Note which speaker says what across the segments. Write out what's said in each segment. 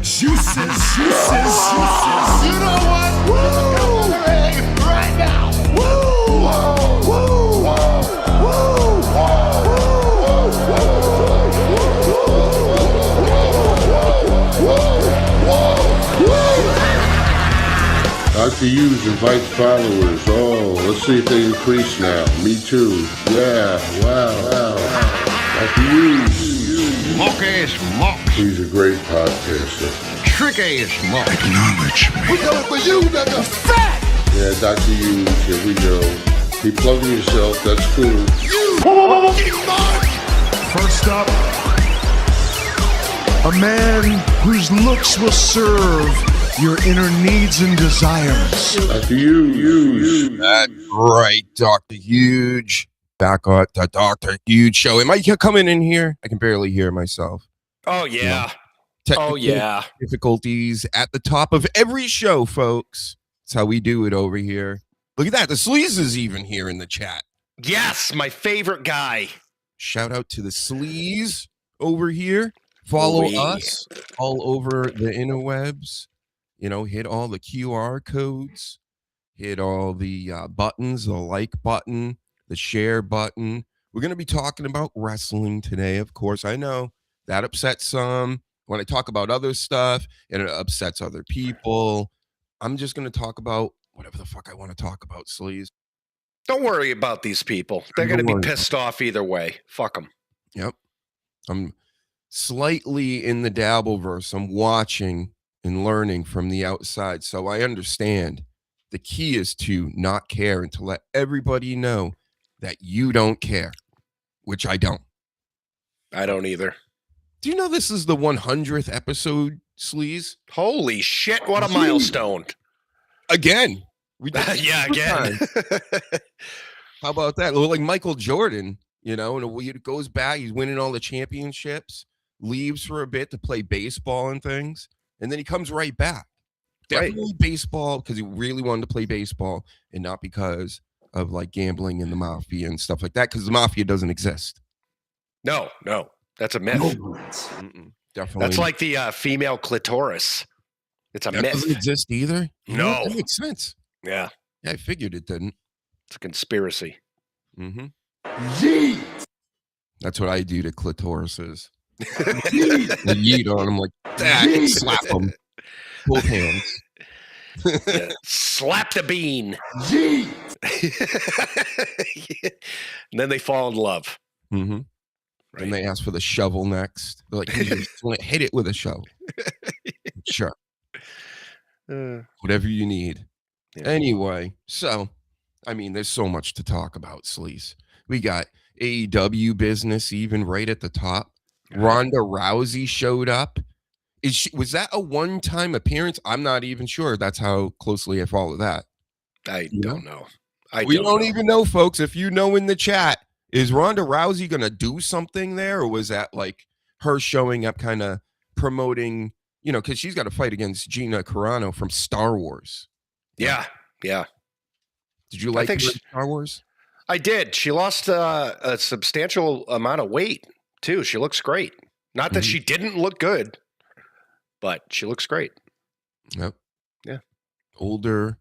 Speaker 1: juices. You know what? Woo! Right now. Woo! Woo!
Speaker 2: Dr. Hughes invites followers. Oh, let's see if they increase now. Me too. Yeah, wow. Dr. Hughes.
Speaker 3: Mock-ass mocks.
Speaker 2: He's a great podcaster.
Speaker 3: Trick-ass mocks.
Speaker 1: Acknowledge me. We coming for you, nigga. Fat!
Speaker 2: Yeah, Dr. Hughes, here we go. Keep plugging yourself, that's cool.
Speaker 1: First up, a man whose looks will serve your inner needs and desires.
Speaker 2: Dr. Hughes.
Speaker 3: That's right, Dr. Huge. Back on the Dr. Huge show. Am I coming in here? I can barely hear myself.
Speaker 4: Oh, yeah.
Speaker 3: Technical difficulties at the top of every show, folks. That's how we do it over here. Look at that. The Sleaze is even here in the chat.
Speaker 4: Yes, my favorite guy.
Speaker 3: Shout out to the Sleaze over here. Follow us all over the interwebs. You know, hit all the QR codes. Hit all the buttons, the like button, the share button. We're going to be talking about wrestling today, of course. I know that upsets some. When I talk about other stuff, and it upsets other people. I'm just going to talk about whatever the fuck I want to talk about, Sleaze.
Speaker 4: Don't worry about these people. They're going to be pissed off either way. Fuck them.
Speaker 3: Yep. I'm slightly in the Dabbleverse. I'm watching and learning from the outside. So I understand the key is to not care and to let everybody know that you don't care, which I don't.
Speaker 4: I don't either.
Speaker 3: Do you know this is the 100th episode, Sleaze?
Speaker 4: Holy shit, what a milestone.
Speaker 3: Again. We did
Speaker 4: yeah, again.
Speaker 3: How about that? Like Michael Jordan, you know, and he goes back, he's winning all the championships, leaves for a bit to play baseball and things, and then he comes right back. Definitely baseball because he really wanted to play baseball and not because of like gambling and the mafia and stuff like that, because the mafia doesn't exist.
Speaker 4: No. That's a myth.
Speaker 3: Definitely.
Speaker 4: That's like the female clitoris. It's a myth.
Speaker 3: That doesn't exist either?
Speaker 4: No.
Speaker 3: That makes sense.
Speaker 4: Yeah.
Speaker 3: I figured it didn't.
Speaker 4: It's a conspiracy.
Speaker 3: Mm-hmm.
Speaker 1: Yeet!
Speaker 3: That's what I do to clitorises. Yeet on them like that. Slap them. Both hands.
Speaker 4: Yeah. Slap the bean.
Speaker 1: Yeet!
Speaker 4: And then they fall in love.
Speaker 3: Mm-hmm.
Speaker 4: Right.
Speaker 3: And they ask for the shovel next. They're like, hit it with a shovel. Sure. Whatever you need. Yeah. Anyway, so, I mean, there's so much to talk about, Sleaze. We got AEW business even right at the top. Ronda Rousey showed up. Was that a one-time appearance? I'm not even sure. That's how closely I follow that.
Speaker 4: I don't know.
Speaker 3: We don't even know, folks. If you know in the chat, is Ronda Rousey going to do something there? Or was that like her showing up kind of promoting, you know, because she's got to fight against Gina Carano from Star Wars.
Speaker 4: Yeah.
Speaker 3: Did you like her in Star Wars?
Speaker 4: I did. She lost a substantial amount of weight, too. She looks great. Not that she didn't look good, but she looks great.
Speaker 3: Yep.
Speaker 4: Yeah.
Speaker 3: Older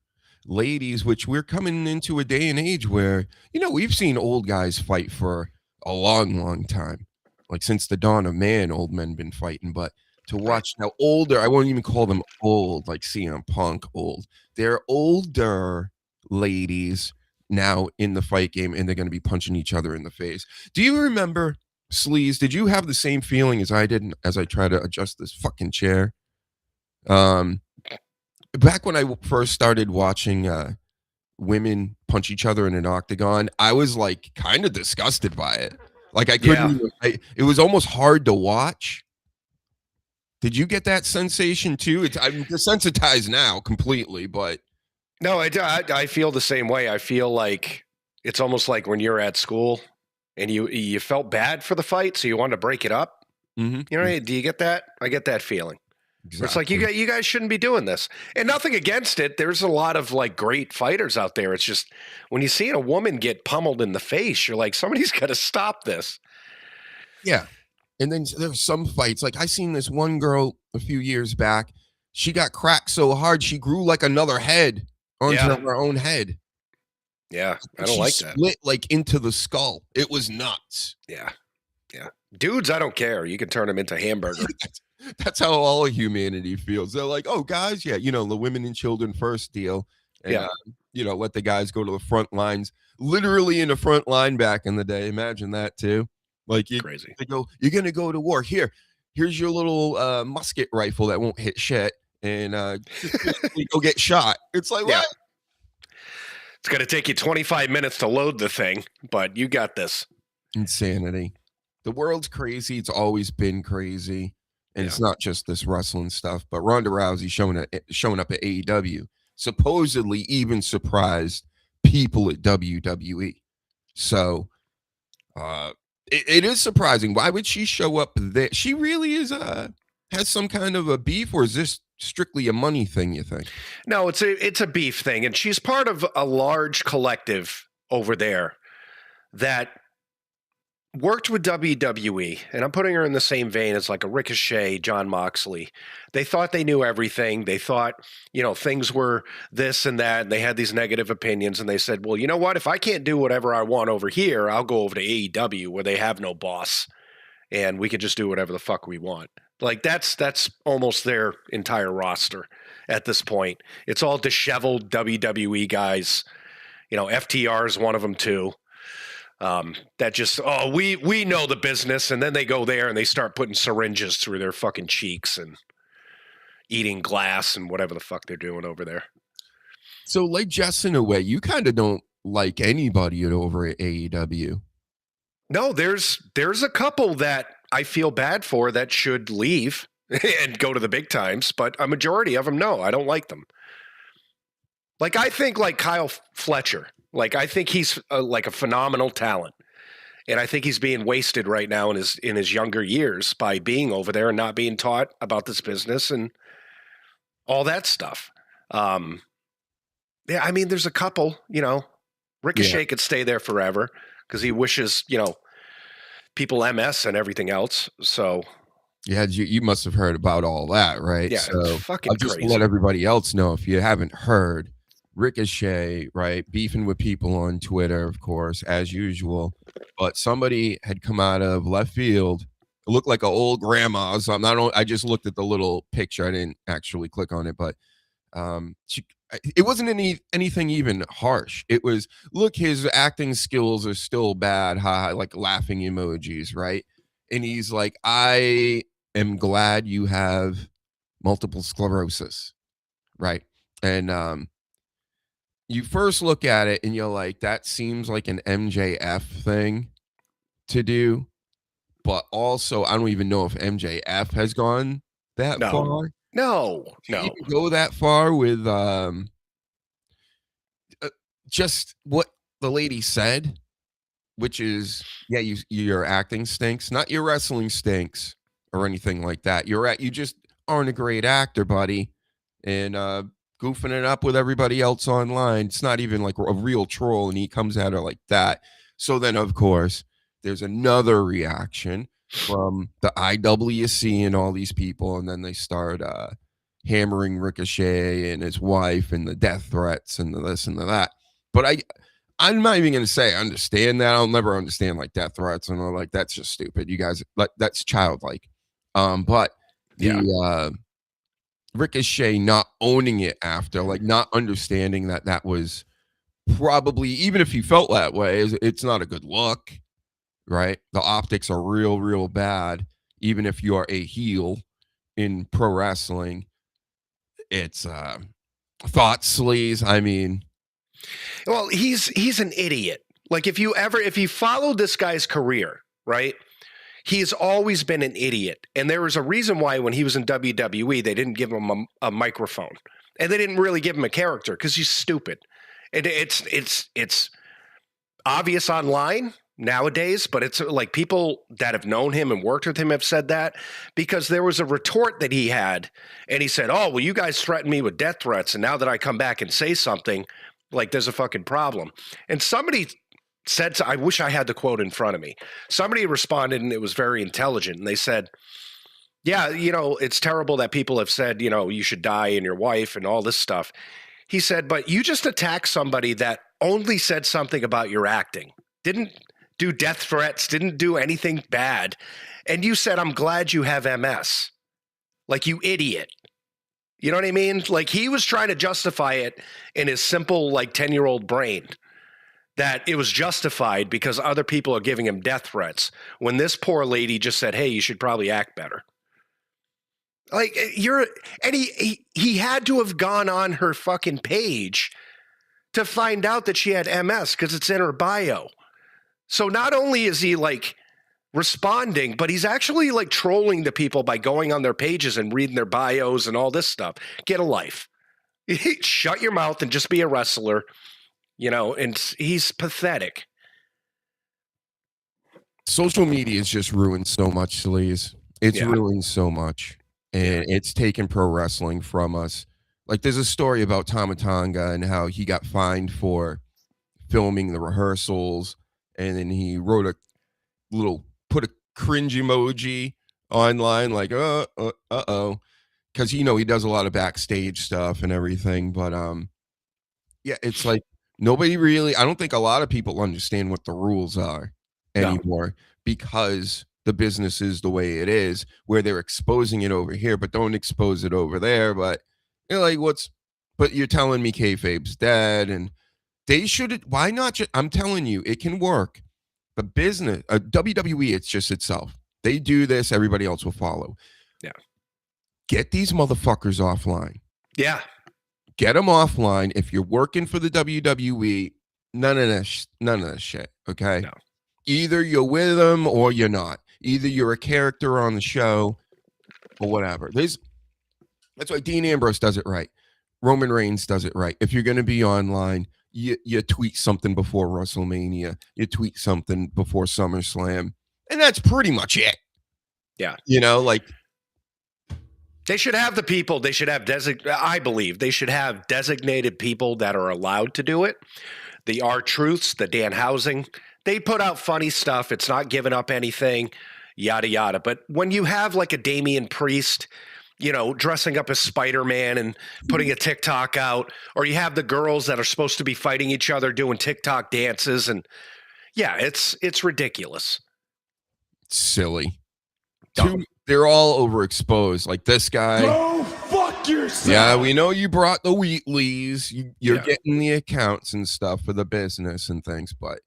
Speaker 3: ladies, which we're coming into a day and age where, you know, we've seen old guys fight for a long time. Like since the dawn of man, old men been fighting. But to watch now older, I won't even call them old, like CM Punk old. They're older ladies now in the fight game, and they're going to be punching each other in the face. Do you remember, Sleaze, did you have the same feeling as I did as I try to adjust this fucking chair? Back when I first started watching women punch each other in an octagon, I was like kind of disgusted by it. Like I couldn't it was almost hard to watch. Did you get that sensation too? I'm desensitized now completely, but
Speaker 4: no, I feel the same way. I feel like it's almost like when you're at school and you felt bad for the fight, so you wanted to break it up.
Speaker 3: Mm-hmm.
Speaker 4: You know, do you get that? I get that feeling. Exactly. It's like you guys shouldn't be doing this, and nothing against it. There's a lot of like great fighters out there. It's just when you see a woman get pummeled in the face, you're like, somebody's got to stop this.
Speaker 3: Yeah, And then there's some fights. Like I seen this one girl a few years back. She got cracked so hard she grew like another head onto her own head.
Speaker 4: Yeah, I don't
Speaker 3: She
Speaker 4: like that.
Speaker 3: split like into the skull. It was nuts.
Speaker 4: Yeah, yeah. Dudes, I don't care. You can turn them into hamburger.
Speaker 3: That's how all of humanity feels. They're like, oh, guys, yeah, you know, the women and children first deal. And, you know, let the guys go to the front lines. Literally in the front line back in the day. Imagine that, too. Like,
Speaker 4: Crazy.
Speaker 3: They go, you're going to go to war. Here's your little musket rifle that won't hit shit. And go get shot. It's like, what?
Speaker 4: It's going to take you 25 minutes to load the thing, but you got this.
Speaker 3: Insanity. The world's crazy. It's always been crazy. And it's not just this wrestling stuff, but Ronda Rousey showing up at AEW, supposedly even surprised people at WWE. So it is surprising. Why would she show up there? She really is has some kind of a beef, or is this strictly a money thing, you think?
Speaker 4: No, it's a beef thing, and she's part of a large collective over there that worked with WWE, and I'm putting her in the same vein as like a Ricochet, John Moxley. They thought they knew everything. They thought, you know, things were this and that, and they had these negative opinions, and they said, well, you know what? If I can't do whatever I want over here, I'll go over to AEW where they have no boss, and we can just do whatever the fuck we want. Like that's almost their entire roster at this point. It's all disheveled WWE guys. You know, FTR is one of them too. That just, we know the business, and then they go there and they start putting syringes through their fucking cheeks and eating glass and whatever the fuck they're doing over there.
Speaker 3: So, like Jess, in a way, you kind of don't like anybody over at AEW.
Speaker 4: No, there's a couple that I feel bad for that should leave and go to the big times, but a majority of them, no, I don't like them. Like, I think like Kyle Fletcher. Like, I think he's like a phenomenal talent, and I think he's being wasted right now in his younger years by being over there and not being taught about this business and all that stuff. Yeah, I mean, there's a couple. You know, Ricochet could stay there forever because he wishes, you know, people MS and everything else. So
Speaker 3: yeah, you must have heard about all that, right?
Speaker 4: Yeah,
Speaker 3: so
Speaker 4: it's fucking
Speaker 3: I'll just
Speaker 4: crazy.
Speaker 3: let everybody else know if you haven't heard. Ricochet, right, beefing with people on Twitter, of course, as usual. But somebody had come out of left field. It looked like an old grandma. So I just looked at the little picture. I didn't actually click on it, but it wasn't anything even harsh. It was, look, his acting skills are still bad, like laughing emojis, right? And he's like, I am glad you have multiple sclerosis, right? And you first look at it and you're like, that seems like an MJF thing to do. But also, I don't even know if MJF has gone that far.
Speaker 4: No.
Speaker 3: You can go that far with just what the lady said, which is, yeah, your acting stinks, not your wrestling stinks or anything like that. You just aren't a great actor, buddy. And goofing it up with everybody else online. It's not even like a real troll, and he comes at her like that. So then, of course, there's another reaction from the IWC and all these people, and then they start hammering Ricochet and his wife and the death threats and the this and the that. But I'm not even going to say I understand that. I'll never understand like death threats and all, like that's just stupid. You guys, like that's childlike. But the Ricochet not owning it after, like not understanding that was probably, even if he felt that way, it's not a good look, right? The optics are real bad. Even if you are a heel in pro wrestling, it's thought sleaze. I mean,
Speaker 4: well, he's an idiot. Like if you followed this guy's career, right? He's always been an idiot. And there was a reason why when he was in WWE, they didn't give him a microphone. And they didn't really give him a character because he's stupid. And it's obvious online nowadays, but it's like people that have known him and worked with him have said that, because there was a retort that he had. And he said, oh, well, you guys threatened me with death threats. And now that I come back and say something, like there's a fucking problem. And somebody said, I wish I had the quote in front of me. Somebody responded, and it was very intelligent. And they said, yeah, it's terrible that people have said, you should die and your wife and all this stuff. He said, but you just attacked somebody that only said something about your acting, didn't do death threats, didn't do anything bad. And you said, I'm glad you have MS. Like, you idiot. You know what I mean? Like, he was trying to justify it in his simple, like, 10-year-old brain that it was justified because other people are giving him death threats, when this poor lady just said, hey, you should probably act better. Like, and he had to have gone on her fucking page to find out that she had MS because it's in her bio. So not only is he like responding, but he's actually like trolling the people by going on their pages and reading their bios and all this stuff. Get a life. Shut your mouth and just be a wrestler, and he's pathetic.
Speaker 3: Social media has just ruined so much, Sleaze. It's ruined so much. And it's taken pro wrestling from us. Like, there's a story about Tama Tonga and how he got fined for filming the rehearsals, and then he wrote put a cringe emoji online, like, uh-oh, because, he does a lot of backstage stuff and everything. But, it's like nobody really, I don't think a lot of people understand what the rules are anymore, because the business is the way it is, where they're exposing it over here, but don't expose it over there. But but you're telling me kayfabe's dead, and they should, why not? I'm telling you, it can work. The business, WWE, it's just itself. They do this, everybody else will follow.
Speaker 4: Yeah.
Speaker 3: Get these motherfuckers offline.
Speaker 4: Yeah.
Speaker 3: Get them offline. If you're working for the WWE, none of this shit. Okay.
Speaker 4: No.
Speaker 3: Either you're with them or you're not. Either you're a character on the show or whatever. That's why Dean Ambrose does it right. Roman Reigns does it right. If you're going to be online, you tweet something before WrestleMania. You tweet something before SummerSlam. And that's pretty much it.
Speaker 4: Yeah. They should have the people. They should have I believe they should have designated people that are allowed to do it. The R-Truths, the Dan Housing. They put out funny stuff. It's not giving up anything, yada, yada. But when you have like a Damian Priest, dressing up as Spider-Man and putting a TikTok out, or you have the girls that are supposed to be fighting each other doing TikTok dances, and it's ridiculous.
Speaker 3: It's silly. They're all overexposed. Like this guy.
Speaker 1: Go fuck yourself.
Speaker 3: Yeah, we know you brought the Wheatleys. You're getting the accounts and stuff for the business and things, but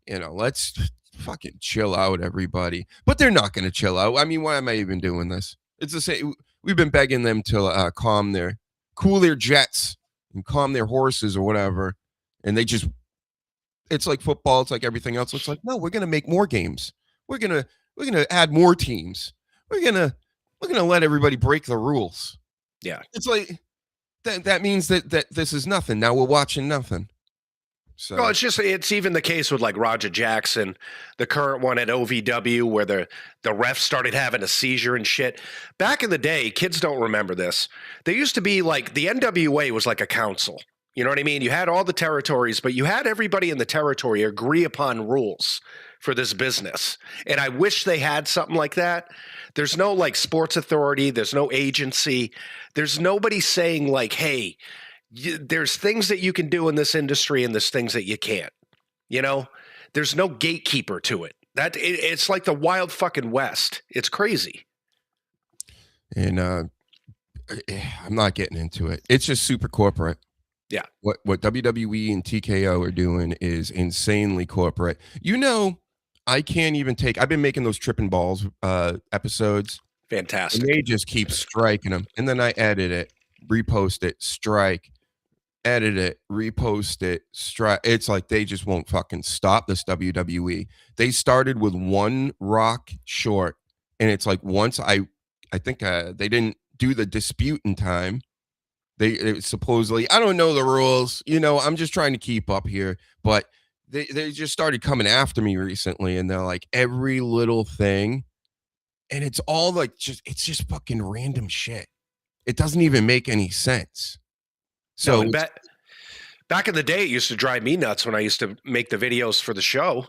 Speaker 3: let's fucking chill out, everybody. But they're not going to chill out. I mean, why am I even doing this? It's the same. We've been begging them to cool their jets and calm their horses or whatever. And it's like football. It's like everything else. It's like, no, we're going to make more games. We're going to add more teams. We're going to let everybody break the rules.
Speaker 4: Yeah.
Speaker 3: It's like, that means that this is nothing. Now we're watching nothing. So.
Speaker 4: Well, it's even the case with like Roger Jackson, the current one at OVW, where the ref started having a seizure and shit. Back in the day, kids don't remember this. There used to be like the NWA was like a council. You know what I mean? You had all the territories, but you had everybody in the territory agree upon rules for this business. And I wish they had something like that. There's no like sports authority. There's no agency. There's nobody saying like, hey, there's things that you can do in this industry and there's things that you can't. There's no gatekeeper to it. It's like the wild fucking West. It's crazy.
Speaker 3: And I'm not getting into it. It's just super corporate.
Speaker 4: Yeah.
Speaker 3: What WWE and TKO are doing is insanely corporate. I can't even I've been making those tripping balls episodes.
Speaker 4: Fantastic.
Speaker 3: And they just keep striking them. And then I edit it, repost it, strike, edit it, repost it, strike. It's like they just won't fucking stop this WWE. They started with one Rock short, and it's like once I think they didn't do the dispute in time. They supposedly, I don't know the rules. I'm just trying to keep up here, but they just started coming after me recently, and they're like every little thing, and it's all like it's just fucking random shit. It doesn't even make any sense. So
Speaker 4: Back in the day, it used to drive me nuts when I used to make the videos for the show.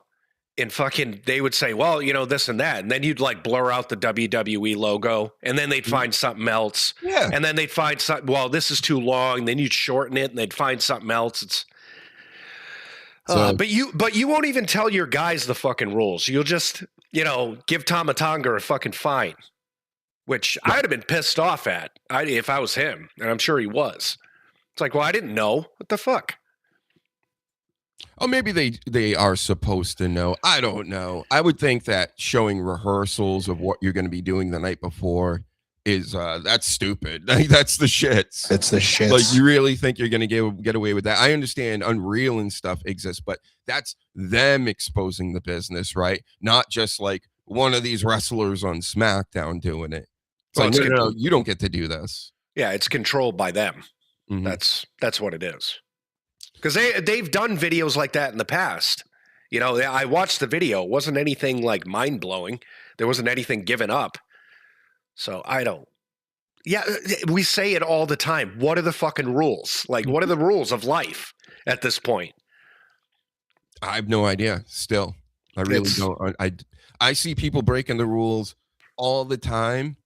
Speaker 4: And fucking, they would say, well, you know, this and that. And then you'd like blur out the WWE logo. And then they'd find something else.
Speaker 3: Yeah.
Speaker 4: And then they'd find something, well, this is too long. Then you'd shorten it and they'd find something else. It's, but you won't even tell your guys the fucking rules. You'll just, you know, give Tomatonga a fucking fine, which I'd have been pissed off at if I was him. And I'm sure he was. It's like, well, I didn't know. What the fuck?
Speaker 3: Oh, maybe they are supposed to know. I don't know. I would think that showing rehearsals of what you're going to be doing the night before is that's stupid. Like, that's the shits.
Speaker 5: It's the shits.
Speaker 3: Like, you really think you're going to get away with that? I understand Unreal and stuff exists, but that's them exposing the business, right? Not just like one of these wrestlers on SmackDown doing it. It's
Speaker 4: Well,
Speaker 3: like,
Speaker 4: it's
Speaker 3: no, you don't get to do this.
Speaker 4: Yeah, it's controlled by them.
Speaker 3: Mhm.
Speaker 4: That's what it is. Because they've done videos like that in the past. You know, I watched the video. It wasn't anything like mind blowing. There wasn't anything given up. So I don't. Yeah, we say it all the time. What are the fucking rules? Like, what are the rules of life at this point?
Speaker 3: I have no idea. Still, I really don't. I see people breaking the rules all the time,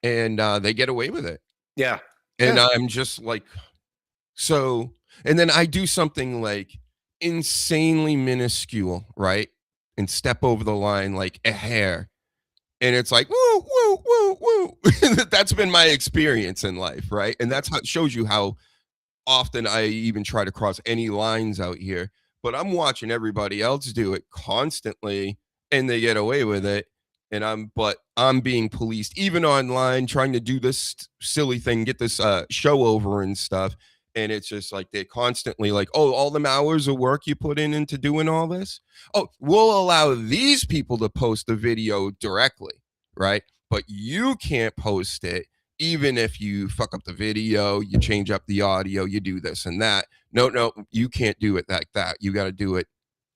Speaker 3: and they get away with it.
Speaker 4: Yeah,
Speaker 3: And I'm just like, so. And then I do something like insanely minuscule, right? And step over the line like a hair. And it's like, woo, woo, woo, woo. That's been my experience in life, right? And that's how it shows you how often I even try to cross any lines out here. But I'm watching everybody else do it constantly and they get away with it. And I'm being policed, even online, trying to do this silly thing, get this show over and stuff. And it's just like they constantly like, oh, all them hours of work you put in into doing all this. Oh, we'll allow these people to post the video directly, right? But you can't post it, even if you fuck up the video, you change up the audio, you do this and that. No, you can't do it like that. You got to do it.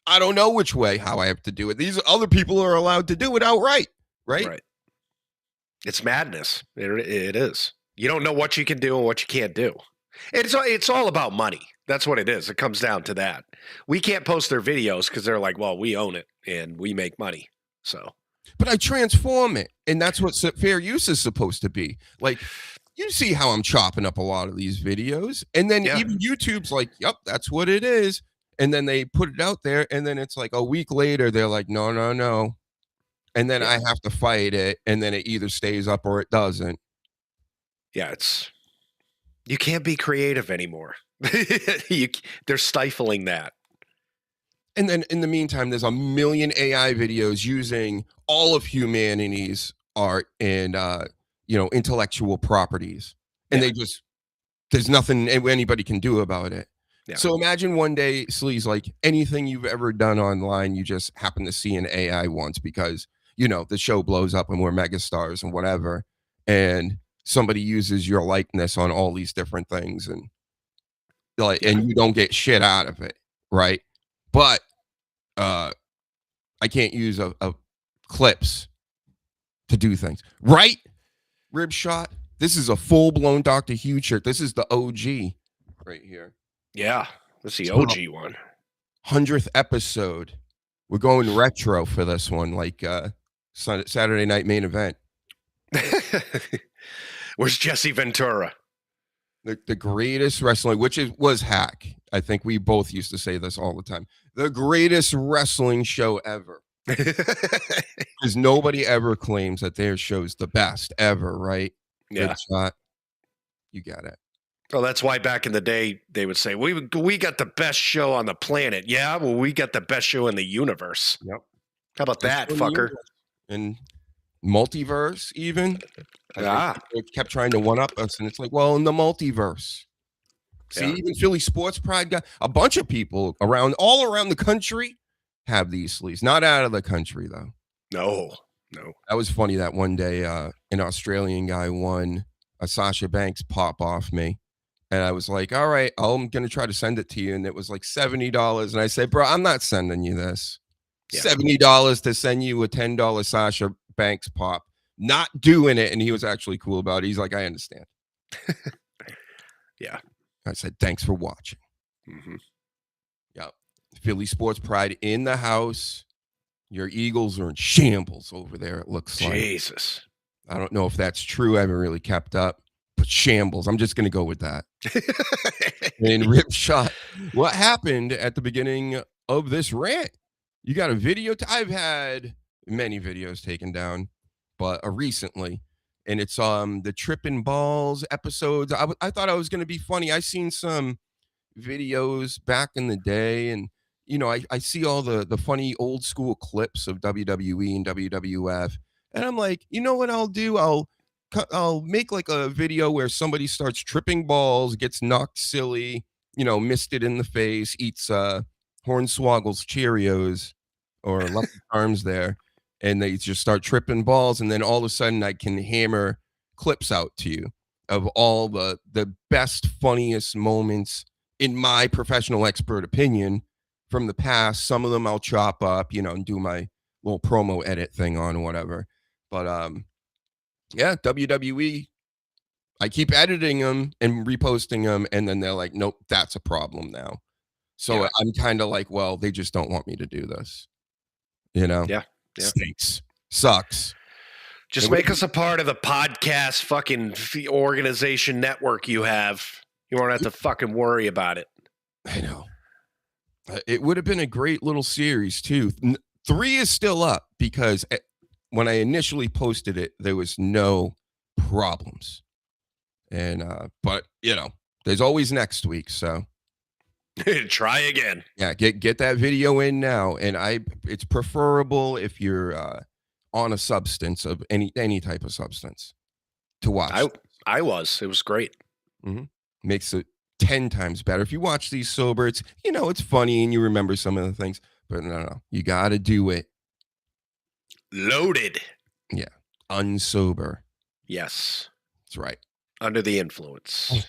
Speaker 3: I don't know which way, how I have to do it. These other people are allowed to do it outright, right?
Speaker 4: right. It's madness. It is. You don't know what you can do and what you can't do. It's all about money. That's what it is. It comes down to that. We can't post their videos because they're like, well, we own it and we make money. So,
Speaker 3: but I transform it, and that's what fair use is supposed to be. Like, you see how I'm chopping up a lot of these videos, and then even YouTube's like, yep, that's what it is. And then they put it out there, and then it's like a week later, they're like, no. And then I have to fight it, and then it either stays up or it doesn't.
Speaker 4: Yeah, you can't be creative anymore. They're stifling that.
Speaker 3: And then in the meantime, there's a million AI videos using all of humanity's art and intellectual properties. And there's nothing anybody can do about it. Yeah. So imagine one day, Sleaze, like anything you've ever done online, you just happen to see an AI once because, the show blows up and we're megastars and whatever. And somebody uses your likeness on all these different things and you don't get shit out of it, right? But I can't use a clips to do things, right? Rib shot. This is a full-blown Dr. Huge shirt. This is the OG right here.
Speaker 4: Yeah, this is the OG one.
Speaker 3: 100th episode. We're going retro for this one, like Saturday night main event.
Speaker 4: Where's Jesse Ventura?
Speaker 3: The greatest wrestling, was Hack. I think we both used to say this all the time. The greatest wrestling show ever. Because nobody ever claims that their show's the best ever, right?
Speaker 4: Yeah.
Speaker 3: You got it.
Speaker 4: Well, that's why back in the day, they would say, we got the best show on the planet. Yeah, well, we got the best show in the universe.
Speaker 3: Yep.
Speaker 4: How about that, fucker?
Speaker 3: And multiverse, even.
Speaker 4: They
Speaker 3: kept trying to one up us, and it's like, well, in the multiverse. See, even Philly Sports Pride got a bunch of people all around the country have these sleeves. Not out of the country though.
Speaker 4: No.
Speaker 3: That was funny that one day an Australian guy won a Sasha Banks pop off me. And I was like, all right, I'm going to try to send it to you. And it was like $70. And I said, bro, I'm not sending you this. Yeah. $70 to send you a $10 Sasha Banks pop. Not doing it. And he was actually cool about it. He's like, I understand.
Speaker 4: Yeah.
Speaker 3: I said, thanks for watching.
Speaker 4: Mm-hmm.
Speaker 3: Yeah. Philly Sports Pride in the house. Your Eagles are in shambles over there, it looks like.
Speaker 4: Jesus.
Speaker 3: I don't know if that's true. I haven't really kept up. But shambles. I'm just going to go with that. And Rip Shot. What happened at the beginning of this rant? You got a video? I've had many videos taken down, but recently. And it's the Trippin' Balls episodes. I thought I was going to be funny. I seen some videos back in the day, and I see all the funny old school clips of WWE and WWF, and I'm like, you know what I'll do? I'll make like a video where somebody starts tripping balls, gets knocked silly, missed it in the face, eats Hornswoggle's Cheerios or Lucky Charms there, and they just start tripping balls, and then all of a sudden I can hammer clips out to you of all the best, funniest moments in my professional expert opinion from the past. Some of them I'll chop up, and do my little promo edit thing on or whatever. But yeah, WWE, I keep editing them and reposting them, and then they're like, nope, that's a problem now. So yeah. I'm kind of like, well, they just don't want me to do this.
Speaker 4: Yeah.
Speaker 3: Stinks. Sucks.
Speaker 4: Just make us a part of the podcast fucking organization network you have. You won't have to fucking worry about it.
Speaker 3: I know. It would have been a great little series, too. 3 is still up because when I initially posted it, there was no problems. And, but, there's always next week, so.
Speaker 4: Try again.
Speaker 3: Yeah, get that video in now. And it's preferable if you're on a substance of any type of substance to watch.
Speaker 4: It was great.
Speaker 3: Mm-hmm. Makes it 10 times better. If you watch these sober, it's funny and you remember some of the things, but no, you got to do it
Speaker 4: loaded.
Speaker 3: Yeah, unsober.
Speaker 4: Yes,
Speaker 3: that's right.
Speaker 4: Under the influence.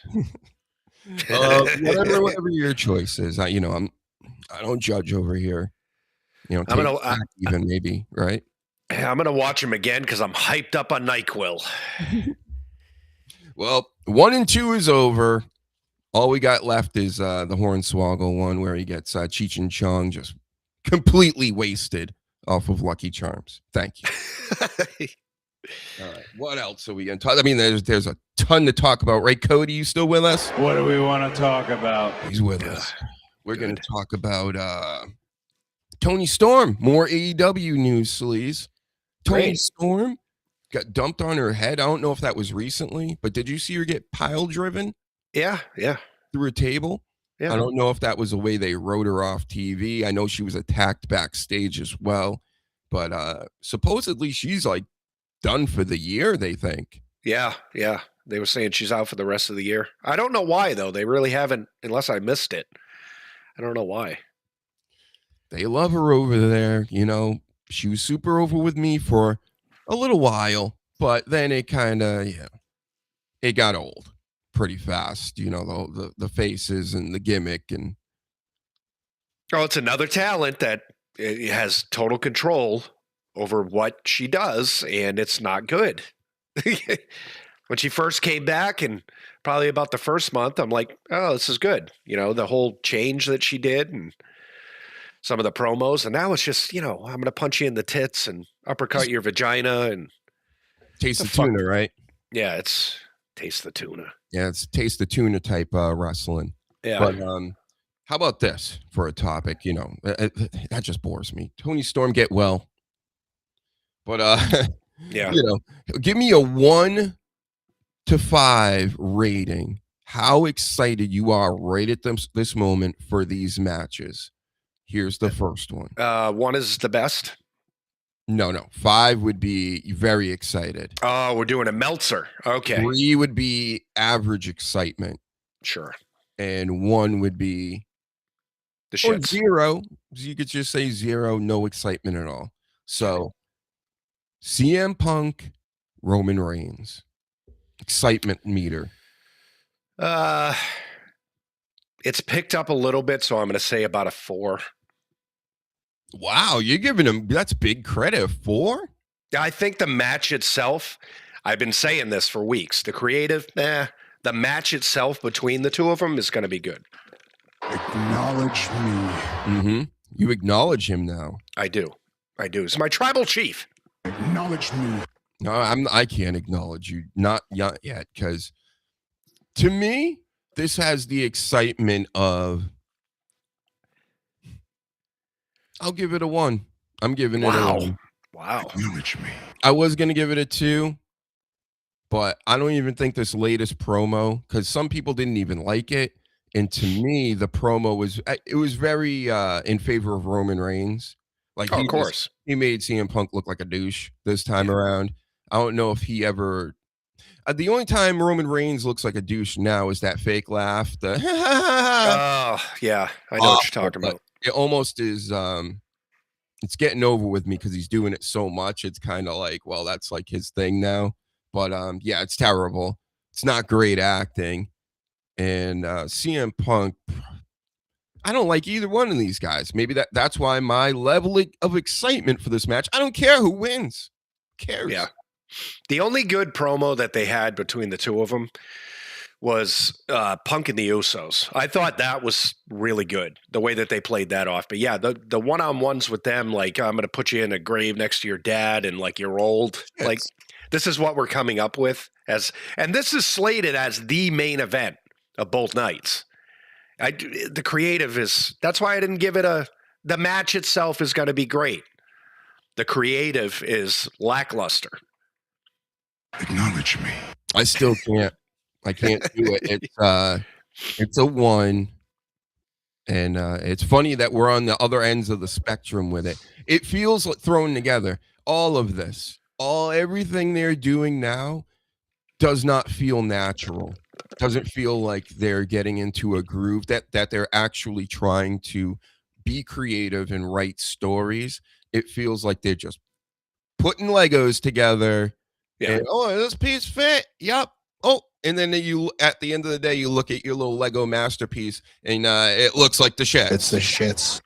Speaker 3: Whatever your choice is. I don't judge over here. I'm gonna even maybe right.
Speaker 4: I'm gonna watch him again because I'm hyped up on NyQuil.
Speaker 3: Well, 1 and 2 is over. All we got left is the Hornswoggle one where he gets Cheech and Chong just completely wasted off of Lucky Charms. Thank you. All right. What else are we going to talk? I mean, there's a ton to talk about, right, Cody? You still with us?
Speaker 5: What do we want to talk about?
Speaker 3: He's with us. We're going to talk about Toni Storm. More AEW news, Sleaze. Toni Storm got dumped on her head. I don't know if that was recently, but did you see her get pile driven?
Speaker 4: Yeah.
Speaker 3: Through a table? Yeah. I don't know if that was the way they wrote her off TV. I know she was attacked backstage as well, but supposedly she's like done for the year, they think.
Speaker 4: Yeah. They were saying she's out for the rest of the year. I don't know why, though. They really haven't, unless I missed it. I don't know why.
Speaker 3: They love her over there. She was super over with me for a little while, but then it kind of, it got old pretty fast. The faces and the gimmick and.
Speaker 4: Oh, it's another talent that has total control over what she does, and it's not good. When she first came back, and probably about the first month, I'm like, oh, this is good. The whole change that she did and some of the promos, and now it's just, I'm going to punch you in the tits and uppercut your vagina and
Speaker 3: taste the tuna, right?
Speaker 4: Yeah, it's taste the tuna.
Speaker 3: Yeah, it's taste the tuna type wrestling. Yeah. But how about this for a topic? That just bores me. Toni Storm, get well. But
Speaker 4: yeah,
Speaker 3: give me a 1 to 5 rating. How excited you are right at this moment for these matches? Here's the first one.
Speaker 4: 1 is the best.
Speaker 3: No. 5 would be very excited.
Speaker 4: Oh, we're doing a Meltzer. Okay.
Speaker 3: 3 would be average excitement.
Speaker 4: Sure.
Speaker 3: And 1 would be
Speaker 4: the shits.
Speaker 3: 0. You could just say 0, no excitement at all. So CM Punk, Roman Reigns. Excitement meter.
Speaker 4: It's picked up a little bit, so I'm going to say about a 4.
Speaker 3: Wow, you're giving him, that's big credit. 4?
Speaker 4: I think the match itself, I've been saying this for weeks. The creative, the match itself between the two of them is going to be good.
Speaker 1: Acknowledge me.
Speaker 3: Mm-hmm. You acknowledge him now.
Speaker 4: I do. It's my tribal chief.
Speaker 1: Acknowledge me.
Speaker 3: No, I can't acknowledge you. Not yet, because to me, this has the excitement of. I'll give it a 1. I'm giving it a 1.
Speaker 4: Wow.
Speaker 1: Acknowledge me.
Speaker 3: I was gonna give it a 2, but I don't even think this latest promo, because some people didn't even like it, and to me, the promo was very in favor of Roman Reigns. Like,
Speaker 4: of course,
Speaker 3: he made CM Punk look like a douche this time around. I don't know if he ever. The only time Roman Reigns looks like a douche now is that fake laugh.
Speaker 4: Oh yeah, I know what you're talking about.
Speaker 3: It almost is. It's getting over with me because he's doing it so much. It's kind of like, well, that's like his thing now. But yeah, it's terrible. It's not great acting. And CM Punk, I don't like either one of these guys. Maybe that's why my level of excitement for this match. I don't care who wins. Who cares?
Speaker 4: Yeah. The only good promo that they had between the two of them was Punk and the Usos. I thought that was really good, the way that they played that off. But yeah, the one-on-ones with them, like, I'm going to put you in a grave next to your dad and like you're old. Yes. Like, this is what we're coming up with. And this is slated as the main event of both nights. The creative is, that's why I didn't give it the match itself is going to be great. The creative is lackluster.
Speaker 1: Acknowledge me.
Speaker 3: I still can't. I can't do it. It's a 1. And it's funny that we're on the other ends of the spectrum with it. It feels like thrown together. All of this, everything they're doing now does not feel natural. Doesn't feel like they're getting into a groove, that they're actually trying to be creative and write stories. It feels like they're just putting Legos together. Yeah. And, oh, this piece fit. Yep. Oh, and then at the end of the day, you look at your little Lego masterpiece, and it looks like the shits.
Speaker 1: It's the shits.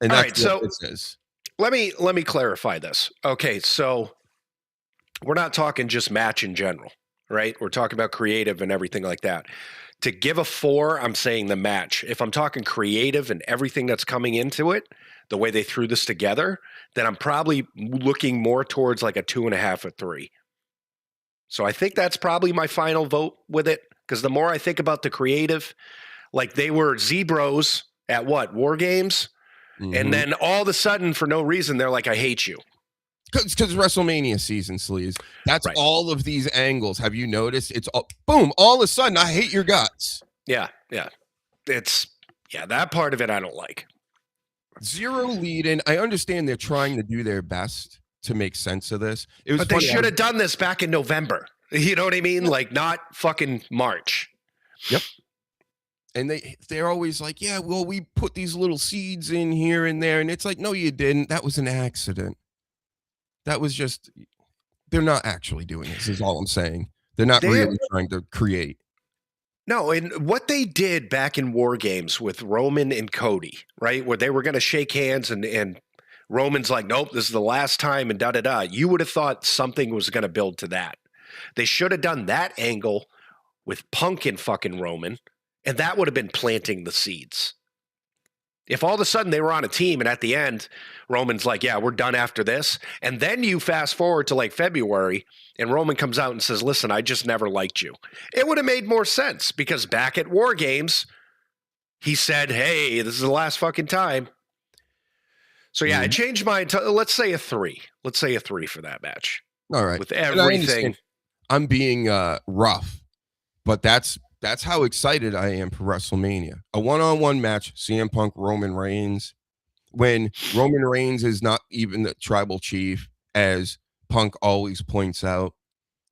Speaker 3: And that's what this is.
Speaker 4: Let me clarify this. Okay, so we're not talking just match in general, right? We're talking about creative and everything like that. To give a 4, I'm saying the match. If I'm talking creative and everything that's coming into it, the way they threw this together, then I'm probably looking more towards like a 2.5 or 3. So I think that's probably my final vote with it, because the more I think about the creative, like they were Zebros at War Games, and then all of a sudden, for no reason, they're like, I hate you.
Speaker 3: Because WrestleMania season, Sleaze. That's right. All of these angles. Have you noticed? It's all, boom, all of a sudden, I hate your guts.
Speaker 4: Yeah. That part of it I don't like.
Speaker 3: Zero lead in. I understand they're trying to do their best to make sense of this.
Speaker 4: But they should have done this back in November. You know what I mean? Like, not fucking March.
Speaker 3: Yep. And they're always like, yeah, well, we put these little seeds in here and there. And it's like, no, you didn't. That was an accident. That was just, they're not actually doing this, is all I'm saying. They're not really trying to create.
Speaker 4: No, and what they did back in War Games with Roman and Cody, right? Where they were going to shake hands and Roman's like, nope, this is the last time and da-da-da. You would have thought something was going to build to that. They should have done that angle with Punk and fucking Roman, and that would have been planting the seeds. If all of a sudden they were on a team and at the end, Roman's like, yeah, we're done after this. And then you fast forward to like February and Roman comes out and says, listen, I just never liked you. It would have made more sense because back at War Games, he said, hey, this is the last fucking time. So yeah, I changed mine to, let's say a 3. Let's say a 3 for that match.
Speaker 3: All right.
Speaker 4: With everything.
Speaker 3: I'm being rough, but that's how excited I am for WrestleMania. A one-on-one match, CM Punk, Roman Reigns, when Roman Reigns is not even the tribal chief, as Punk always points out.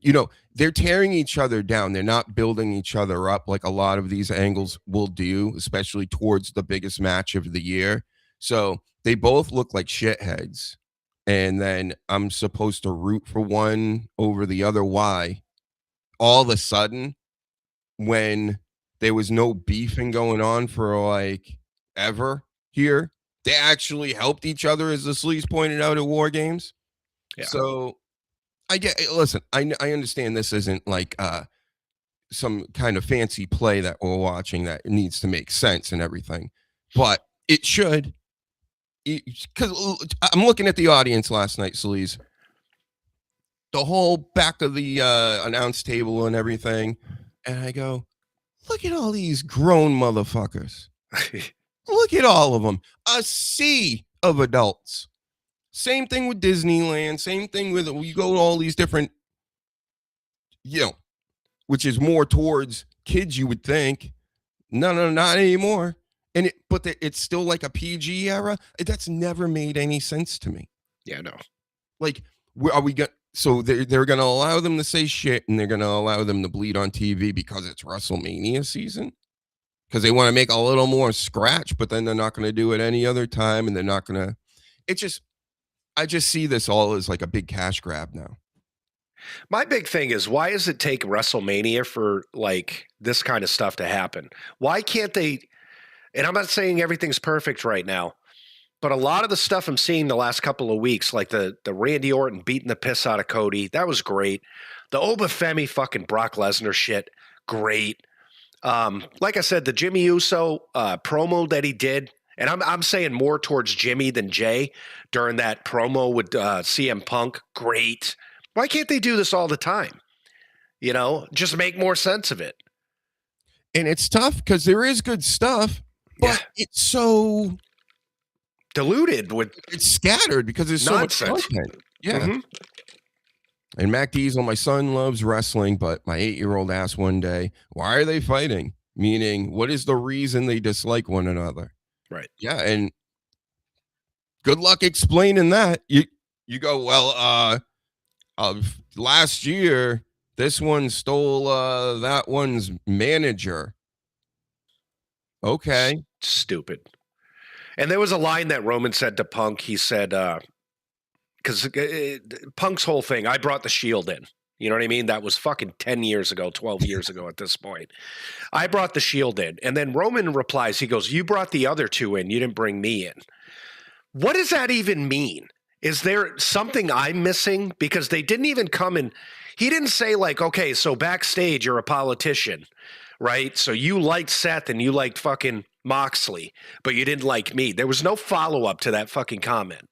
Speaker 3: You know, they're tearing each other down. They're not building each other up like a lot of these angles will do, especially towards the biggest match of the year. So they both look like shitheads. And then I'm supposed to root for one over the other. Why? All of a sudden, when there was no beefing going on for like ever here, they actually helped each other, as the Sleaze pointed out at War Games. Yeah. So listen, I understand this isn't like some kind of fancy play that we're watching that needs to make sense and everything. but it should. Because I'm looking at the audience last night, Sleaze. The whole back of the announce table and everything. And I go, look at all these grown motherfuckers. Look at all of them. A sea of adults. Same thing with Disneyland. Same thing with, you go to all these different, which is more towards kids, you would think. No, not anymore. And it's still like a PG era. That's never made any sense to me.
Speaker 4: Yeah, no.
Speaker 3: Like, are we going? So they're going to allow them to say shit, and they're going to allow them to bleed on TV because it's WrestleMania season. Because they want to make a little more scratch, but then they're not going to do it any other time, and they're not going to. I just see this all as like a big cash grab now.
Speaker 4: My big thing is, why does it take WrestleMania for like this kind of stuff to happen? Why can't they? And I'm not saying everything's perfect right now, but a lot of the stuff I'm seeing the last couple of weeks, like the Randy Orton beating the piss out of Cody, that was great. The Obafemi fucking Brock Lesnar shit, great. Like I said, the Jimmy Uso promo that he did, and I'm saying more towards Jimmy than Jay during that promo with CM Punk, great. Why can't they do this all the time? Just make more sense of it.
Speaker 3: And it's tough because there is good stuff, but it's so
Speaker 4: diluted
Speaker 3: it's scattered because there's
Speaker 4: nonsense.
Speaker 3: So much content. Yeah. And Mac Diesel, my son loves wrestling, but my 8-year-old asked one day, why are they fighting? Meaning, what is the reason they dislike one another?
Speaker 4: Right.
Speaker 3: Yeah. And good luck explaining that. You go, well, of last year, this one stole that one's manager. Okay.
Speaker 4: Stupid. And there was a line that Roman said to Punk. He said, because Punk's whole thing, I brought the Shield in. You know what I mean? That was fucking 10 years ago, 12 years ago at this point. I brought the Shield in. And then Roman replies, he goes, you brought the other two in. You didn't bring me in. What does that even mean? Is there something I'm missing? Because they didn't even come in. He didn't say like, okay, so backstage you're a politician, right? So you liked Seth and you liked fucking Moxley, but you didn't like me. There was no follow-up to that fucking comment.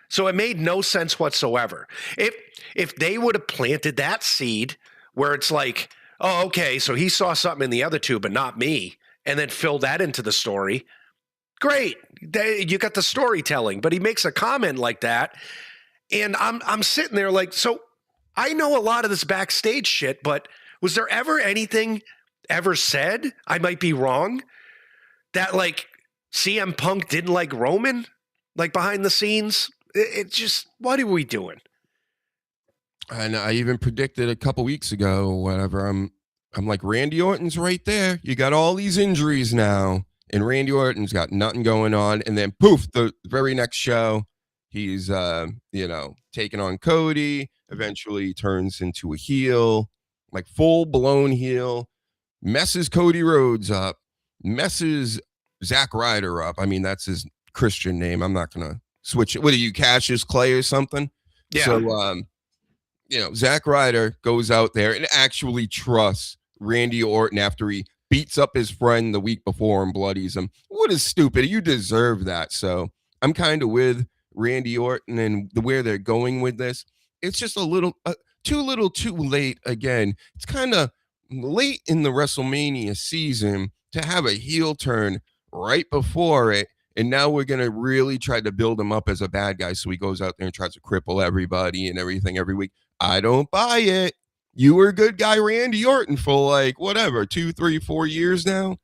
Speaker 4: So it made no sense whatsoever. If they would have planted that seed where it's like, oh, okay, so he saw something in the other two, but not me, and then fill that into the story, great. You got the storytelling. But he makes a comment like that, and I'm sitting there like, so I know a lot of this backstage shit, but was there ever anything ever said? I might be wrong. That like CM Punk didn't like Roman, like behind the scenes. It just, what are we doing?
Speaker 3: And I even predicted a couple weeks ago, whatever. I'm like, Randy Orton's right there. You got all these injuries now, and Randy Orton's got nothing going on. And then poof, the very next show, he's taking on Cody. Eventually turns into a heel, like full blown heel. Messes Cody Rhodes up. Messes Zack Ryder up. I mean, that's his Christian name. I'm not gonna switch it. What are you, Cassius Clay or something?
Speaker 4: Yeah.
Speaker 3: So Zack Ryder goes out there and actually trusts Randy Orton after he beats up his friend the week before and bloodies him. What is stupid? You deserve that. So I'm kind of with Randy Orton and where they're going with this. It's just a little too late again. It's kind of late in the WrestleMania season to have a heel turn right before it. And now we're going to really try to build him up as a bad guy. So he goes out there and tries to cripple everybody and everything every week. I don't buy it. You were a good guy, Randy Orton, for like, whatever, 2, 3, 4 years now.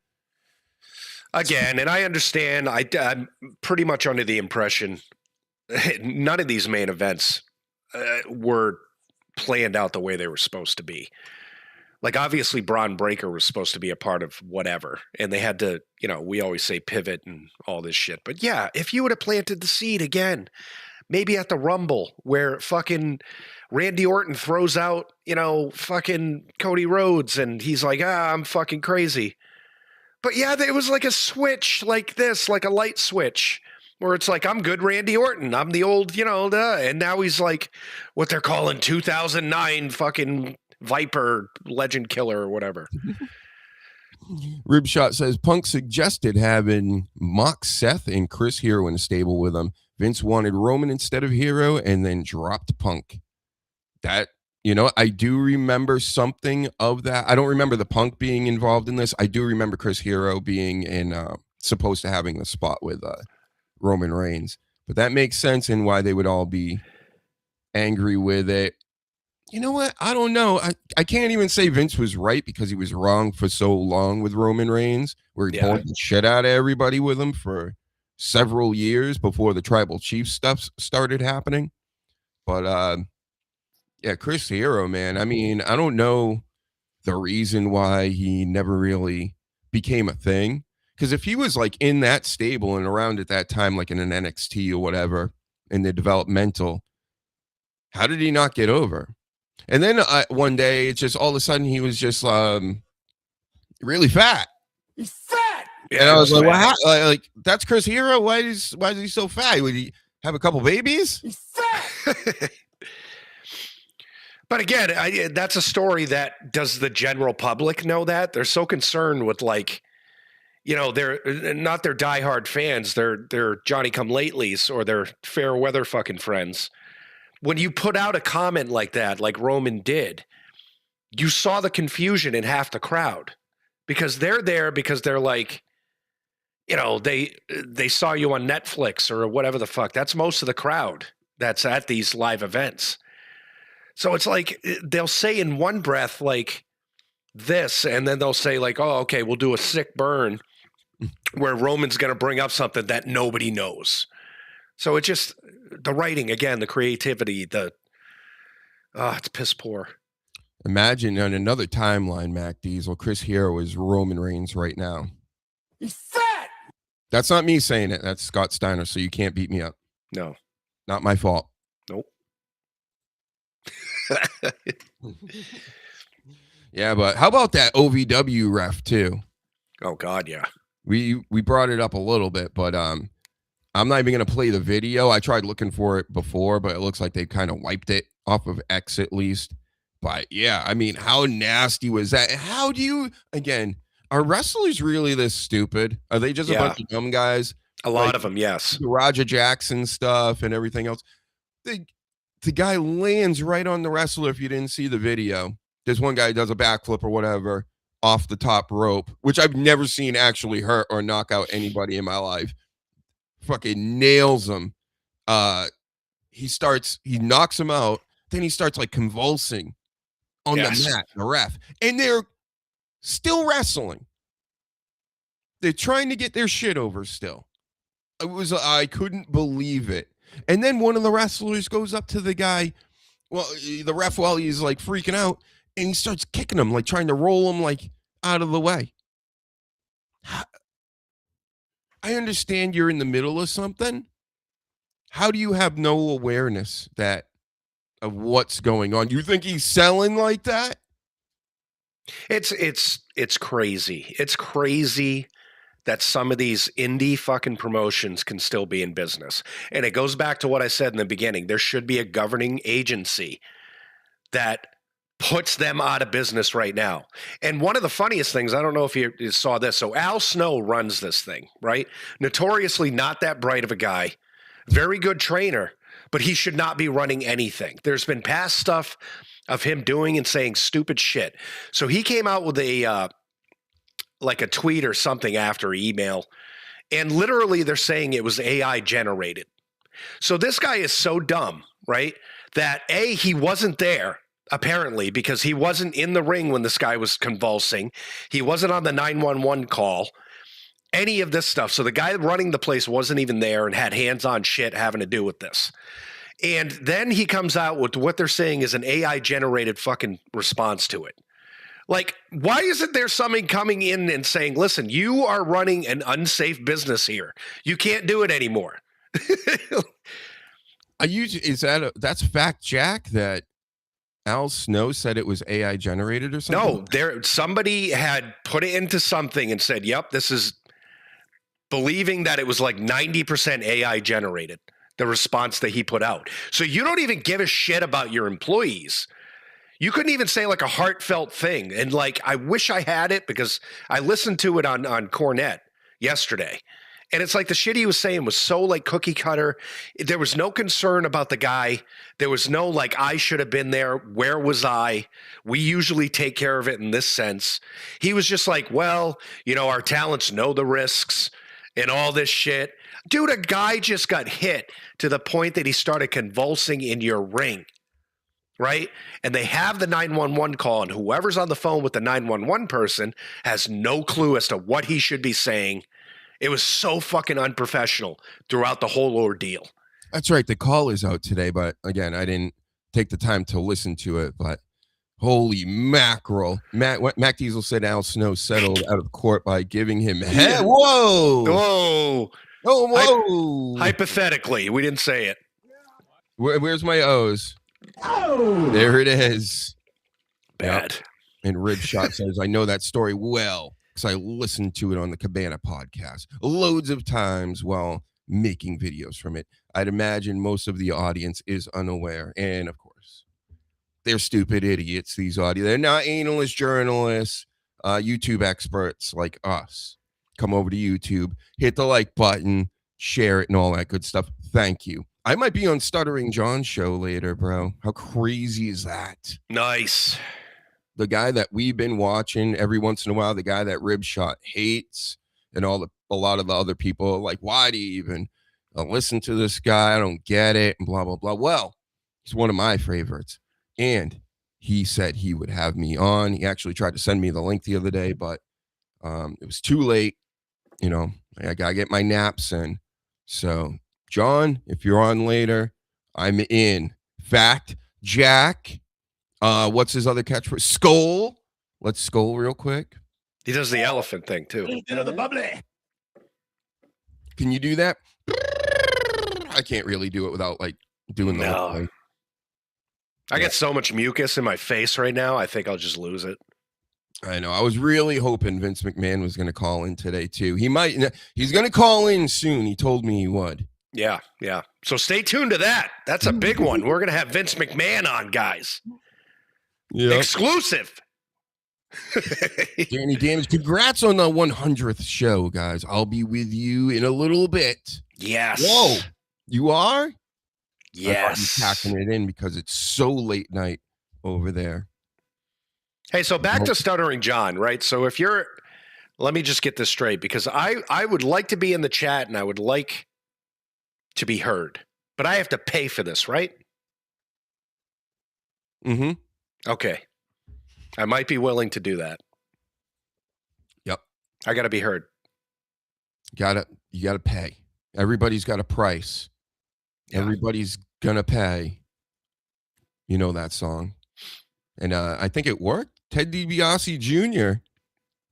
Speaker 4: Again, and I understand. I'm pretty much under the impression none of these main events were planned out the way they were supposed to be. Like, obviously, Braun Breaker was supposed to be a part of whatever. And they had to, we always say pivot and all this shit. But yeah, if you would have planted the seed again, maybe at the Rumble where fucking Randy Orton throws out, fucking Cody Rhodes and he's like, I'm fucking crazy. But yeah, it was like a switch like this, like a light switch where it's like, I'm good Randy Orton. I'm the old, and now he's like what they're calling 2009 fucking Viper legend killer or whatever.
Speaker 3: Ribshot says Punk suggested having Mock Seth and Chris Hero in a stable with him. Vince wanted Roman instead of Hero and then dropped Punk. That, I do remember something of that. I don't remember the Punk being involved in this. I do remember Chris Hero being supposed to having the spot with Roman Reigns. But that makes sense in why they would all be angry with it. You know what? I don't know. I can't even say Vince was right because he was wrong for so long with Roman Reigns, where he pulled the shit out of everybody with him for several years before the Tribal Chief stuff started happening. But Chris Hero, man. I mean, I don't know the reason why he never really became a thing. Because if he was like in that stable and around at that time, like in an NXT or whatever, in the developmental, how did he not get over? And then one day, it's just all of a sudden he was just really fat. He's fat. Yeah, and I was like, "Well, like that's Chris Hero. Why is he so fat? Would he have a couple babies?" He's fat.
Speaker 4: But again, that's a story that does the general public know that? They're so concerned with they're not their diehard fans. They're Johnny-come-latelys or they're fair weather fucking friends. When you put out a comment like that, like Roman did, you saw the confusion in half the crowd because they're there because they're like, they saw you on Netflix or whatever the fuck. That's most of the crowd that's at these live events. So it's like they'll say in one breath like this, and then they'll say like, oh, okay, we'll do a sick burn where Roman's going to bring up something that nobody knows. So it's just the writing, again, the creativity, it's piss poor.
Speaker 3: Imagine on another timeline, Mac Diesel, Chris Hero is Roman Reigns right now. He's fat. That's not me saying it. That's Scott Steiner, so you can't beat me up.
Speaker 4: No.
Speaker 3: Not my fault.
Speaker 4: Nope.
Speaker 3: Yeah, but how about that OVW ref too?
Speaker 4: Oh, God, yeah.
Speaker 3: We brought it up a little bit, but I'm not even going to play the video. I tried looking for it before, but it looks like they kind of wiped it off of X at least. But yeah, I mean, how nasty was that? How do you, again, are wrestlers really this stupid? Are they just a bunch of dumb guys?
Speaker 4: A lot of them, yes.
Speaker 3: The Roger Jackson stuff and everything else. The guy lands right on the wrestler if you didn't see the video. There's one guy who does a backflip or whatever off the top rope, which I've never seen actually hurt or knock out anybody in my life. Fucking nails him. He knocks him out. Then he starts like convulsing on the mat, the ref. And they're still wrestling. They're trying to get their shit over still. I couldn't believe it. And then one of the wrestlers goes up to the guy, the ref, while he's like freaking out, and he starts kicking him, like trying to roll him like out of the way. I understand you're in the middle of something. How do you have no awareness of what's going on? You think he's selling like that?
Speaker 4: It's crazy. It's crazy that some of these indie fucking promotions can still be in business. And it goes back to what I said in the beginning. There should be a governing agency that puts them out of business right now. And one of the funniest things, I don't know if you saw this. So Al Snow runs this thing, right? Notoriously not that bright of a guy. Very good trainer, but he should not be running anything. There's been past stuff of him doing and saying stupid shit. So he came out with a tweet or something after email, and literally they're saying it was AI generated. So this guy is so dumb, right? That he wasn't there apparently because he wasn't in the ring when this guy was convulsing. He wasn't on the 911 call, any of this stuff. So the guy running the place wasn't even there and had hands-on shit having to do with this. And then he comes out with what they're saying is an AI generated fucking response to it. Like, why isn't there somebody coming in and saying, listen, you are running an unsafe business here. You can't do it anymore.
Speaker 3: That's fact, Jack, that Al Snow said it was AI generated or something?
Speaker 4: No, somebody had put it into something and said, yep, this is believing that it was like 90% AI generated, the response that he put out. So you don't even give a shit about your employees. You couldn't even say like a heartfelt thing. And like, I wish I had it because I listened to it on Cornet yesterday. And it's like the shit he was saying was so like cookie cutter. There was no concern about the guy. There was no like, I should have been there. Where was I? We usually take care of it in this sense. He was just like, well, you know, our talents know the risks and all this shit. Dude, a guy just got hit to the point that he started convulsing in your ring. Right? And they have the 911 call, and whoever's on the phone with the 911 person has no clue as to what he should be saying. It was so fucking unprofessional throughout the whole ordeal.
Speaker 3: That's right. The call is out today, but again, I didn't take the time to listen to it, but holy mackerel. Mac Diesel said Al Snow settled out of court by giving him head. Whoa.
Speaker 4: Whoa.
Speaker 3: Oh, whoa.
Speaker 4: Hypothetically, we didn't say it.
Speaker 3: Where's my O's? Oh. There it is.
Speaker 4: Bad.
Speaker 3: Yep. And Rib Shot says, I know that story well. I listened to it on the Cabana podcast loads of times while making videos from it. I'd imagine most of the audience is unaware. And of course, they're stupid idiots, these audience. They're not analyst journalists, YouTube experts like us. Come over to YouTube, hit the like button, share it, and all that good stuff. Thank you. I might be on Stuttering John's show later, bro. How crazy is that?
Speaker 4: Nice.
Speaker 3: The guy that we've been watching every once in a while, the guy that Rib Shot hates, and a lot of the other people are like, why do you even listen to this guy? I don't get it, and blah, blah, blah. Well, he's one of my favorites. And he said he would have me on. He actually tried to send me the link the other day, but it was too late. You know, I got to get my naps in. So, John, if you're on later, I'm in. Fact, Jack. What's his other catchphrase? Skull. Let's skull real quick.
Speaker 4: He does the elephant thing too.
Speaker 5: Into the bubbly.
Speaker 3: Can you do that? I can't really do it without like doing the whole thing.
Speaker 4: I get so much mucus in my face right now. I think I'll just lose it.
Speaker 3: I know. I was really hoping Vince McMahon was going to call in today too. He's going to call in soon. He told me he would.
Speaker 4: Yeah. So stay tuned to that. That's a big one. We're going to have Vince McMahon on, guys. Yep. Exclusive.
Speaker 3: Danny Damage, congrats on the 100th show, guys. I'll be with you in a little bit.
Speaker 4: Yes.
Speaker 3: Whoa, you are?
Speaker 4: Yes.
Speaker 3: I'm packing it in because it's so late night over there.
Speaker 4: Hey, so back to Stuttering John, right? So let me just get this straight, because I would like to be in the chat and I would like to be heard, but I have to pay for this, right?
Speaker 3: Mm-hmm.
Speaker 4: Okay. I might be willing to do that.
Speaker 3: Yep.
Speaker 4: I got to be heard.
Speaker 3: You gotta pay. Everybody's got a price. Yeah. Everybody's gonna pay. You know that song. And I think it worked. Ted DiBiase Jr.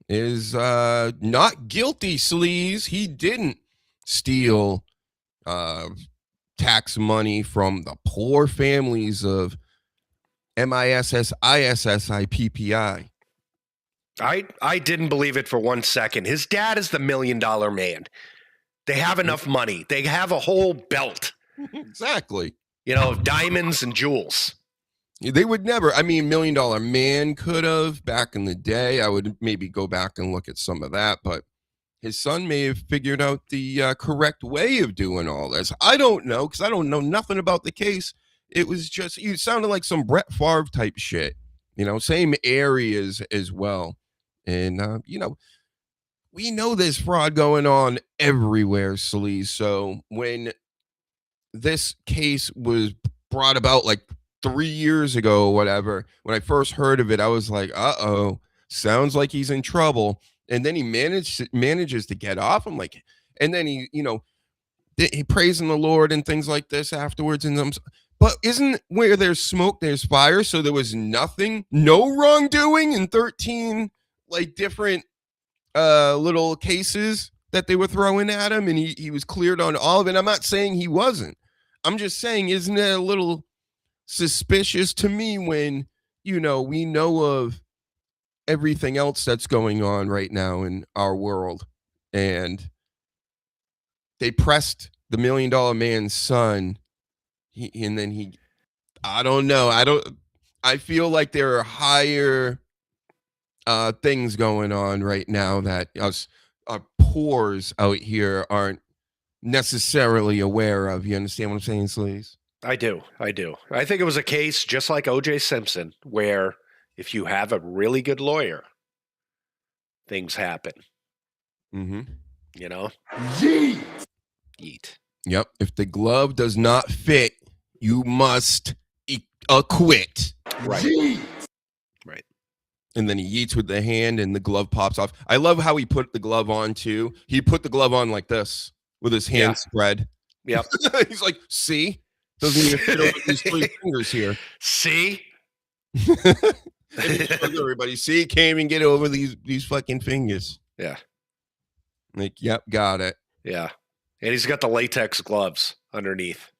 Speaker 3: is not guilty, sleaze. He didn't steal tax money from the poor families of MISSISSIPPI.
Speaker 4: I didn't believe it for 1 second. His dad is the $1 million man. They have enough money. They have a whole belt.
Speaker 3: Exactly.
Speaker 4: You know, of diamonds and jewels.
Speaker 3: They would never. I mean, $1 Million Man could have back in the day. I would maybe go back and look at some of that, but his son may have figured out the correct way of doing all this. I don't know, because I don't know nothing about the case. It was just, you sounded like some Brett Favre type shit, you know, same areas as well. And, you know, we know there's fraud going on everywhere, Sleaze. So when this case was brought about like 3 years ago or whatever, when I first heard of it, I was like, uh-oh, sounds like he's in trouble. And then he manages to get off. I'm like, and then he, you know, he praising the Lord and things like this afterwards. And but isn't where there's smoke, there's fire? So there was no wrongdoing in 13 like different little cases that they were throwing at him, and he was cleared on all of it. I'm not saying he wasn't. I'm just saying, isn't it a little suspicious to me when, you know, we know of everything else that's going on right now in our world, and they pressed the $1 Million Man's son, I don't know. I I feel like there are higher things going on right now that us pores out here aren't necessarily aware of. You understand what I'm saying, Sleaze?
Speaker 4: I do. I think it was a case just like O.J. Simpson, where if you have a really good lawyer, things happen.
Speaker 3: Mm-hmm.
Speaker 4: You know?
Speaker 2: Yeet.
Speaker 4: Yeet.
Speaker 3: Yep. If the glove does not fit, you must acquit.
Speaker 4: Right.
Speaker 2: Yeet.
Speaker 4: Right.
Speaker 3: And then he eats with the hand and the glove pops off. I love how he put the glove on too. He put the glove on like this with his hand spread.
Speaker 4: Yep.
Speaker 3: He's like, see? Doesn't even fit over these 3 fingers here.
Speaker 4: See?
Speaker 3: Everybody, see? Can't even get over these fucking fingers.
Speaker 4: Yeah.
Speaker 3: Like, yep, got it.
Speaker 4: Yeah. And he's got the latex gloves underneath.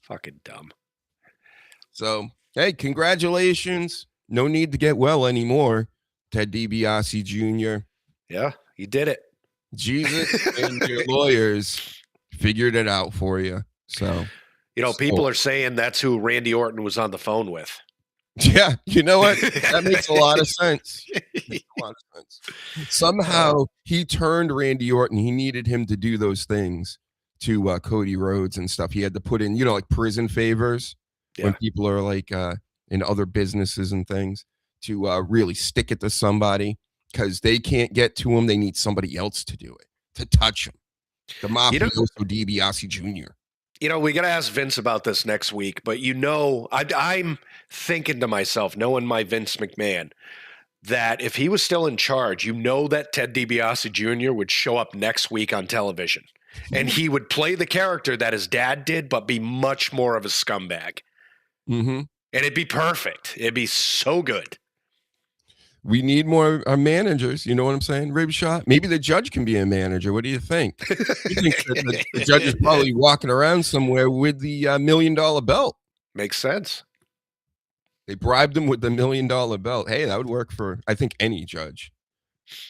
Speaker 4: Fucking dumb.
Speaker 3: So, hey, congratulations. No need to get well anymore, Ted DiBiase Jr.
Speaker 4: Yeah, you did it.
Speaker 3: Jesus and your lawyers figured it out for you. So,
Speaker 4: you know, people are saying that's who Randy Orton was on the phone with.
Speaker 3: Yeah, you know what? That makes a lot of sense. Somehow he turned Randy Orton. He needed him to do those things to Cody Rhodes and stuff. He had to put in, like prison favors when people are like in other businesses and things to really stick it to somebody because they can't get to him. They need somebody else to do it, to touch him. The mafioso DiBiase Jr.
Speaker 4: You know, we got to ask Vince about this next week, but I'm thinking to myself, knowing my Vince McMahon, that if he was still in charge, that Ted DiBiase Jr. would show up next week on television and he would play the character that his dad did, but be much more of a scumbag.
Speaker 3: Mm-hmm.
Speaker 4: And it'd be perfect. It'd be so good.
Speaker 3: We need more managers. You know what I'm saying? Rib shot. Maybe the judge can be a manager. What do you think? You think that the judge is probably walking around somewhere with the $1 million belt?
Speaker 4: Makes sense.
Speaker 3: They bribed him with the $1 million belt. Hey, that would work for, I think, any judge.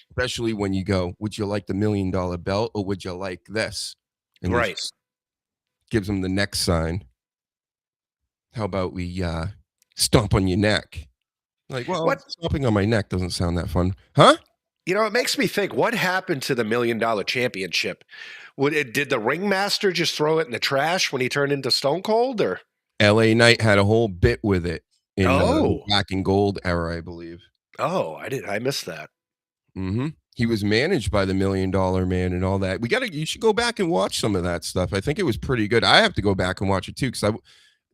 Speaker 3: Especially when you go, would you like the $1 million belt or would you like this? And
Speaker 4: right.
Speaker 3: Gives them the neck sign. How about we stomp on your neck? Like, well, stomping on my neck doesn't sound that fun. Huh?
Speaker 4: You know, it makes me think, what happened to the $1 million championship? Did the ringmaster just throw it in the trash when he turned into Stone Cold? Or
Speaker 3: LA Knight had a whole bit with it in the black and gold era, I believe.
Speaker 4: Oh, I missed that.
Speaker 3: Mm-hmm. He was managed by the $1 Million Man and all that. You should go back and watch some of that stuff. I think it was pretty good. I have to go back and watch it too, because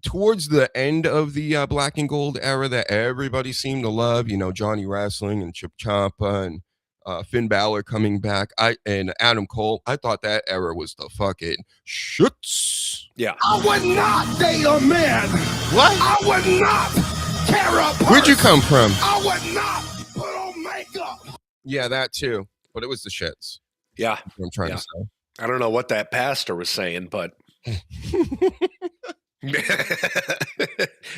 Speaker 3: towards the end of the black and gold era that everybody seemed to love, Johnny Wrestling and Chip Ciampa and Finn Balor coming back, and Adam Cole, I thought that era was the fucking shits. Yeah.
Speaker 1: I would not date a man.
Speaker 3: What?
Speaker 1: I would not tear up.
Speaker 3: Where'd you come from?
Speaker 1: I would not put on makeup.
Speaker 3: Yeah, that too. But it was the shits.
Speaker 4: Yeah.
Speaker 3: That's what I'm trying to say.
Speaker 4: I don't know what that pastor was saying, but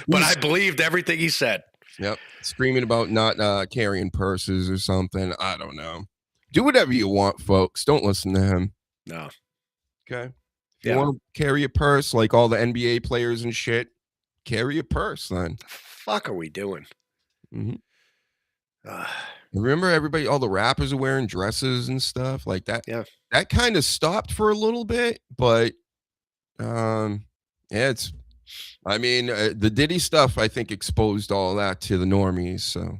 Speaker 4: but I believed everything he said.
Speaker 3: Yep. Screaming about not carrying purses or something. I don't know. Do whatever you want, folks. Don't listen to him.
Speaker 4: No.
Speaker 3: Okay. If you want to carry a purse like all the NBA players and shit, carry a purse then.
Speaker 4: The fuck are we doing?
Speaker 3: Mm-hmm. Remember everybody, all the rappers are wearing dresses and stuff like that.
Speaker 4: Yeah.
Speaker 3: That kind of stopped for a little bit, but the Diddy stuff, I think, exposed all that to the normies. So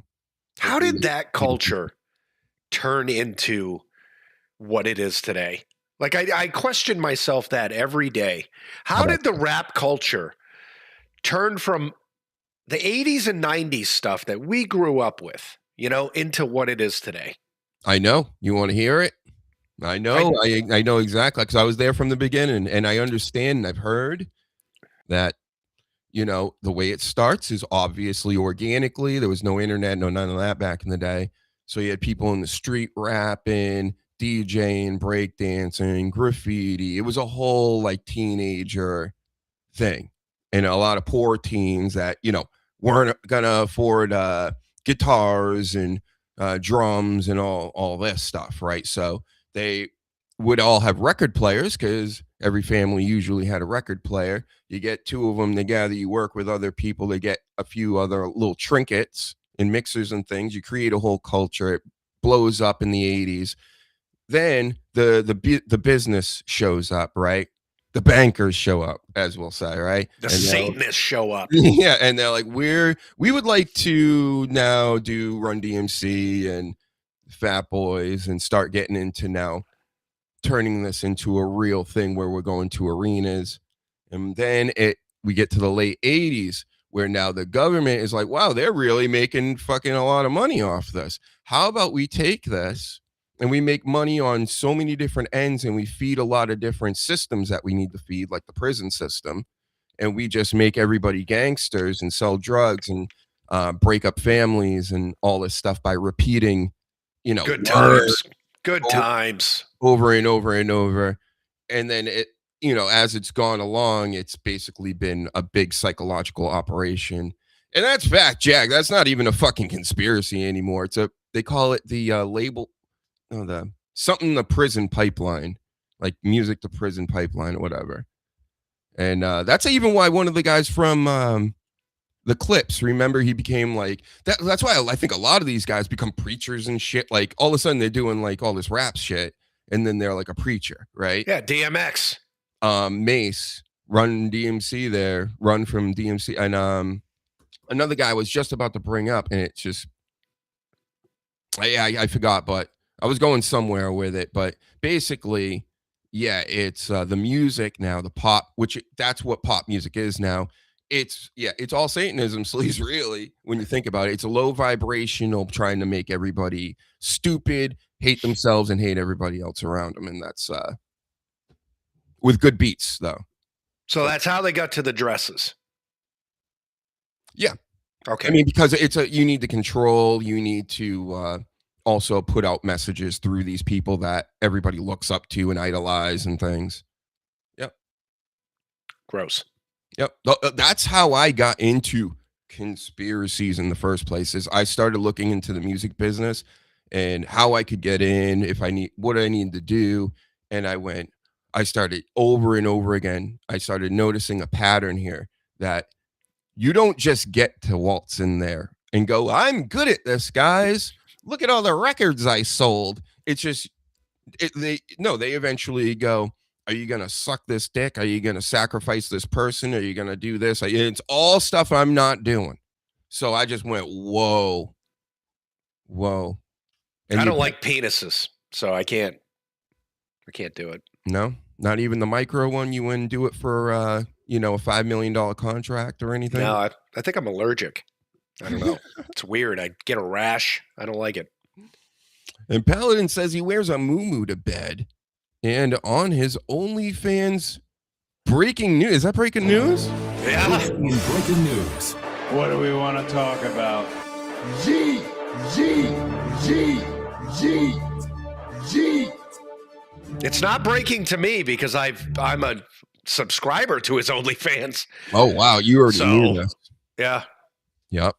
Speaker 4: how did that culture turn into what it is today? Like, I question myself that every day. How did the rap culture turn from the 80s and 90s stuff that we grew up with, into what it is today?
Speaker 3: I know. You want to hear it? I know. I know exactly, because I was there from the beginning, and I understand, and I've heard that, the way it starts is obviously organically. There was no internet, none of that back in the day. So you had people in the street rapping, DJing, breakdancing, graffiti. It was a whole teenager thing. And a lot of poor teens that, weren't going to afford guitars and drums and all this stuff, right? So they would all have record players because every family usually had a record player. You get two of them together, you work with other people, they get a few other little trinkets and mixers and things. You create a whole culture. It blows up in the 80s. Then the business shows up, right? The bankers show up, as we'll say, right?
Speaker 4: The Satanists show up.
Speaker 3: Yeah, and they're like, we would like to now do Run DMC and Fat Boys and start getting into now turning this into a real thing where we're going to arenas. And then we get to the late 80s where now the government is like, wow, they're really making fucking a lot of money off this. How about we take this and we make money on so many different ends and we feed a lot of different systems that we need to feed, like the prison system, and we just make everybody gangsters and sell drugs and break up families and all this stuff by repeating,
Speaker 4: good times. Good times.
Speaker 3: Over and over and over. And then as it's gone along, it's basically been a big psychological operation. And that's fact, Jack. That's not even a fucking conspiracy anymore. They call it the the prison pipeline, like music to prison pipeline or whatever. And that's even why one of the guys from the Clips, remember, he became like that. That's why I think a lot of these guys become preachers and shit. Like all of a sudden they're doing like all this rap shit, and then they're like a preacher, right?
Speaker 4: Yeah, DMX,
Speaker 3: Mace, Run DMC, Run from DMC, and another guy I was just about to bring up, and it's just, I forgot, but I was going somewhere with it. But basically, yeah, it's the music now, the pop, that's what pop music is now. It's all Satanism, sleaze, really, when you think about it. It's a low vibrational trying to make everybody stupid, hate themselves, and hate everybody else around them. And that's with good beats, though.
Speaker 4: So that's how they got to the dresses.
Speaker 3: Yeah.
Speaker 4: Okay.
Speaker 3: I mean, because you need to control, you need to also put out messages through these people that everybody looks up to and idolize and things. Yep.
Speaker 4: Gross.
Speaker 3: Yep. That's how I got into conspiracies in the first place. Is I started looking into the music business and how I could get in, what I needed to do. And I started over and over again. I started noticing a pattern here that you don't just get to waltz in there and go, I'm good at this, guys. Look at all the records I sold. It's just, they eventually go, are you going to suck this dick? Are you going to sacrifice this person? Are you going to do this? It's all stuff I'm not doing. So I just went, whoa. And
Speaker 4: I don't like penises, so I can't do it.
Speaker 3: No, not even the micro one. You wouldn't do it for, a $5 million contract or anything?
Speaker 4: No, I think I'm allergic. I don't know. It's weird. I get a rash. I don't like it.
Speaker 3: And Paladin says he wears a muumuu to bed. And on his OnlyFans, breaking news. Is that breaking news?
Speaker 4: Yeah.
Speaker 6: Breaking news.
Speaker 5: What do we want to talk about?
Speaker 1: G.
Speaker 4: It's not breaking to me because I'm a subscriber to his OnlyFans.
Speaker 3: Oh, wow. You already knew this.
Speaker 4: Yeah.
Speaker 3: Yep.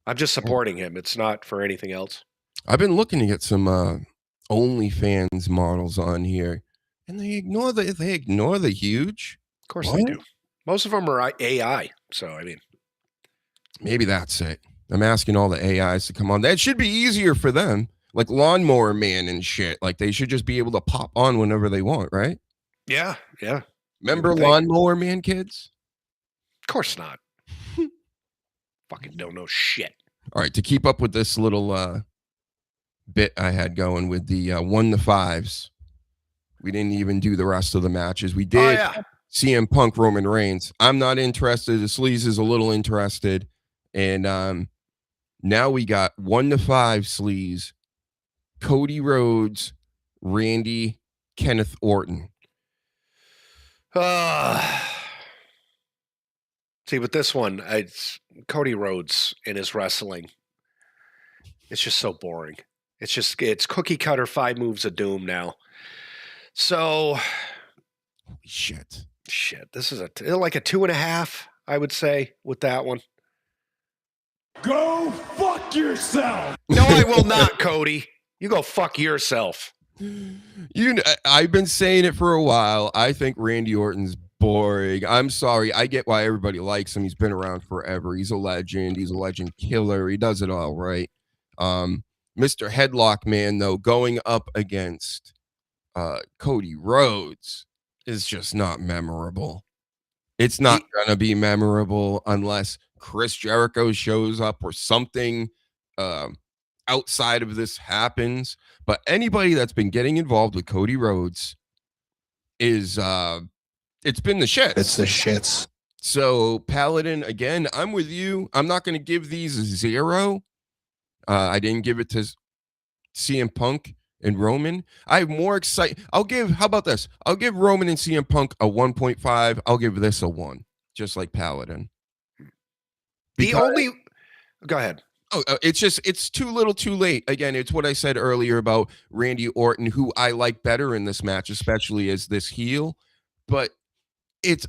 Speaker 4: I'm just supporting him. It's not for anything else.
Speaker 3: I've been looking to get some OnlyFans models on here, and they ignore the huge.
Speaker 4: Of course they do. Most of them are AI. So, I mean,
Speaker 3: maybe that's it. I'm asking all the AIs to come on. That should be easier for them. Like Lawnmower Man and shit. Like they should just be able to pop on whenever they want, right?
Speaker 4: Yeah.
Speaker 3: Remember Lawnmower Man, kids?
Speaker 4: Of course not. Fucking don't know shit.
Speaker 3: All right, to keep up with this little bit I had going with the 1 to 5s, we didn't even do the rest of the matches. We did CM Punk, Roman Reigns. I'm not interested. The Sleaze is a little interested. And now we got 1 to 5 Sleaze. Cody Rhodes, Randy, Kenneth Orton.
Speaker 4: See, with this one, it's Cody Rhodes in his wrestling. It's just so boring. It's cookie cutter 5 moves of doom now. So,
Speaker 3: holy shit.
Speaker 4: This is like a 2.5, I would say, with that one.
Speaker 6: Go fuck yourself.
Speaker 4: No, I will not, Cody. You go fuck yourself.
Speaker 3: I've been saying it for a while. I think Randy Orton's boring. I'm sorry. I get why everybody likes him. He's been around forever. He's a legend. He's a legend killer. He does it all right. Mr. Headlock Man, though, going up against Cody Rhodes is just not memorable. It's not going to be memorable unless Chris Jericho shows up or something outside of this happens. But anybody that's been getting involved with Cody Rhodes is it's been the shits.
Speaker 6: It's the shits.
Speaker 3: So Paladin, again, I'm with you. I'm not going to give these a 0. I didn't give it to CM Punk and Roman. I'm more excited. How about this? I'll give Roman and CM Punk a 1.5. I'll give this a 1, just like Paladin.
Speaker 4: Go ahead.
Speaker 3: Oh, it's too little too late. Again, it's what I said earlier about Randy Orton, who I like better in this match, especially as this heel. But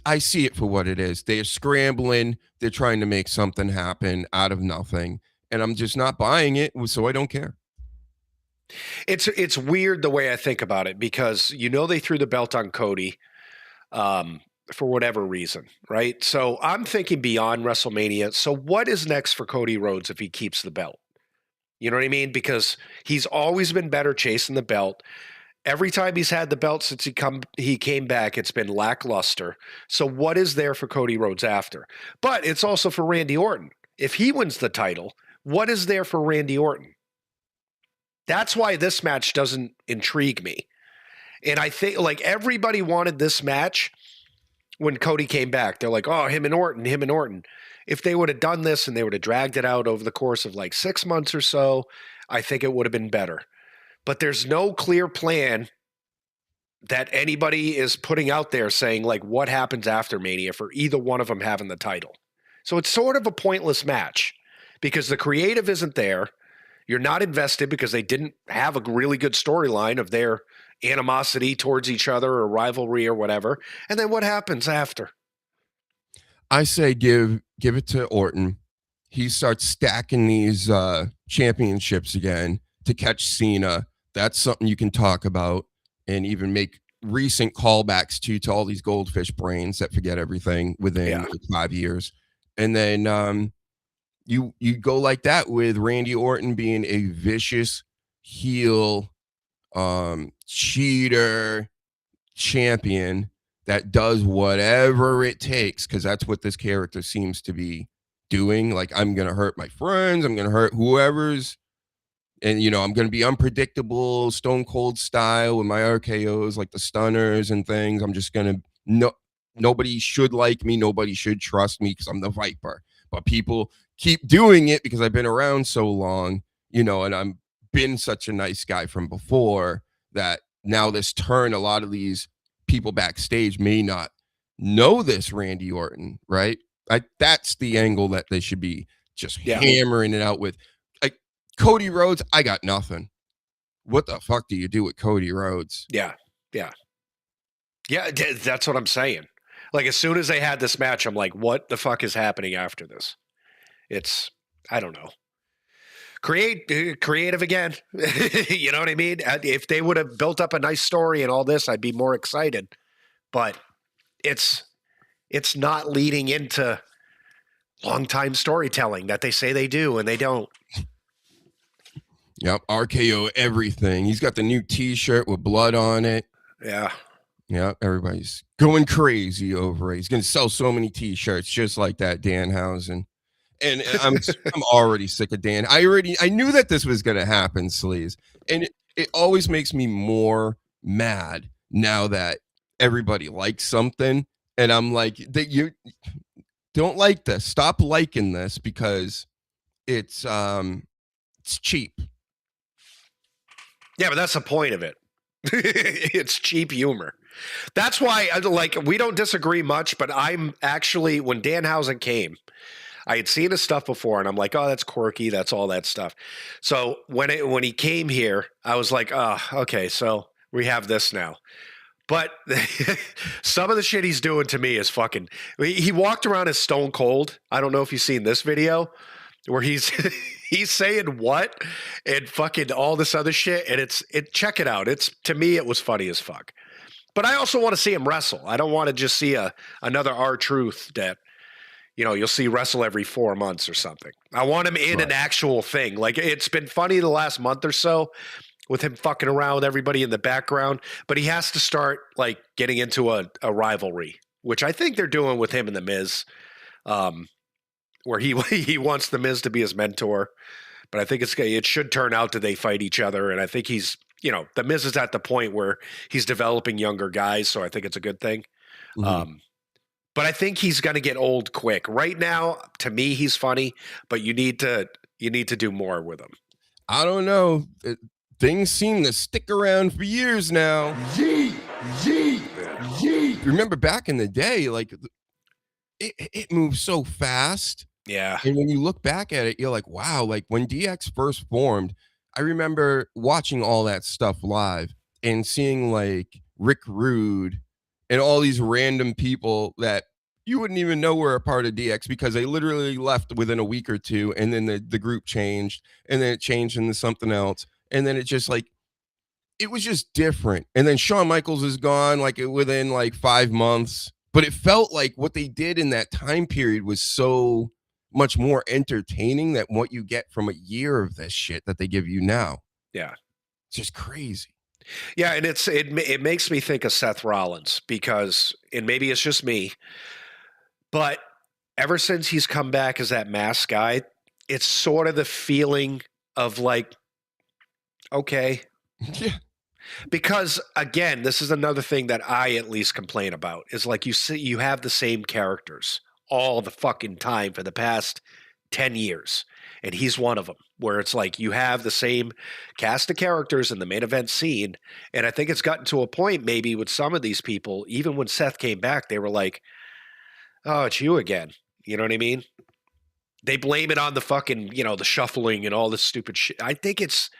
Speaker 3: I see it for what it is. They're scrambling. They're trying to make something happen out of nothing. And I'm just not buying it, so I don't care.
Speaker 4: It's weird the way I think about it because they threw the belt on Cody for whatever reason, right? So I'm thinking beyond WrestleMania. So what is next for Cody Rhodes if he keeps the belt? You know what I mean? Because he's always been better chasing the belt. Every time he's had the belt since he came back, it's been lackluster. So what is there for Cody Rhodes after? But it's also for Randy Orton. If he wins the title, what is there for Randy Orton? That's why this match doesn't intrigue me. And I think everybody wanted this match when Cody came back. They're like, oh, him and Orton. If they would have done this and they would have dragged it out over the course of 6 months or so, I think it would have been better. But there's no clear plan that anybody is putting out there saying what happens after Mania for either one of them having the title. So it's sort of a pointless match because the creative isn't there. You're not invested because they didn't have a really good storyline of their animosity towards each other or rivalry or whatever. And then what happens after?
Speaker 3: I say give it to Orton. He starts stacking these championships again to catch Cena. That's something you can talk about and even make recent callbacks to all these goldfish brains that forget everything within 5 years. And then you go like that with Randy Orton being a vicious heel cheater champion that does whatever it takes, because that's what this character seems to be doing. I'm gonna hurt my friends, I'm gonna hurt whoever's, and I'm gonna be unpredictable, Stone Cold style with my RKOs, like the stunners and things. I'm just gonna nobody should like me, nobody should trust me because I'm the Viper. But people keep doing it because I've been around so long, and I'm been such a nice guy from before that now this turn, a lot of these people backstage may not know this Randy Orton, right? That's the angle that they should be just hammering it out with. Cody Rhodes, I got nothing. What the fuck do you do with Cody Rhodes?
Speaker 4: Yeah, that's what I'm saying. As soon as they had this match, I'm like, what the fuck is happening after this? I don't know. Creative again. You know what I mean? If they would have built up a nice story and all this, I'd be more excited. But it's not leading into long-time storytelling that they say they do and they don't.
Speaker 3: Yep, RKO everything. He's got the new T-shirt with blood on it.
Speaker 4: Yeah.
Speaker 3: Yeah, everybody's going crazy over it. He's going to sell so many T-shirts just like that, Danhausen. And I'm already sick of Dan. I knew that this was going to happen, Sleaze. And it always makes me more mad now that everybody likes something. And I'm like, that you don't like this. Stop liking this because it's cheap.
Speaker 4: Yeah, but that's the point of it. It's cheap humor. That's why, we don't disagree much, but I'm actually, when Danhausen came, I had seen his stuff before, and I'm like, oh, that's quirky. That's all that stuff. So when he came here, I was like, oh, okay, so we have this now. But some of the shit he's doing to me is he walked around as Stone Cold. I don't know if you've seen this video where he's he's saying what and fucking all this other shit, and check it out. To me, it was funny as fuck. But I also want to see him wrestle. I don't want to just see another R-Truth that, you'll see wrestle every 4 months or something. I want him in an actual thing. Like, it's been funny the last month or so with him fucking around with everybody in the background, but he has to start like getting into a rivalry, which I think they're doing with him and the Miz, where he wants the Miz to be his mentor. But I think it should turn out that they fight each other, and I think he's, the Miz is at the point where he's developing younger guys, so I think it's a good thing.
Speaker 3: Mhm.
Speaker 4: But I think he's going to get old quick. Right now, to me, he's funny, but you need to do more with him.
Speaker 3: I don't know. Things seem to stick around for years now. Remember back in the day, like it moves so fast.
Speaker 4: Yeah.
Speaker 3: And when you look back at it, you're like, wow, like when DX first formed, I remember watching all that stuff live and seeing like Rick Rude and all these random people that you wouldn't even know were a part of DX because they literally left within a week or two, and then the group changed, and then it changed into something else, and then it just like it was just different. And then Shawn Michaels is gone like within like 5 months, but it felt like what they did in that time period was so much more entertaining than what you get from a year of this shit that they give you now.
Speaker 4: Yeah.
Speaker 3: It's just crazy.
Speaker 4: Yeah, and it makes me think of Seth Rollins because, and maybe it's just me, but ever since he's come back as that mask guy, it's sort of the feeling of like, okay.
Speaker 3: Yeah.
Speaker 4: Because again, this is another thing that I at least complain about is like you have the same characters all the fucking time for the past 10 years. And he's one of them where it's like you have the same cast of characters in the main event scene. And I think it's gotten to a point maybe with some of these people, even when Seth came back, they were like, oh, it's you again. You know what I mean? They blame it on the fucking, the shuffling and all this stupid shit. I think it's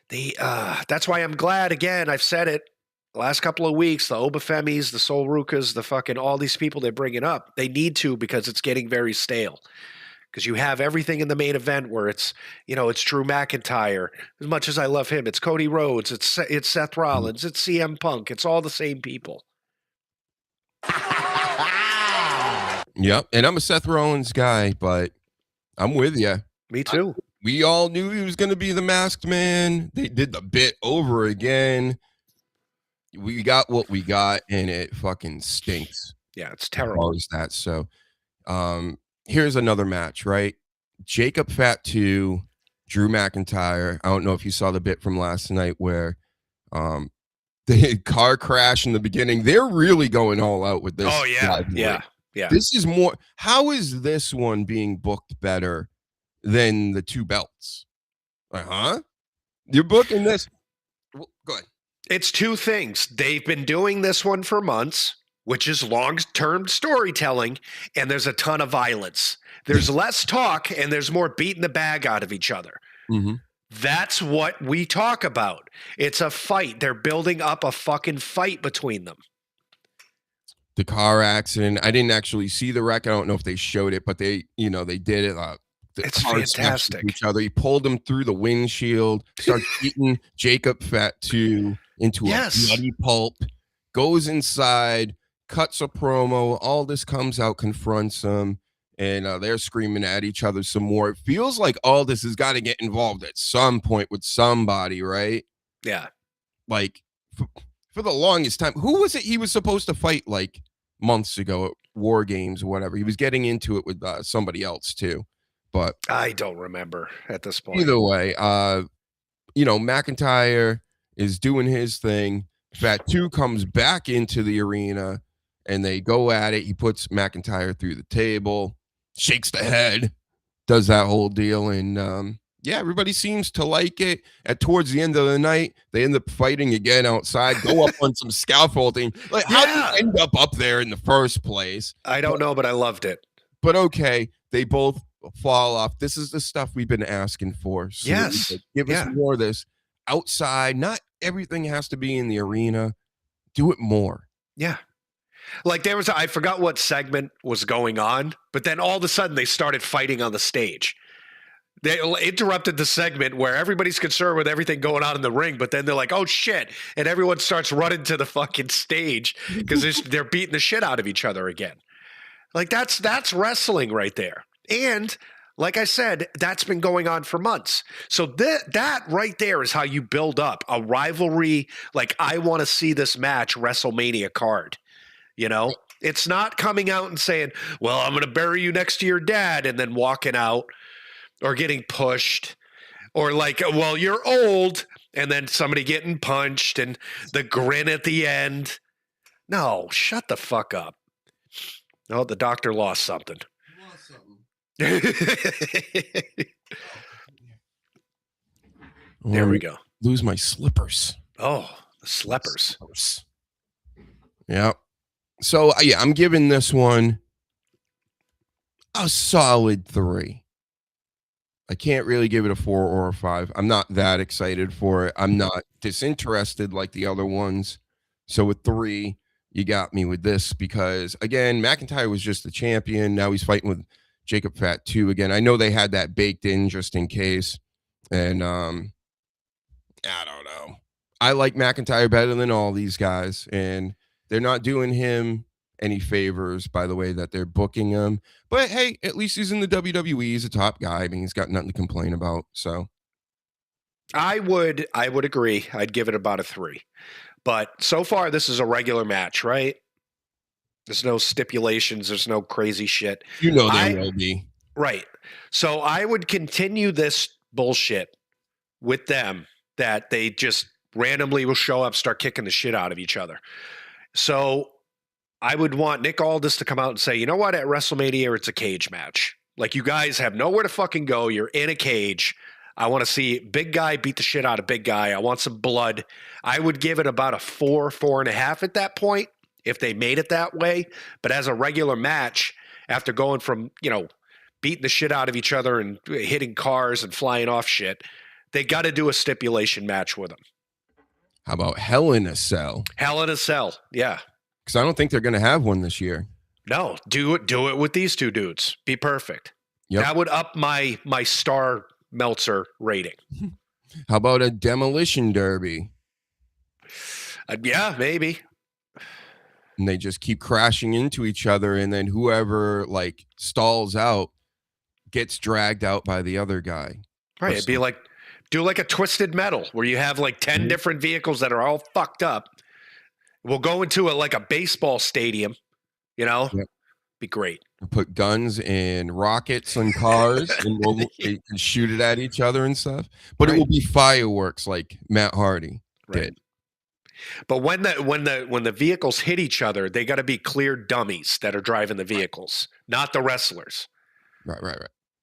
Speaker 4: that's why I'm glad, again, I've said it the last couple of weeks, the Obafemis, the Sol Rukas, the fucking all these people they're bringing up. They need to because it's getting very stale. Because you have everything in the main event where it's, it's Drew McIntyre. As much as I love him, it's Cody Rhodes, it's Seth Rollins, it's CM Punk. It's all the same people.
Speaker 3: Yep. And I'm a Seth Rollins guy, but I'm with you.
Speaker 4: Me too.
Speaker 3: We all knew he was going to be the masked man. They did the bit over again. We got what we got, and it fucking stinks.
Speaker 4: Yeah, it's terrible.
Speaker 3: Is that so? Here's another match, right? Jacob Fatu, Drew McIntyre. I don't know if you saw the bit from last night where the car crash in the beginning. They're really going all out with this.
Speaker 4: Oh, yeah. Yeah. Yeah.
Speaker 3: This is more. How is this one being booked better than the two belts? You're booking this. Well, go ahead.
Speaker 4: It's two things. They've been doing this one for months, which is long-term storytelling, and there's a ton of violence. There's less talk, and there's more beating the bag out of each other.
Speaker 3: Mm-hmm.
Speaker 4: That's what we talk about. It's a fight. They're building up a fucking fight between them.
Speaker 3: The car accident. I didn't actually see the wreck. I don't know if they showed it, but they did it.
Speaker 4: It's fantastic.
Speaker 3: Each other. He pulled him through the windshield, started beating Jacob Fatu into a bloody pulp, goes inside, cuts a promo. All this comes out, confronts him, and they're screaming at each other some more. It feels like all this has got to get involved at some point with somebody, right?
Speaker 4: Yeah.
Speaker 3: Like, for the longest time, who was it he was supposed to fight like months ago at War Games or whatever? He was getting into it with somebody else too. But
Speaker 4: I don't remember at this point.
Speaker 3: Either way, McIntyre is doing his thing. Fatu comes back into the arena and they go at it. He puts McIntyre through the table, shakes the head, does that whole deal. And everybody seems to like it. Towards the end of the night, they end up fighting again outside, go up on some scaffolding. Like, how did you end up there in the first place?
Speaker 4: I don't know, but I loved it.
Speaker 3: But okay, they both fall off. This is the stuff we've been asking for. So
Speaker 4: yes.
Speaker 3: Give us more of this outside. Not everything has to be in the arena. Do it more.
Speaker 4: Yeah. Like there was, I forgot what segment was going on, but then all of a sudden they started fighting on the stage. They interrupted the segment where everybody's concerned with everything going on in the ring, but then they're like, oh shit. And everyone starts running to the fucking stage because they're beating the shit out of each other again. Like that's wrestling right there. And like I said, that's been going on for months. So that right there is how you build up a rivalry. Like, I want to see this match WrestleMania card. You know, it's not coming out and saying, well, I'm going to bury you next to your dad and then walking out or getting pushed or like, well, you're old and then somebody getting punched and the grin at the end. No, shut the fuck up. No, the doctor lost something. There we go.
Speaker 3: Lose my slippers.
Speaker 4: Oh, the slippers.
Speaker 3: Yeah. So, yeah, I'm giving this one a solid 3. I can't really give it a 4 or a 5. I'm not that excited for it. I'm not disinterested like the other ones. So with 3, you got me with this because, again, McIntyre was just the champion. Now he's fighting with Jacob Fat 2 again. I know they had that baked in just in case. And I don't know. I like McIntyre better than all these guys. And they're not doing him any favors by the way that they're booking him. But hey, at least he's in the WWE. He's a top guy. I mean, he's got nothing to complain about. So
Speaker 4: I would agree. I'd give it about a 3. But so far, this is a regular match, right? There's no stipulations. There's no crazy shit.
Speaker 3: You know there will be.
Speaker 4: Right. So I would continue this bullshit with them that they just randomly will show up, start kicking the shit out of each other. So I would want Nick Aldis to come out and say, you know what, at WrestleMania, it's a cage match. Like, you guys have nowhere to fucking go. You're in a cage. I want to see big guy beat the shit out of big guy. I want some blood. I would give it about a 4, 4.5 at that point if they made it that way. But as a regular match, after going from, you know, beating the shit out of each other and hitting cars and flying off shit, they got to do a stipulation match with them.
Speaker 3: How about Hell in a Cell?
Speaker 4: Hell in a Cell, yeah.
Speaker 3: Because I don't think they're going to have one this year.
Speaker 4: No, do it with these two dudes. Be perfect.
Speaker 3: Yep.
Speaker 4: That would up my Star Meltzer rating.
Speaker 3: How about a Demolition Derby?
Speaker 4: Yeah, maybe.
Speaker 3: And they just keep crashing into each other, and then whoever like stalls out gets dragged out by the other guy.
Speaker 4: Right. It'd be like, do like a Twisted Metal where you have like 10 different vehicles that are all fucked up. We'll go into like a baseball stadium, you know? Yep. Be great.
Speaker 3: Put guns and rockets and cars and we'll shoot it at each other and stuff. But It will be fireworks like Matt Hardy did.
Speaker 4: But when the vehicles hit each other, they got to be clear dummies that are driving the vehicles, not the wrestlers.
Speaker 3: Right.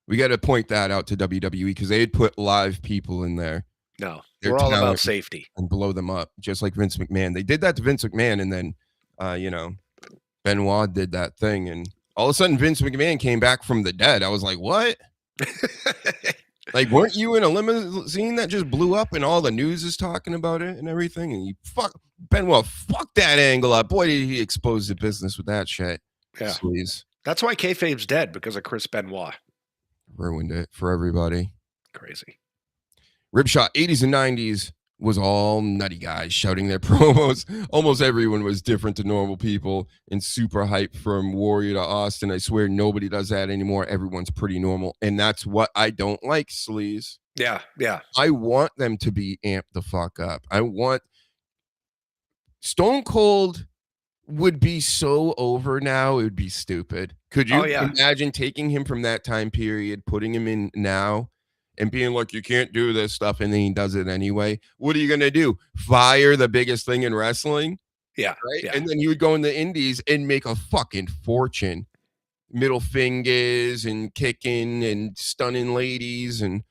Speaker 3: We got to point that out to WWE because they had put live people in there.
Speaker 4: No, we're all about safety
Speaker 3: and blow them up, just like Vince McMahon. They did that to Vince McMahon, and then, Benoit did that thing, and all of a sudden Vince McMahon came back from the dead. I was like, what? Like, weren't you in a limousine that just blew up, and all the news is talking about it and everything? And Benoit fucked that angle up. Boy, did he expose the business with that shit.
Speaker 4: Yeah,
Speaker 3: please.
Speaker 4: That's why kayfabe's dead, because of Chris Benoit.
Speaker 3: Ruined it for everybody.
Speaker 4: Crazy.
Speaker 3: Ripshot 80s and 90s was all nutty guys shouting their promos. Almost everyone was different to normal people and super hype from Warrior to Austin. I swear nobody does that anymore. Everyone's pretty normal. And that's what I don't like, sleaze.
Speaker 4: Yeah.
Speaker 3: I want them to be amped the fuck up. I want Stone Cold would be so over now. It would be stupid. Could you imagine taking him from that time period, putting him in now, and being like, you can't do this stuff, and then he does it anyway? What are you going to do? Fire the biggest thing in wrestling?
Speaker 4: Yeah.
Speaker 3: Right?
Speaker 4: Yeah.
Speaker 3: And then you would go in the indies and make a fucking fortune. Middle fingers and kicking and stunning ladies and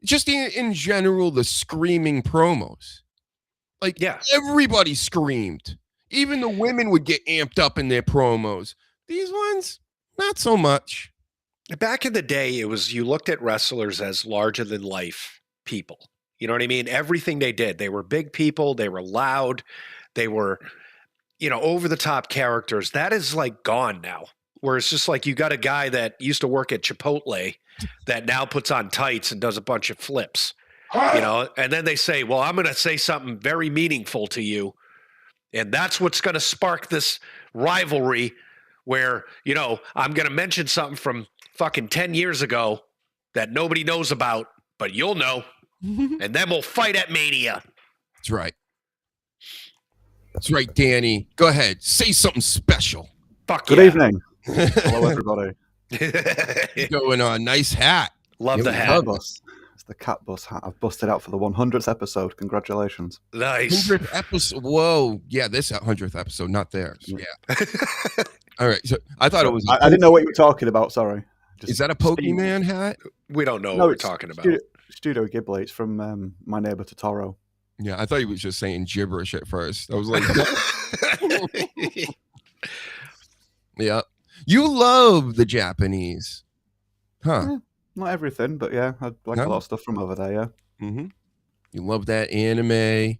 Speaker 3: just in general, the screaming promos. Everybody screamed. Even the women would get amped up in their promos. These ones, not so much.
Speaker 4: Back in the day, you looked at wrestlers as larger than life people. You know what I mean? Everything they did, they were big people. They were loud. They were, over the top characters. That is like gone now. where it's just like you got a guy that used to work at Chipotle that now puts on tights and does a bunch of flips, you know, and then they say, well, I'm going to say something very meaningful to you. And that's what's going to spark this rivalry where, you know, I'm going to mention something from fucking 10 years ago that nobody knows about, but you'll know. And then we'll fight at Mania.
Speaker 3: That's right. That's right, Danny. Go ahead. Say something special.
Speaker 4: Fuck
Speaker 6: Good
Speaker 4: yeah.
Speaker 6: evening. Hello, everybody.
Speaker 3: What's going on? Nice hat.
Speaker 4: Love the
Speaker 3: Yeah,
Speaker 4: hat.
Speaker 6: Bus. It's the cat bus hat. I've busted out for the 100th episode. Congratulations.
Speaker 4: Nice.
Speaker 3: 100th episode. Whoa. Yeah, this 100th episode, not theirs. Yeah. All right. So I thought it was.
Speaker 6: I didn't know what you were talking about. Sorry.
Speaker 3: Is that a Pokemon hat?
Speaker 4: We don't know
Speaker 6: No,
Speaker 4: what we're
Speaker 6: it's
Speaker 4: talking about.
Speaker 6: Studio Ghibli. It's from My Neighbor Totoro.
Speaker 3: Yeah, I thought he was just saying gibberish at first. I was like, yeah. You love the Japanese. Huh.
Speaker 6: Not everything, but yeah, I like a lot of stuff from over there. Yeah.
Speaker 3: Mm-hmm. You love that anime.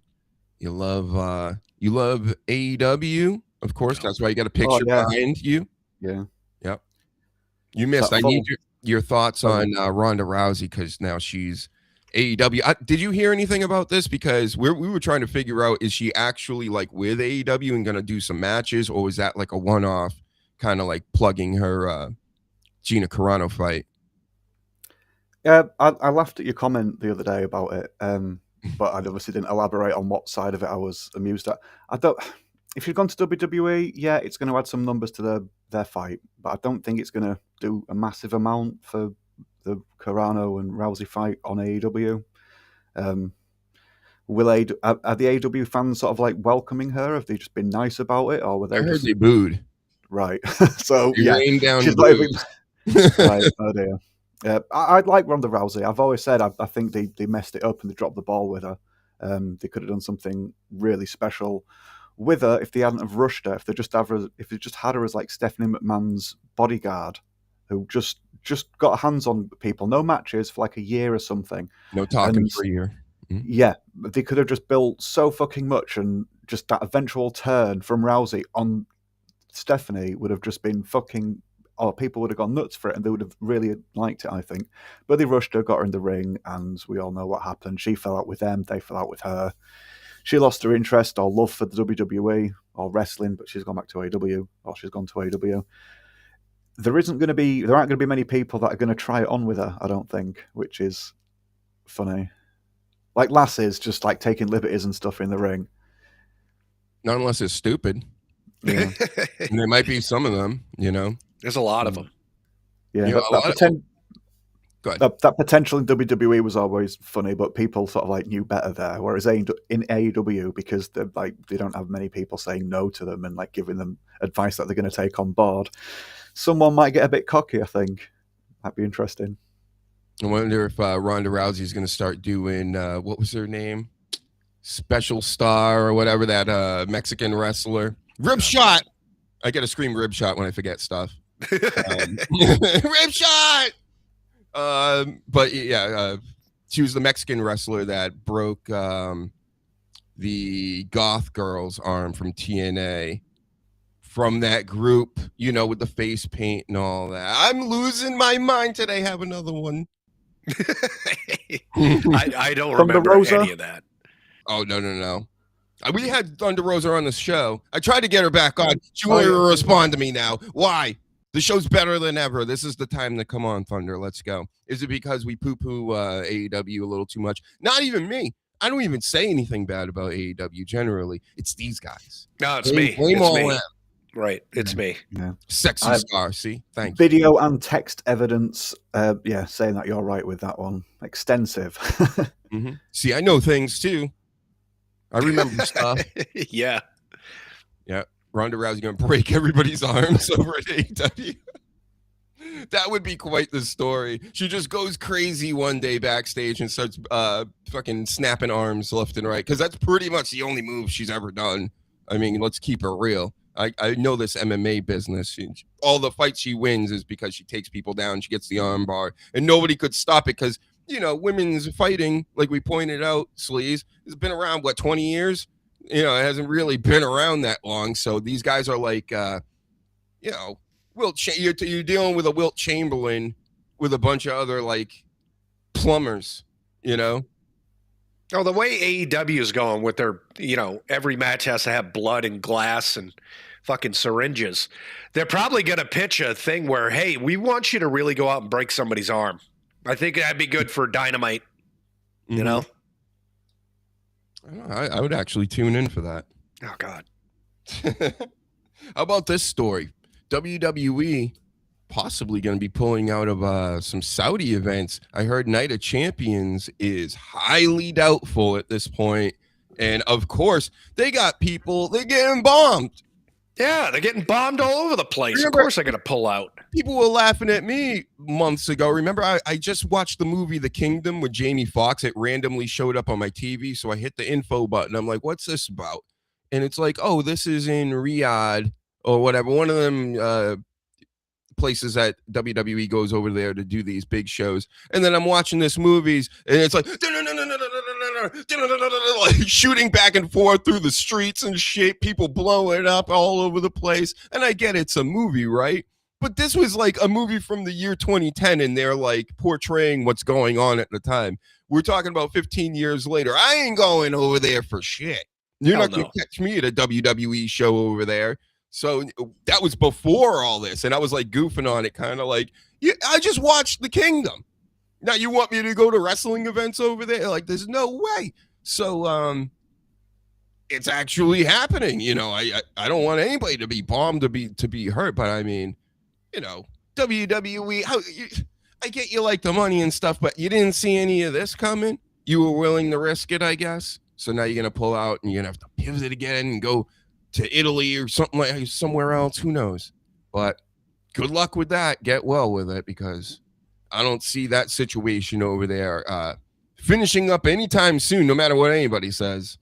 Speaker 3: You love AEW, of course. That's why you got a picture behind you.
Speaker 6: Yeah.
Speaker 3: Yep. You missed. I
Speaker 6: full-
Speaker 3: need your thoughts on Ronda Rousey because now she's AEW. Did you hear anything about this? Because we were trying to figure out, is she actually like with AEW and going to do some matches, or was that like a one-off kind of like plugging her Gina Carano fight?
Speaker 6: Yeah, I laughed at your comment the other day about it, but I obviously didn't elaborate on what side of it I was amused at. I don't. If you've gone to WWE, yeah, it's going to add some numbers to their fight, but I don't think it's going to do a massive amount for the Carano and Rousey fight on AEW. Are the AEW fans sort of like welcoming her? Have they just been nice about it, or were they?
Speaker 3: I heard they booed.
Speaker 6: Right. So
Speaker 3: You rained down
Speaker 6: she's
Speaker 3: boos.
Speaker 6: right. Oh dear. Yeah, I'd like Ronda Rousey. I've always said I think they messed it up and they dropped the ball with her. They could have done something really special with her if they hadn't have rushed her. If they just had her as like Stephanie McMahon's bodyguard, who just got hands on people, no matches for like a year or something.
Speaker 3: No talking for a year. Mm-hmm.
Speaker 6: Yeah, they could have just built so fucking much, and just that eventual turn from Rousey on Stephanie would have just been fucking. Oh, people would have gone nuts for it, and they would have really liked it, I think. But they rushed her, got her in the ring, and we all know what happened. She fell out with them, they fell out with her. She lost her interest or love for the WWE or wrestling, but she's gone back to AEW, or she's gone to AEW. There aren't going to be many people that are going to try it on with her, I don't think, which is funny. Like lasses just like taking liberties and stuff in the ring.
Speaker 3: Not unless it's stupid.
Speaker 6: Yeah.
Speaker 3: And there might be some of them, you know.
Speaker 4: There's a lot of them.
Speaker 6: Yeah,
Speaker 3: You know, Go ahead.
Speaker 6: that potential in WWE was always funny, but people sort of like knew better there. Whereas in AEW, because they don't have many people saying no to them and like giving them advice that they're going to take on board, someone might get a bit cocky. I think that'd be interesting.
Speaker 3: I wonder if Ronda Rousey is going to start doing what was her name, Special Star or whatever, that Mexican wrestler, Rib Shot. I get to scream Rib Shot when I forget stuff. Rib Shot. But yeah, she was the Mexican wrestler that broke the goth girl's arm from TNA, from that group, you know, with the face paint and all that. I'm losing my mind today. Have another one.
Speaker 4: I don't
Speaker 6: Thunder
Speaker 4: remember
Speaker 6: Rosa?
Speaker 4: any of that.
Speaker 3: Oh, no. We had Thunder Rosa on the show. I tried to get her back on. She won't even respond to me now. Why? The show's better than ever. This is the time to come on, Thunder. Let's go. Is it because we poo-poo AEW a little too much? Not even me. I don't even say anything bad about AEW generally. It's these guys.
Speaker 4: No, it's me.
Speaker 3: Blame
Speaker 4: It's
Speaker 3: all
Speaker 4: me.
Speaker 3: them.
Speaker 4: Right. It's me.
Speaker 6: Yeah.
Speaker 3: Sexy star. See? Thanks.
Speaker 6: Video and text evidence. Saying that you're right with that one. Extensive.
Speaker 3: Mm-hmm. See, I know things too. I remember stuff.
Speaker 4: Yeah.
Speaker 3: Yeah. Ronda Rousey going to break everybody's arms over at AEW. That would be quite the story. She just goes crazy one day backstage and starts fucking snapping arms left and right, because that's pretty much the only move she's ever done. I mean, let's keep her real. I know this MMA business. All the fights she wins is because she takes people down. She gets the arm bar, and nobody could stop it because, you know, women's fighting, like we pointed out, Sleaze, has been around, 20 years? You know, it hasn't really been around that long. So these guys are like, you know, You're dealing with a Wilt Chamberlain with a bunch of other like plumbers, you know.
Speaker 4: Oh, the way AEW is going with their, every match has to have blood and glass and fucking syringes. They're probably going to pitch a thing where, hey, we want you to really go out and break somebody's arm. I think that'd be good for Dynamite. You know?
Speaker 3: I would actually tune in for that.
Speaker 4: Oh, God.
Speaker 3: How about this story? WWE possibly going to be pulling out of some Saudi events. I heard Night of Champions is highly doubtful at this point. And of course, they're getting bombed.
Speaker 4: Yeah, they're getting bombed all over the place. Of course they're going to pull out.
Speaker 3: People were laughing at me months ago. Remember, I just watched the movie The Kingdom with Jamie Foxx. It randomly showed up on my TV. So I hit the info button. I'm like, what's this about? And it's like, oh, this is in Riyadh or whatever. One of them places that WWE goes over there to do these big shows. And then I'm watching this movies and it's like shooting back and forth through the streets and shit, people blowing up all over the place. And I get it's a movie, right? But this was like a movie from the year 2010 and they're like portraying what's going on at the time. We're talking about 15 years later. I ain't going over there for shit. You're not going to catch me at a WWE show over there. So that was before all this. And I was like goofing on it, kind of like, yeah, I just watched The Kingdom. Now you want me to go to wrestling events over there? Like, there's no way. So it's actually happening. I don't want anybody to be bombed to be hurt. But I mean, WWE, I get you like the money and stuff, but you didn't see any of this coming. You were willing to risk it, I guess. So now you're going to pull out and you're going to have to pivot again and go to Italy or something like somewhere else. Who knows? But good luck with that. Get well with it because I don't see that situation over there finishing up anytime soon, no matter what anybody says.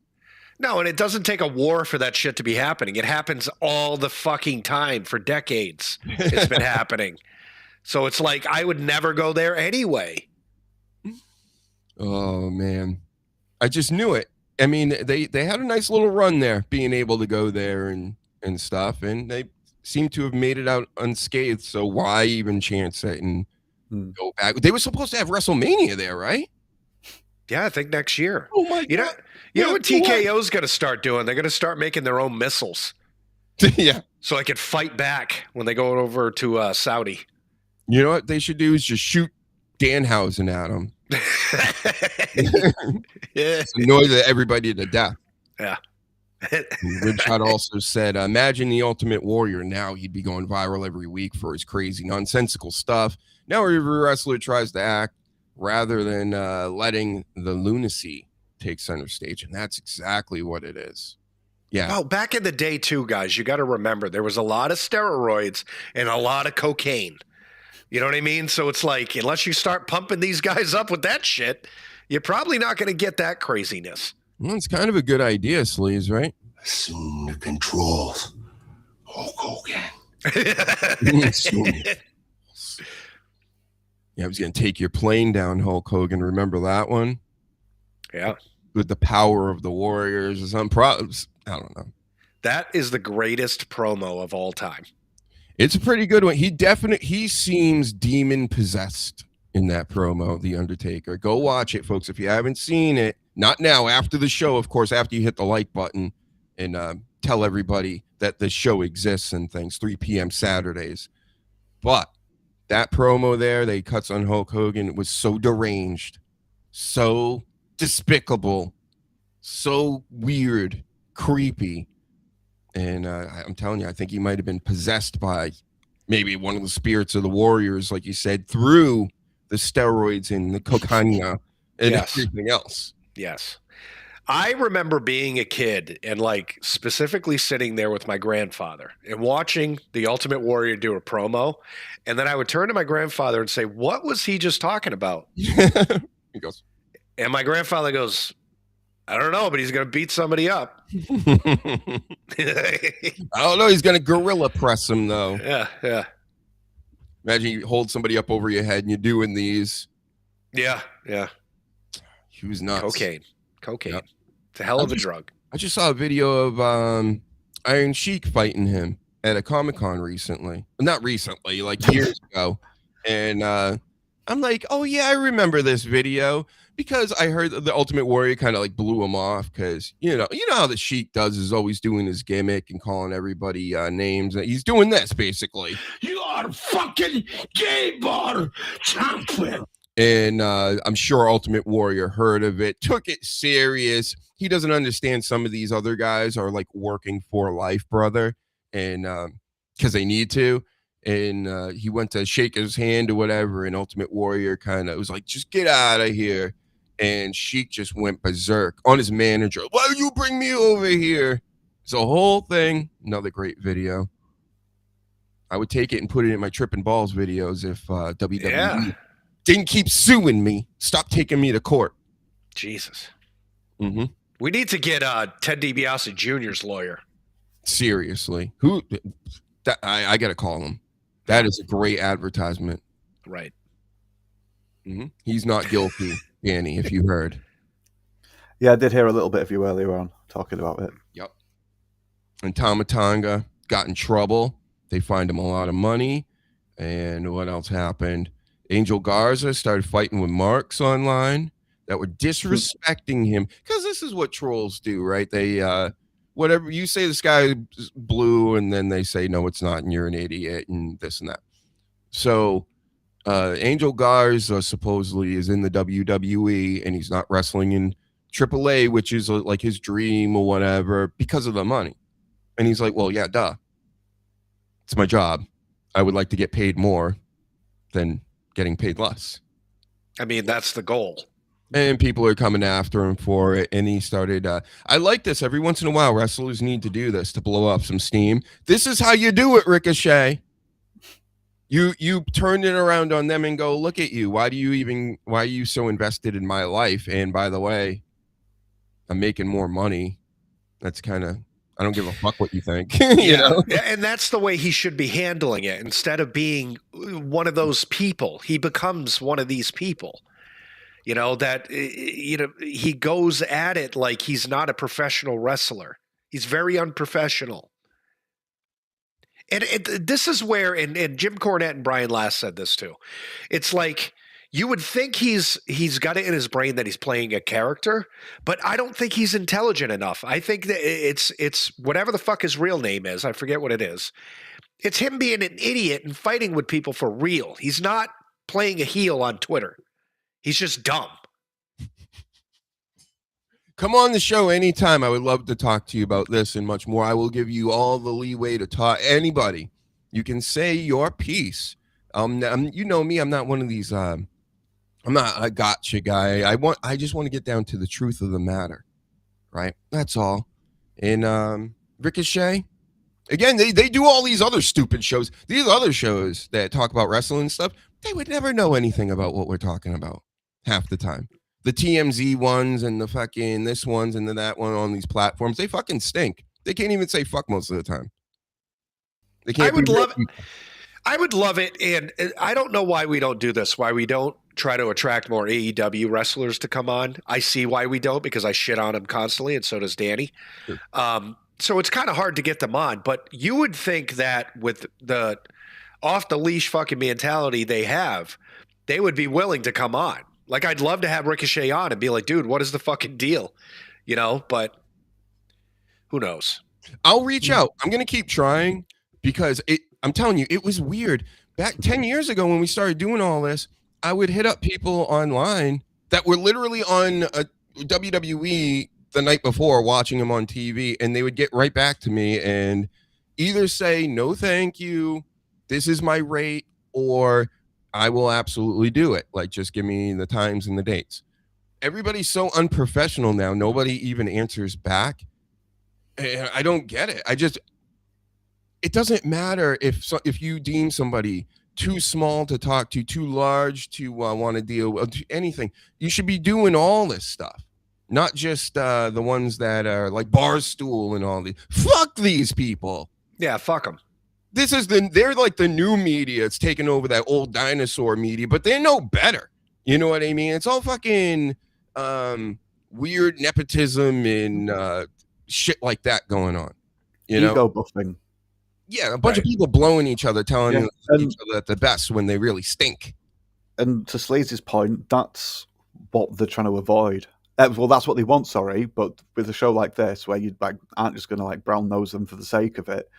Speaker 4: No, and it doesn't take a war for that shit to be happening. It happens all the fucking time for decades. It's been happening. So it's like I would never go there anyway.
Speaker 3: Oh, man. I just knew it. I mean, they had a nice little run there, being able to go there and stuff, and they seem to have made it out unscathed. So why even chance it and go back? They were supposed to have WrestleMania there, right?
Speaker 4: Yeah, I think next year.
Speaker 3: Oh my God!
Speaker 4: You know what TKO's going to start doing? They're going to start making their own missiles.
Speaker 3: Yeah, so
Speaker 4: I could fight back when they go over to Saudi.
Speaker 3: You know what they should do is just shoot Danhausen at them. Annoy everybody to death.
Speaker 4: Yeah.
Speaker 3: Richard also said, imagine the Ultimate Warrior now. He'd be going viral every week for his crazy, nonsensical stuff. Now every wrestler tries to act rather than letting the lunacy take center stage. And that's exactly what it is. Yeah.
Speaker 4: Well, back in the day, too, guys, you got to remember there was a lot of steroids and a lot of cocaine. You know what I mean? So it's like, unless you start pumping these guys up with that shit, you're probably not going to get that craziness.
Speaker 3: Well, it's kind of a good idea, Sleaze, right?
Speaker 2: Assume the controls. Hulk Hogan.
Speaker 3: Yeah, I was going to take your plane down, Hulk Hogan. Remember that one?
Speaker 4: Yeah.
Speaker 3: With the power of the Warriors or something. I don't know.
Speaker 4: That is the greatest promo of all time.
Speaker 3: It's a pretty good one. He seems demon possessed in that promo, The Undertaker. Go watch it, folks. If you haven't seen it, not now, after the show, of course, after you hit the like button and tell everybody that the show exists and things, 3 p.m. Saturdays. But that promo there, they cuts on Hulk Hogan, it was so deranged, so despicable, so weird, creepy. And I'm telling you, I think he might have been possessed by maybe one of the spirits of the Warriors, like you said, through the steroids and the cocaine and everything else.
Speaker 4: Yes. I remember being a kid and like specifically sitting there with my grandfather and watching the Ultimate Warrior do a promo. And then I would turn to my grandfather and say, what was he just talking about?
Speaker 3: He goes,
Speaker 4: and my grandfather goes, I don't know, but he's going to beat somebody up.
Speaker 3: I don't know. He's going to gorilla press him, though.
Speaker 4: Yeah, yeah.
Speaker 3: Imagine you hold somebody up over your head and you're doing these.
Speaker 4: Yeah, yeah.
Speaker 3: He was nuts.
Speaker 4: Cocaine.
Speaker 3: Yep.
Speaker 4: It's a hell of a drug.
Speaker 3: I just saw a video of Iron Sheik fighting him. at a Comic-Con recently. Not recently, like years ago. And I'm like, oh yeah, I remember this video, because I heard that the Ultimate Warrior kind of like blew him off, because you know how the Sheik does, is always doing his gimmick and calling everybody names. He's doing this basically.
Speaker 2: You are a fucking gay bar champion.
Speaker 3: And I'm sure Ultimate Warrior heard of it, took it serious. He doesn't understand some of these other guys are like working for life, brother, and because they need to. And he went to shake his hand or whatever, and Ultimate Warrior kind of was like, just get out of here. And Sheik just went berserk on his manager. Why did you bring me over here? It's a whole thing. Another great video. I would take it and put it in my Trippin' Balls videos if WWE didn't keep suing me. Stop taking me to court.
Speaker 4: Jesus.
Speaker 3: Mm-hmm.
Speaker 4: We need to get Ted DiBiase Jr.'s lawyer.
Speaker 3: Seriously. I got to call him. That is a great advertisement.
Speaker 4: Right.
Speaker 3: Mm-hmm. He's not guilty, Danny, if you heard.
Speaker 6: Yeah, I did hear a little bit of you earlier on talking about it.
Speaker 3: Yep. And Tama Tonga got in trouble. They fined him a lot of money. And what else happened? Angel Garza started fighting with marks online that were disrespecting him, because this is what trolls do, right? They whatever you say, the sky is blue, and then they say no, it's not, and you're an idiot, and this and that. So Angel Garza supposedly is in the WWE, and he's not wrestling in AAA, which is like his dream or whatever, because of the money. And he's like, well, yeah, duh, it's my job. I would like to get paid more than getting paid less.
Speaker 4: I mean, that's the goal.
Speaker 3: And people are coming after him for it. And he started, I like this. Every once in a while, wrestlers need to do this to blow up some steam. This is how you do it, Ricochet. You turned it around on them and go, look at you. Why are you so invested in my life? And by the way, I'm making more money. That's kind of, I don't give a fuck what you think. You know?
Speaker 4: And that's the way he should be handling it. Instead of being one of those people, he becomes one of these people. You know, that, you know, he goes at it like he's not a professional wrestler. He's very unprofessional. And this is where, and Jim Cornette and Brian Last said this too. It's like, you would think he's got it in his brain that he's playing a character, but I don't think he's intelligent enough. I think that it's whatever the fuck his real name is. I forget what it is. It's him being an idiot and fighting with people for real. He's not playing a heel on Twitter. He's just dumb.
Speaker 3: Come on the show anytime. I would love to talk to you about this and much more. I will give you all the leeway to talk. Anybody, you can say your piece. You know me. I'm not one of these. I'm not a gotcha guy. I just want to get down to the truth of the matter, right? That's all. And Ricochet, again, they do all these other stupid shows. These other shows that talk about wrestling and stuff, they would never know anything about what we're talking about half the time. The TMZ ones and the fucking this ones and the that one on these platforms, they fucking stink. They can't even say fuck most of the time. They can't.
Speaker 4: I would love it, and I don't know why we don't do this. Why we don't try to attract more AEW wrestlers to come on. I see why we don't, because I shit on them constantly, and so does Danny. Sure. So it's kind of hard to get them on. But you would think that with the off the leash fucking mentality they have, they would be willing to come on. Like, I'd love to have Ricochet on and be like, dude, what is the fucking deal? You know, but who knows?
Speaker 3: I'll reach out. I'm going to keep trying, because I'm telling you, it was weird. Back 10 years ago when we started doing all this, I would hit up people online that were literally on WWE the night before, watching them on TV, and they would get right back to me and either say, no, thank you, this is my rate, or I will absolutely do it. Like, just give me the times and the dates. Everybody's so unprofessional now. Nobody even answers back. And I don't get it. It doesn't matter if you deem somebody too small to talk to, too large to want to deal with anything. You should be doing all this stuff, not just the ones that are like Barstool and all these. Fuck these people.
Speaker 4: Yeah, fuck them.
Speaker 3: They're like the new media. It's taking over that old dinosaur media, but they know better. You know what I mean? It's all fucking weird nepotism and shit like that going on. You know?
Speaker 6: Ego buffing.
Speaker 3: Yeah, a bunch of people blowing each other, telling
Speaker 6: Yeah,
Speaker 3: each other at the best when they really stink.
Speaker 6: And to Sleazy's point, that's what they're trying to avoid. Well, that's what they want, sorry. But with a show like this, where you like aren't just going to like brown nose them for the sake of it,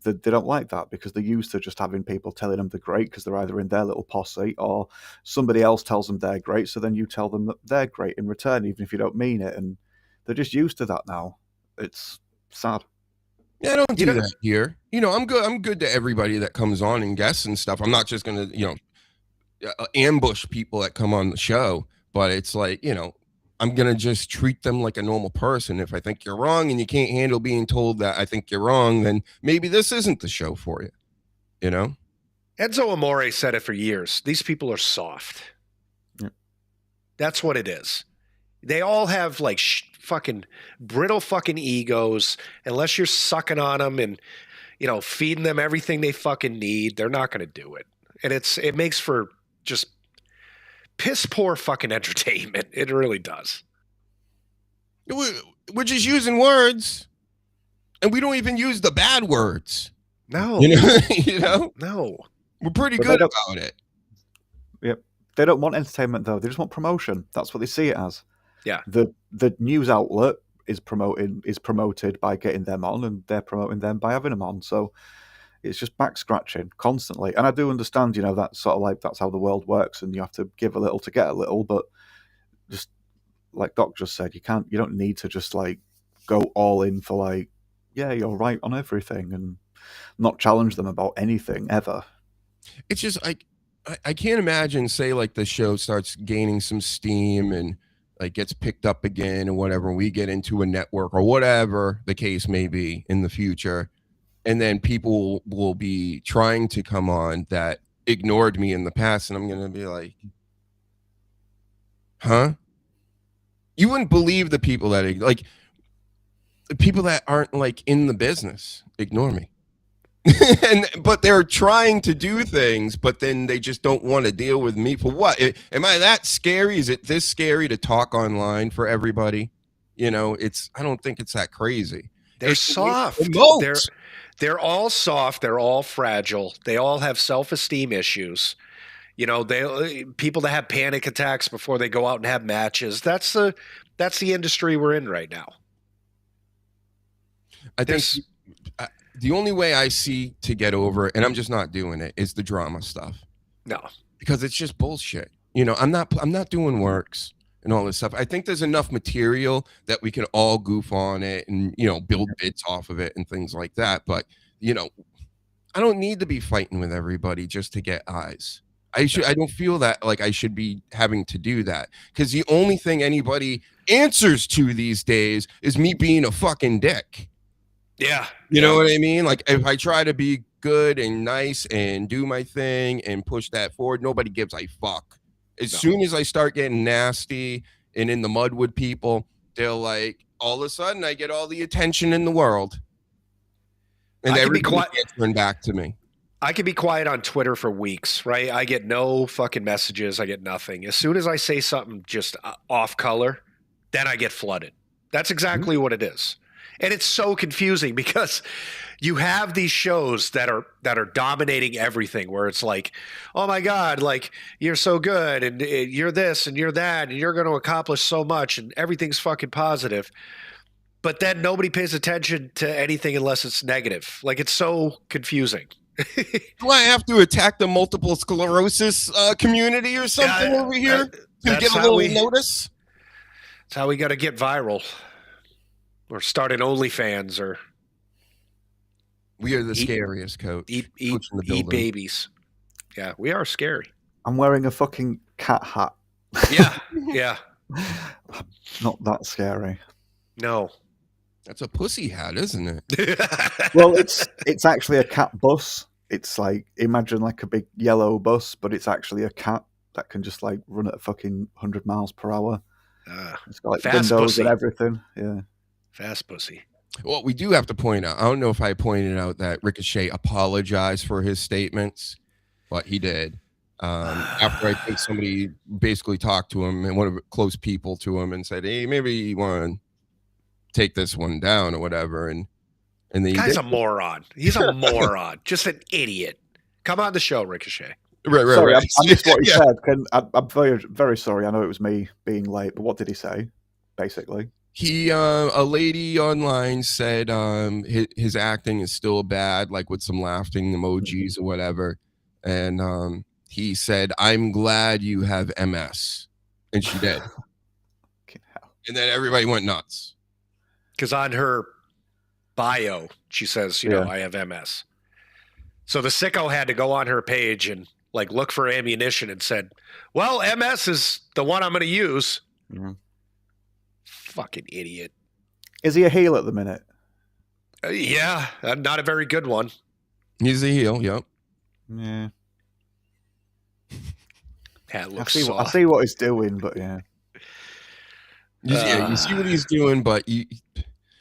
Speaker 6: they don't like that because they're used to just having people telling them they're great because they're either in their little posse or somebody else tells them they're great. So then you tell them that they're great in return, even if you don't mean it. And they're just used to that now. It's sad.
Speaker 3: Yeah, I don't do that here. I'm good to everybody that comes on and guests and stuff. I'm not just gonna, ambush people that come on the show, but it's like, I'm gonna just treat them like a normal person. If I think you're wrong and you can't handle being told that I think you're wrong, then maybe this isn't the show for you.
Speaker 4: Enzo Amore said it for years. These people are soft.
Speaker 6: Yep.
Speaker 4: That's what it is. They all have like fucking brittle fucking egos. Unless you're sucking on them and, feeding them everything they fucking need, they're not going to do it. And it makes for just piss poor fucking entertainment. It really does.
Speaker 3: We're just using words, and we don't even use the bad words.
Speaker 4: No.
Speaker 3: No. We're pretty good about it.
Speaker 6: Yep. They don't want entertainment though. They just want promotion. That's what they see it as.
Speaker 4: Yeah.
Speaker 6: The news outlet is promoted by getting them on, and they're promoting them by having them on. So it's just back scratching constantly. And I do understand, that sort of like that's how the world works, and you have to give a little to get a little. But just like Doc just said, you don't need to just like go all in for like, yeah, you're right on everything, and not challenge them about anything ever.
Speaker 3: It's just I can't imagine, say like the show starts gaining some steam and like gets picked up again or whatever, we get into a network or whatever the case may be in the future, and then people will be trying to come on that ignored me in the past, and I'm gonna be like, huh? You wouldn't believe the people that like people that aren't like in the business ignore me. But they're trying to do things, but then they just don't want to deal with me. For what? Am I that scary? Is it this scary to talk online for everybody? I don't think it's that crazy.
Speaker 4: They're soft. They're all soft. They're all fragile. They all have self-esteem issues. People that have panic attacks before they go out and have matches. That's the industry we're in right now.
Speaker 3: I think the only way I see to get over it, and I'm just not doing it, is the drama stuff.
Speaker 4: No,
Speaker 3: because it's just bullshit. I'm not doing works and all this stuff. I think there's enough material that we can all goof on it and build bits off of it and things like that. But I don't need to be fighting with everybody just to get eyes. I don't feel that like I should be having to do that, because the only thing anybody answers to these days is me being a fucking dick.
Speaker 4: Yeah.
Speaker 3: You know what I mean? Like, if I try to be good and nice and do my thing and push that forward, nobody gives a fuck. As soon as I start getting nasty and in the mud with people, they're like, all of a sudden I get all the attention in the world. And everybody gets turned back to me.
Speaker 4: I can be quiet on Twitter for weeks, right? I get no fucking messages. I get nothing. As soon as I say something just off color, then I get flooded. That's exactly what it is. And it's so confusing because you have these shows that are dominating everything, where it's like, oh my God, like, you're so good and you're this and you're that and you're going to accomplish so much and everything's fucking positive. But then nobody pays attention to anything unless it's negative. Like, it's so confusing.
Speaker 3: Do I have to attack the multiple sclerosis community or something over here to get a little notice?
Speaker 4: That's how we got to get viral. Or start an OnlyFans, or
Speaker 3: we are the scariest, Coach.
Speaker 4: Eat babies. Yeah, we are scary.
Speaker 6: I'm wearing a fucking cat hat.
Speaker 4: Yeah.
Speaker 6: Not that scary.
Speaker 4: No.
Speaker 3: That's a pussy hat, isn't it?
Speaker 6: Well, it's actually a cat bus. It's like, imagine like a big yellow bus, but it's actually a cat that can just like run at a fucking 100 miles per hour. It's got like windows
Speaker 4: pussy.
Speaker 6: and everything. Yeah.
Speaker 4: Fast pussy.
Speaker 3: Well, we do have to point out, I don't know if I pointed out that Ricochet apologized for his statements, but he did. After I think somebody basically talked to him, and one of the close people to him, and said, hey, maybe you want to take this one down or whatever. And And then
Speaker 4: Guy's a moron. He's a moron. Just an idiot. Come on the show, Ricochet.
Speaker 3: Right.
Speaker 6: Sorry, I missed what he said. I'm very, very sorry. I know it was me being late, but what did he say, basically?
Speaker 3: A lady online said his acting is still bad, like with some laughing emojis or whatever. And he said, "I'm glad you have MS." And she did. And then everybody went nuts.
Speaker 4: Because on her bio, she says, you know, I have MS. So the sicko had to go on her page and like look for ammunition and said, well, MS is the one I'm going to use.
Speaker 6: Mm-hmm.
Speaker 4: Fucking idiot.
Speaker 6: Is he a heel at the minute?
Speaker 4: Yeah, not a very good one.
Speaker 3: He's a heel, yep.
Speaker 6: Yeah.
Speaker 4: That looks
Speaker 6: I see what he's doing, but yeah.
Speaker 3: You see what he's doing, but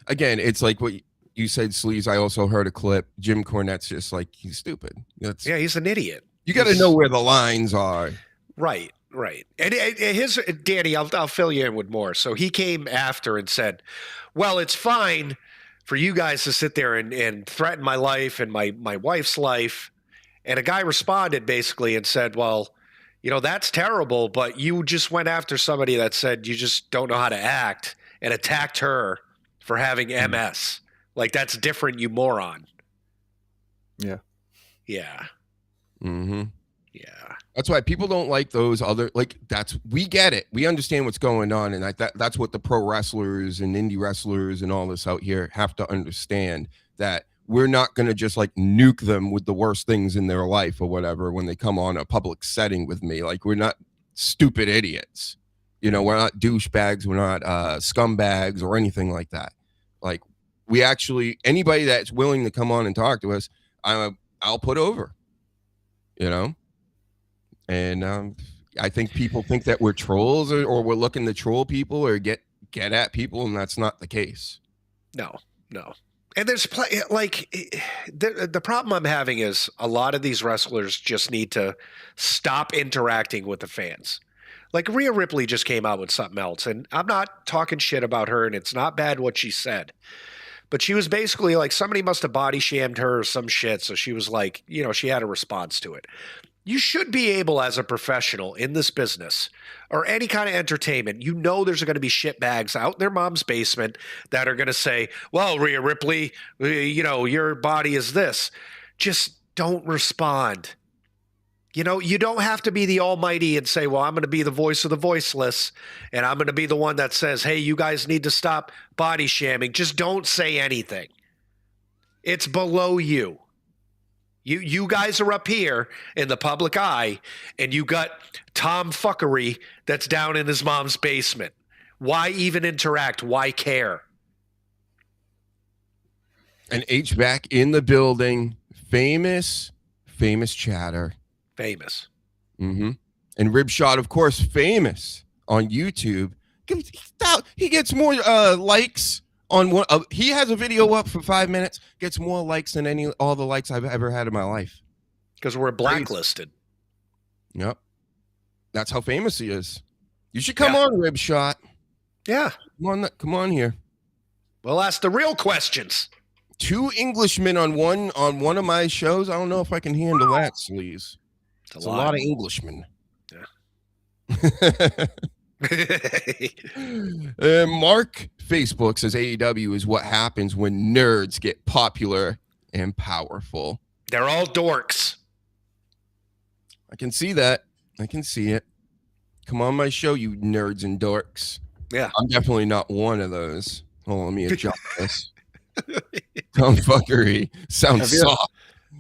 Speaker 3: again, it's like what you said, Sleaze. I also heard a clip. Jim Cornette's just like, he's stupid.
Speaker 4: Yeah, he's an idiot.
Speaker 3: You got to know where the lines are.
Speaker 4: Right. And Danny, I'll fill you in with more. So he came after and said, well, it's fine for you guys to sit there and threaten my life and my wife's life. And a guy responded basically and said, well, you know, that's terrible, but you just went after somebody that said you just don't know how to act and attacked her for having MS. Like, that's different, you moron.
Speaker 6: Yeah.
Speaker 4: Yeah.
Speaker 3: Mm-hmm.
Speaker 4: Yeah.
Speaker 3: That's why people don't like those other, like, we get it. We understand what's going on. And that's what the pro wrestlers and indie wrestlers and all this out here have to understand, that we're not going to just like nuke them with the worst things in their life or whatever when they come on a public setting with me. Like, we're not stupid idiots. You know, we're not douchebags. We're not scumbags or anything like that. Like, we actually, anybody that's willing to come on and talk to us, I'll put over, you know? And I think people think that we're trolls or we're looking to troll people or get at people, and that's not the case.
Speaker 4: No. And there's the problem I'm having is a lot of these wrestlers just need to stop interacting with the fans. Like, Rhea Ripley just came out with something else, and I'm not talking shit about her, and it's not bad what she said. But she was basically like, somebody must have body shamed her or some shit. So she was like, you know, she had a response to it. You should be able, as a professional in this business or any kind of entertainment, you know there's going to be shitbags out in their mom's basement that are going to say, well, Rhea Ripley, you know, your body is this. Just don't respond. You know, you don't have to be the almighty and say, well, I'm going to be the voice of the voiceless, and I'm going to be the one that says, hey, you guys need to stop body shaming. Just don't say anything. It's below you. You guys are up here in the public eye, and you got Tom Fuckery that's down in his mom's basement. Why even interact? Why care?
Speaker 3: And H back in the building. Famous chatter.
Speaker 4: Famous.
Speaker 3: Mm-hmm. And Ribshot, of course, famous on YouTube. He gets more likes on one. He has a video up for 5 minutes, gets more likes than all the likes I've ever had in my life.
Speaker 4: Because we're blacklisted.
Speaker 3: Yep. That's how famous he is. You should come on, Ribshot.
Speaker 4: Yeah.
Speaker 3: Come on here.
Speaker 4: We'll ask the real questions.
Speaker 3: 2 Englishmen on one of my shows. I don't know if I can handle that, Sleaze. It's a lot of Englishmen.
Speaker 4: Yeah.
Speaker 3: Mark Facebook says AEW is what happens when nerds get popular and powerful.
Speaker 4: They're all dorks.
Speaker 3: I can see that. I can see it. Come on my show, you nerds and dorks.
Speaker 4: Yeah.
Speaker 3: I'm definitely not one of those. Hold on, let me adjust this. Tom Fuckery sounds soft.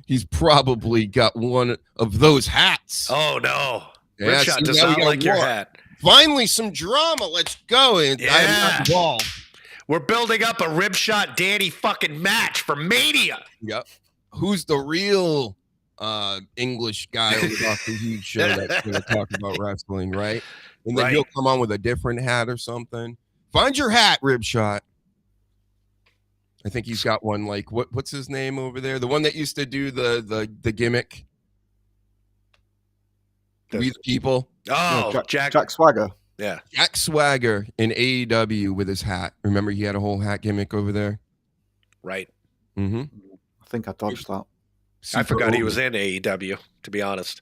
Speaker 3: He's probably got one of those hats.
Speaker 4: Oh, no.
Speaker 3: Yeah,
Speaker 4: Ribshot does not like your hat.
Speaker 3: Finally, some drama. Let's go. And
Speaker 4: yeah.
Speaker 3: I am not involved.
Speaker 4: We're building up a Ribshot Danny fucking match for Mania.
Speaker 3: Yep. Who's the real English guy on the DrHUGE show that's going to talk about wrestling, right? And then he'll come on with a different hat or something. Find your hat, Ribshot. I think he's got one like what's his name over there? The one that used to do the gimmick. We the People.
Speaker 4: Oh,
Speaker 6: no, Jack Swagger.
Speaker 4: Yeah.
Speaker 3: Jack Swagger in AEW with his hat. Remember he had a whole hat gimmick over there?
Speaker 4: Right.
Speaker 3: Mm-hmm.
Speaker 6: I think I dodged that.
Speaker 4: I forgot he was in AEW, to be honest.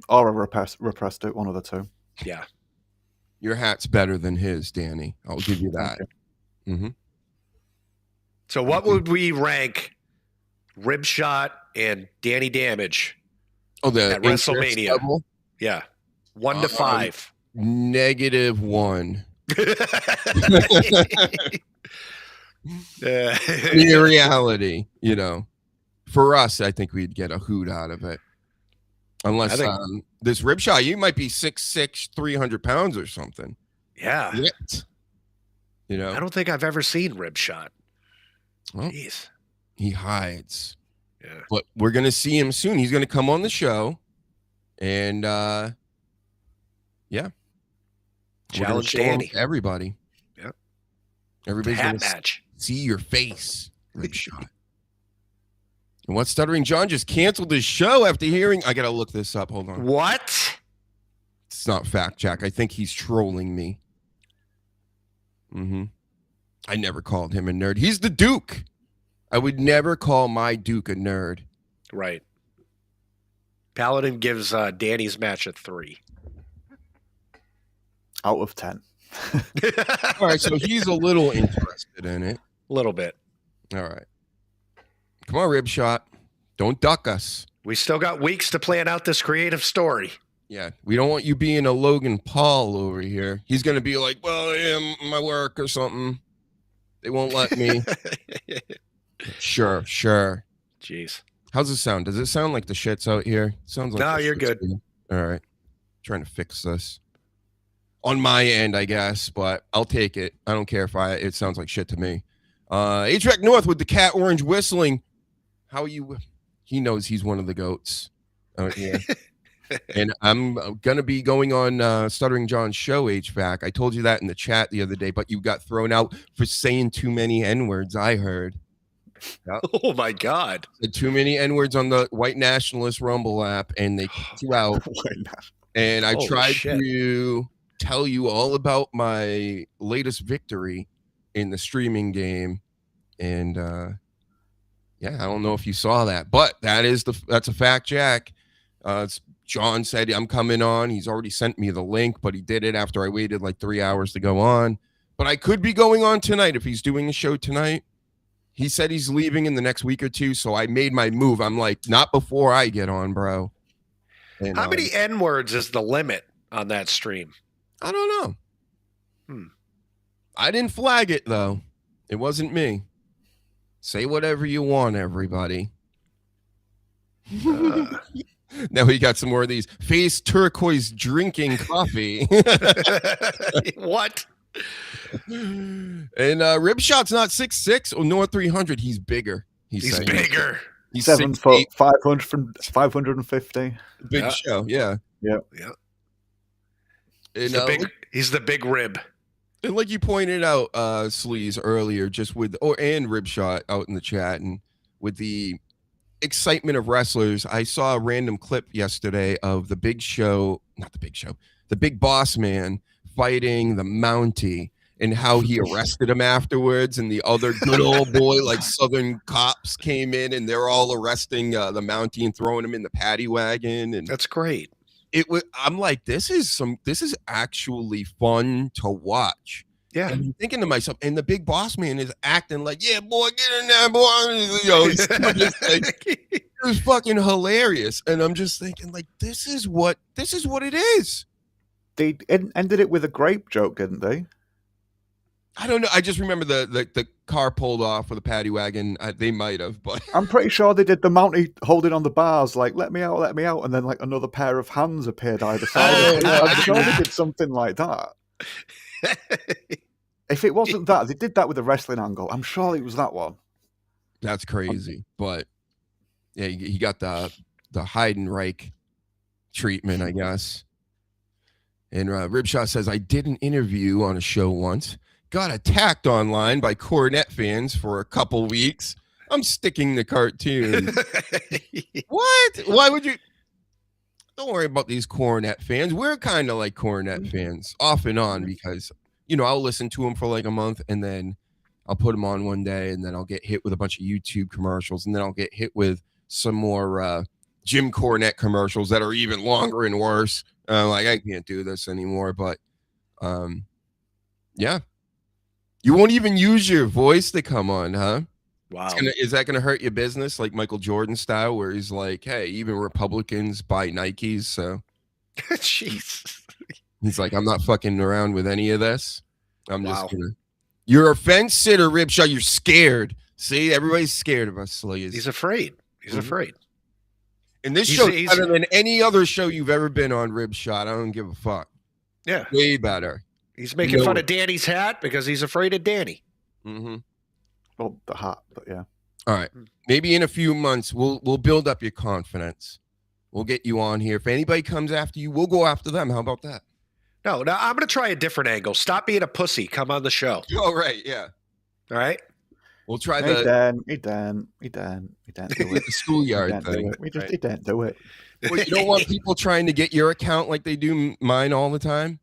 Speaker 6: Or I repressed it, one of the two.
Speaker 4: Yeah.
Speaker 3: Your hat's better than his, Danny. I'll give you that. Mm-hmm.
Speaker 4: So what would we rank Rib Shot and Danny Damage
Speaker 3: The
Speaker 4: at WrestleMania?
Speaker 3: Level?
Speaker 4: Yeah. 1 to 5.
Speaker 3: -1.
Speaker 4: Yeah.
Speaker 3: In reality, for us, I think we'd get a hoot out of it. Unless this Rib Shot, you might be 6'6", 300 pounds or something.
Speaker 4: Yeah.
Speaker 3: Yet,
Speaker 4: I don't think I've ever seen Rib Shot.
Speaker 3: Well,
Speaker 4: Jeez.
Speaker 3: he hides.
Speaker 4: Yeah.
Speaker 3: But we're going to see him soon. He's going to come on the show. And, yeah.
Speaker 4: Challenge Danny.
Speaker 3: Everybody.
Speaker 4: Yep.
Speaker 3: Everybody's
Speaker 4: Hat
Speaker 3: going to
Speaker 4: match.
Speaker 3: see your face, Rib Shot. And what Stuttering John just canceled his show after hearing. I got to look this up. Hold on.
Speaker 4: What?
Speaker 3: It's not fact, Jack. I think he's trolling me. Mm-hmm. I never called him a nerd. He's the Duke. I would never call my Duke a nerd.
Speaker 4: Right. Paladin gives Danny's match a 3.
Speaker 6: Out of 10.
Speaker 3: All right, so he's a little interested in it.
Speaker 4: A little bit.
Speaker 3: All right. Come on, Rib Shot. Don't duck us.
Speaker 4: We still got weeks to plan out this creative story.
Speaker 3: Yeah, we don't want you being a Logan Paul over here. He's going to be like, well, yeah, my work or something. They won't let me. Sure.
Speaker 4: Jeez.
Speaker 3: How's it sound? Does it sound like the shit's out here? Sounds like
Speaker 4: no, you're good.
Speaker 3: All right. Trying to fix this. On my end, I guess, but I'll take it. I don't care if it sounds like shit to me. HVAC North with the cat orange whistling. How you? He knows he's one of the goats. Yeah. And I'm going to be going on Stuttering John's show, HVAC. I told you that in the chat the other day, but you got thrown out for saying too many N-words, I heard. Yep.
Speaker 4: Oh, my God.
Speaker 3: Said too many N-words on the White Nationalist Rumble app, and they kicked you out. And I tried to tell you all about my latest victory in the streaming game. And, yeah, I don't know if you saw that, but that's a fact, Jack. John said, I'm coming on. He's already sent me the link, but he did it after I waited like 3 hours to go on. But I could be going on tonight if he's doing a show tonight. He said he's leaving in the next week or two, so I made my move. I'm like, not before I get on, bro. And,
Speaker 4: how many N-words is the limit on that stream?
Speaker 3: I don't know. I didn't flag it, though. It wasn't me. Say whatever you want, everybody. Now we got some more of these face turquoise drinking coffee.
Speaker 4: What?
Speaker 3: And Rib Shot's not 6'6" or nor 300. He's bigger.
Speaker 4: He's bigger.
Speaker 3: He's
Speaker 6: 7 foot, 550.
Speaker 3: Big show, yeah.
Speaker 6: Yeah.
Speaker 3: And,
Speaker 4: he's the big rib.
Speaker 3: And like you pointed out, Sleaze, earlier, just and Rib Shot out in the chat, and with the excitement of wrestlers, I saw a random clip yesterday of the Big Boss Man fighting the Mountie, and how he arrested him afterwards, and the other good old boy, like Southern cops, came in, and they're all arresting the Mountie and throwing him in the paddy wagon. And
Speaker 4: that's great.
Speaker 3: I'm like, this is actually fun to watch.
Speaker 4: Yeah.
Speaker 3: And I'm thinking to myself, and the Big Boss Man is acting like, yeah, boy, get in there, boy. It was fucking hilarious. And I'm just thinking, like, this is what it is.
Speaker 6: They ended it with a grape joke, didn't they?
Speaker 3: I don't know. I just remember the car pulled off with a paddy wagon. They might have, but
Speaker 6: I'm pretty sure they did the Mountie holding on the bars, like, let me out, and then like another pair of hands appeared either side. I'm sure they did something like that. If it wasn't that, they did that with a wrestling angle. I'm sure it was that one.
Speaker 3: That's crazy. But yeah, he got the Heidenreich treatment, I guess. And Ribshot says, I did an interview on a show once. Got attacked online by Cornette fans for a couple weeks. I'm sticking the cartoon. What? Why would you? Don't worry about these Cornette fans. We're kind of like Cornette fans off and on because, I'll listen to them for like a month and then I'll put them on one day, and then I'll get hit with a bunch of YouTube commercials, and then I'll get hit with some more Jim Cornette commercials that are even longer and worse. Like, I can't do this anymore. But yeah, you won't even use your voice to come on, huh?
Speaker 4: Wow.
Speaker 3: Is that going to hurt your business, like Michael Jordan style, where he's like, hey, even Republicans buy Nikes, so
Speaker 4: Jeez.
Speaker 3: he's like, I'm not fucking around with any of this. I'm just
Speaker 4: Wow.
Speaker 3: gonna. You're a fence sitter, Ripshot. You're scared. See, everybody's scared of us, Sleaze.
Speaker 4: He's afraid. He's afraid.
Speaker 3: And this
Speaker 4: he's-
Speaker 3: show
Speaker 4: he's-
Speaker 3: is better than any other show you've ever been on, Ribshot. I don't give a fuck.
Speaker 4: Yeah.
Speaker 3: Way better.
Speaker 4: He's making
Speaker 3: No
Speaker 4: fun
Speaker 3: way.
Speaker 4: of Danny's hat because he's afraid of Danny.
Speaker 3: Mm-hmm.
Speaker 6: Well, the hat, but yeah.
Speaker 3: All right. Maybe in a few months we'll build up your confidence. We'll get you on here. If anybody comes after you, we'll go after them. How about that?
Speaker 4: No, I'm going to try a different angle. Stop being a pussy. Come on the show.
Speaker 3: Oh, right. Yeah.
Speaker 4: All right?
Speaker 3: We'll try
Speaker 6: He
Speaker 3: the
Speaker 6: didn't do it.
Speaker 3: schoolyard
Speaker 6: He didn't do
Speaker 3: thing.
Speaker 6: it. He didn't do it.
Speaker 3: Well, you don't want people trying to get your account like they do mine all the time?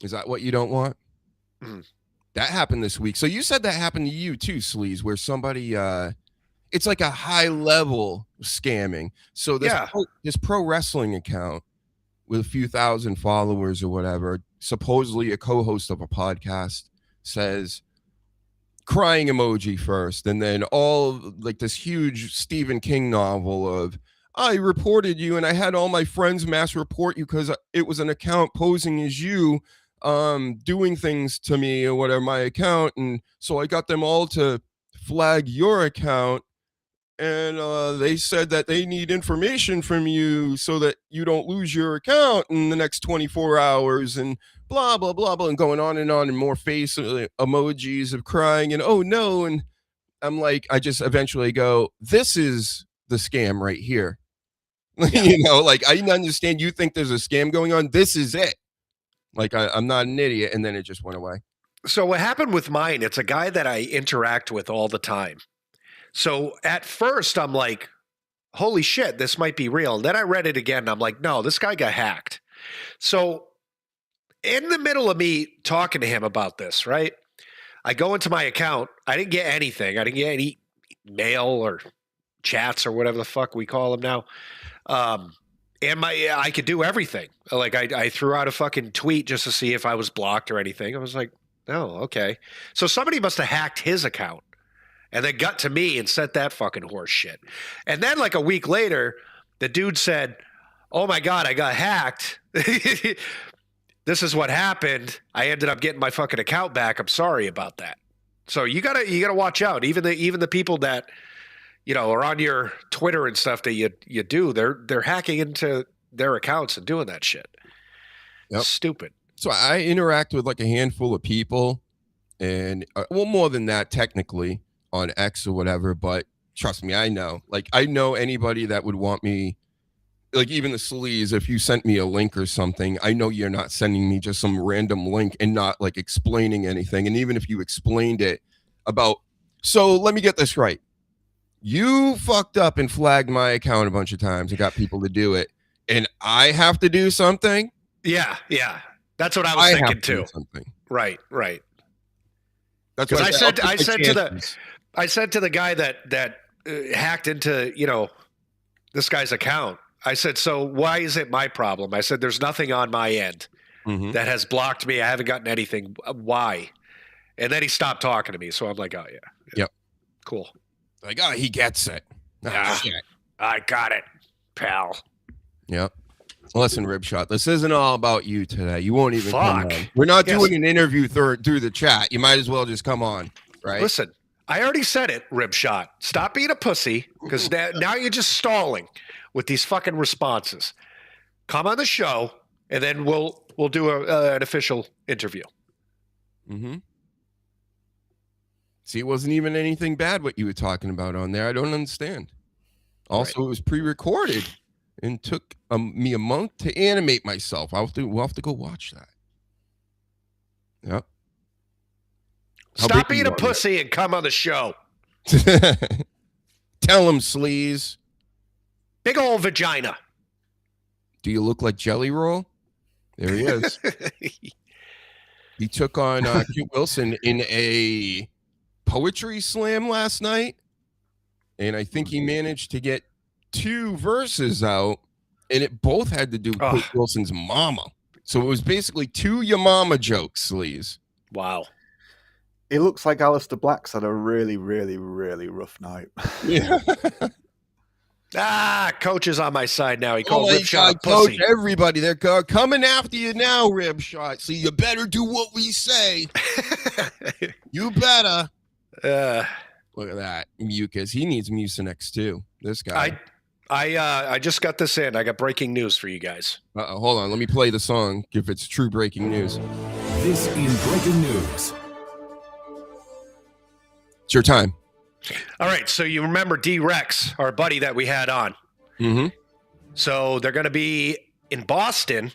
Speaker 3: Is that what you don't want?
Speaker 4: Mm.
Speaker 3: That happened this week. So you said that happened to you too, Sleaze, where somebody it's like a high level scamming. So this pro wrestling account with a few thousand followers or whatever, supposedly a co-host of a podcast, says crying emoji first, and then all like this huge Stephen King novel of I reported you and I had all my friends mass report you because it was an account posing as you doing things to me or whatever, my account, and so I got them all to flag your account, and they said that they need information from you so that you don't lose your account in the next 24 hours, and blah blah blah blah, and going on, and more face emojis of crying and oh no. And I'm like, I just eventually go, this is the scam right here. You know, like, I understand you think there's a scam going on. This is it. Like, I'm not an idiot. And then it just went away.
Speaker 4: So what happened with mine, it's a guy that I interact with all the time. So at first I'm like, holy shit, this might be real. And then I read it again and I'm like, no, this guy got hacked. So in the middle of me talking to him about this, right? I go into my account. I didn't get anything. I didn't get any mail or chats or whatever the fuck we call them now. And I could do everything. Like I threw out a fucking tweet just to see if I was blocked or anything. I was like, oh, okay. So somebody must have hacked his account and then got to me and sent that fucking horse shit. And then like a week later, the dude said, oh my God, I got hacked. This is what happened. I ended up getting my fucking account back. I'm sorry about that. So you gotta watch out. Even the people that, you know, are on your Twitter and stuff that you do, they're hacking into their accounts and doing that shit.
Speaker 3: Yep.
Speaker 4: Stupid.
Speaker 3: So I interact with like a handful of people, and well, more than that technically on X or whatever, but trust me, I know anybody that would want me, like even the Sleaze, if you sent me a link or something, I know you're not sending me just some random link and not like explaining anything. And even if you explained it about, so let me get this right. You fucked up and flagged my account a bunch of times and got people to do it, and I have to do something?
Speaker 4: Yeah. That's what I was thinking too. Right.
Speaker 3: That's
Speaker 4: because
Speaker 3: what
Speaker 4: I said to the guy that hacked into, you know, this guy's account. I said, so why is it my problem? I said, there's nothing on my end that has blocked me. I haven't gotten anything. Why? And then he stopped talking to me. So I'm like, oh yeah.
Speaker 3: Yep.
Speaker 4: Cool.
Speaker 3: Like, oh, he gets it.
Speaker 4: Yeah.
Speaker 3: Shit.
Speaker 4: I got it, pal.
Speaker 3: Yep. Listen, Ribshot, this isn't all about you today. You won't even come
Speaker 4: Fuck.
Speaker 3: on. We're not
Speaker 4: Yes.
Speaker 3: doing an interview through the chat. You might as well just come on, right?
Speaker 4: Listen, I already said it, Ribshot. Stop being a pussy, because now you're just stalling with these fucking responses. Come on the show, and then we'll do an official interview.
Speaker 3: Mm-hmm. See, it wasn't even anything bad what you were talking about on there. I don't understand. Also, It was pre-recorded and took me a month to animate myself. We'll have to go watch that. Yep.
Speaker 4: Stop being a pussy and come on the show.
Speaker 3: Tell him, Sleaze.
Speaker 4: Big old vagina.
Speaker 3: Do you look like Jelly Roll? There he is. He took on Cute Wilson in a poetry slam last night, and I think he managed to get 2 verses out, and it both had to do with Cute Wilson's mama. So it was basically 2 your mama jokes, Sleaze.
Speaker 4: Wow.
Speaker 6: It looks like Alistair Black's had a really, really, really rough night.
Speaker 3: Yeah.
Speaker 4: Coach is on my side now. He
Speaker 3: Oh
Speaker 4: called
Speaker 3: my
Speaker 4: Ripshot
Speaker 3: God,
Speaker 4: a pussy.
Speaker 3: Coach, everybody, they're coming after you now, Ripshot. So you better do what we say. You better. Look at that, mucus. He needs Mucinex too. This guy.
Speaker 4: I just got this in. I got breaking news for you guys.
Speaker 3: Hold on. Let me play the song if it's true breaking news.
Speaker 7: This is breaking news.
Speaker 3: It's your time.
Speaker 4: All right. So you remember D-Rex, our buddy that we had on.
Speaker 3: Mm-hmm.
Speaker 4: So they're going to be in Boston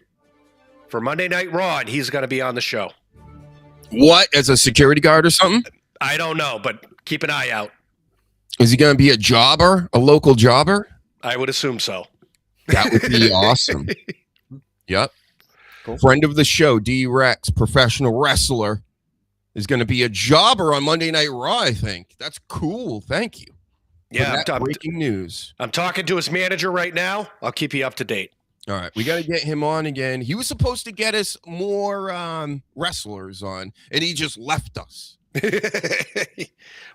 Speaker 4: for Monday Night Raw, and he's going to be on the show.
Speaker 3: What? As a security guard or something?
Speaker 4: I don't know, but keep an eye out.
Speaker 3: Is he going to be a jobber? A local jobber?
Speaker 4: I would assume so.
Speaker 3: That would be awesome. Yep.
Speaker 6: Cool.
Speaker 3: Friend of the show, D-Rex, professional wrestler, is going to be a jobber on Monday Night Raw, I think. That's cool. Thank you.
Speaker 4: Yeah,
Speaker 3: breaking news.
Speaker 4: I'm talking to his manager right now. I'll keep you up to date.
Speaker 3: All right, we got to get him on again. He was supposed to get us more wrestlers on, and he just left us.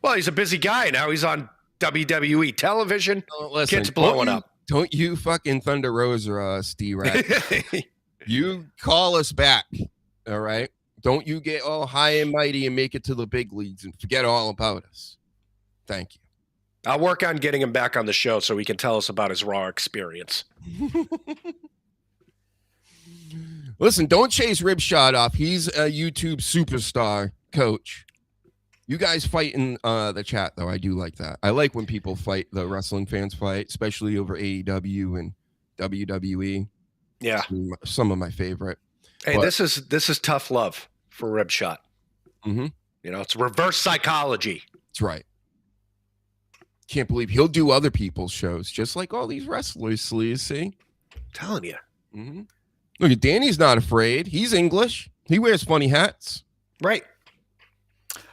Speaker 4: Well, he's a busy guy now. He's on WWE television.
Speaker 3: Listen,
Speaker 4: Kids blowing up.
Speaker 3: Don't you fucking Thunder Rosa us, D-Rex. You call us back, all right? Don't you get all high and mighty and make it to the big leagues and forget all about us. Thank you.
Speaker 4: I'll work on getting him back on the show so he can tell us about his Raw experience.
Speaker 3: Listen, don't chase Ripshot off. He's a YouTube superstar, Coach. You guys fight in the chat, though. I do like that. I like when people fight, the wrestling fans fight, especially over AEW and WWE.
Speaker 4: Yeah.
Speaker 3: Some of my favorite.
Speaker 4: Hey,
Speaker 3: but
Speaker 4: this is tough love for Ripshot.
Speaker 3: Mm-hmm.
Speaker 4: You know, it's reverse psychology.
Speaker 3: That's right. Can't believe he'll do other people's shows, just like all these wrestlers, Sleaze, see?
Speaker 4: I'm telling you.
Speaker 3: Mm-hmm. Look at Danny's not afraid. He's English. He wears funny hats.
Speaker 4: Right.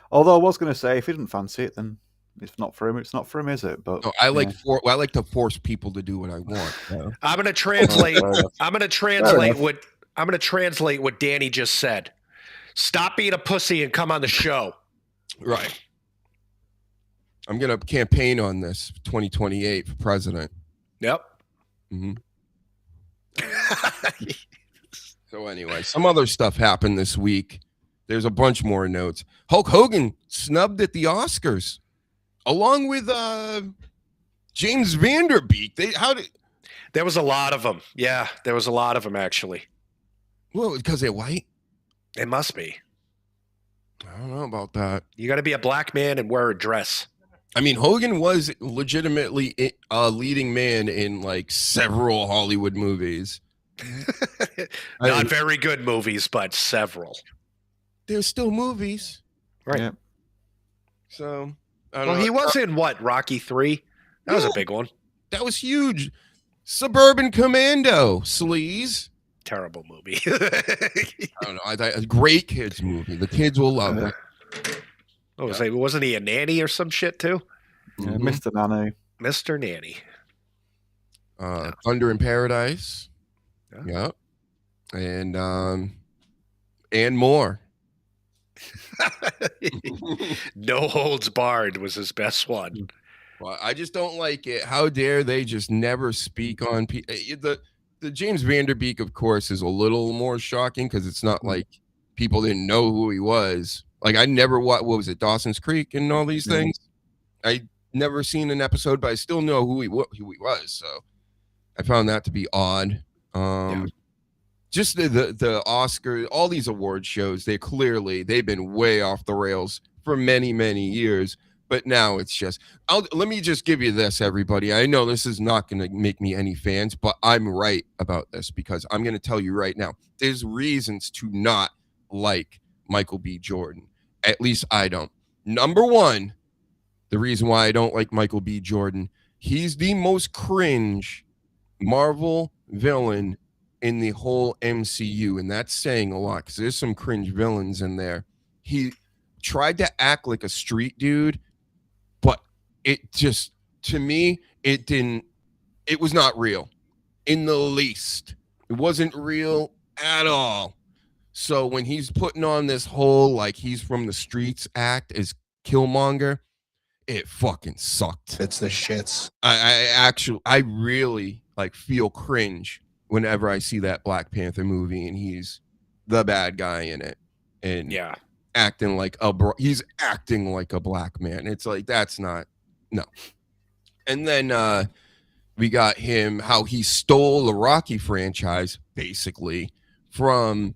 Speaker 6: Although I was going to say, if he didn't fancy it, then it's not for him. It's not for him, is it? But
Speaker 3: no, I like to force people to do what I want.
Speaker 4: I'm going to translate. I'm going to translate what Danny just said. Stop being a pussy and come on the show.
Speaker 3: Right. I'm going to campaign on this 2028 for president.
Speaker 4: Yep.
Speaker 3: Mm-hmm. So anyway, some other stuff happened this week. There's a bunch more notes. Hulk Hogan snubbed at the Oscars, along with James Vanderbeek.
Speaker 4: There was a lot of them. Yeah, there was a lot of them actually.
Speaker 3: Well, because they're white.
Speaker 4: It must be.
Speaker 3: I don't know about that.
Speaker 4: You got to be a black man and wear a dress.
Speaker 3: I mean, Hogan was legitimately a leading man in like several Hollywood movies.
Speaker 4: Not very good movies, but several.
Speaker 3: There's still movies.
Speaker 4: Right.
Speaker 6: Yeah.
Speaker 3: So, I don't know.
Speaker 4: He was in what? Rocky 3? That was a big one.
Speaker 3: That was huge. Suburban Commando, Sleaze.
Speaker 4: Terrible movie.
Speaker 3: I don't know. A great kids movie. The kids will love it.
Speaker 4: What was wasn't he a nanny or some shit too?
Speaker 6: Yeah, Mr. Nanny.
Speaker 4: Mr. Nanny.
Speaker 3: Thunder in Paradise. Yeah. And more.
Speaker 4: No Holds Barred was his best one.
Speaker 3: Well, I just don't like it. How dare they just never speak on the James Vanderbeek, of course, is a little more shocking because it's not like people didn't know who he was. Like I never what was it, Dawson's Creek and all these things. I never seen an episode, but I still know who he was. So I found that to be odd. Just the Oscar, all these award shows, they've been way off the rails for many, many years. But now it's just, let me just give you this, everybody. I know this is not going to make me any fans, but I'm right about this because I'm going to tell you right now, there's reasons to not like Michael B. Jordan. At least I don't. Number one, the reason why I don't like Michael B. Jordan, he's the most cringe Marvel villain in the whole MCU, and that's saying a lot because there's some cringe villains in there. He tried to act like a street dude, but it just, to me, it was not real in the least. It wasn't real at all. So when he's putting on this whole like he's from the streets act as Killmonger, it fucking sucked.
Speaker 8: It's the shits.
Speaker 3: I really like feel cringe whenever I see that Black Panther movie and he's the bad guy in it, and acting like he's acting like a black man. It's like, that's not, no. And then we got him, how he stole the Rocky franchise basically from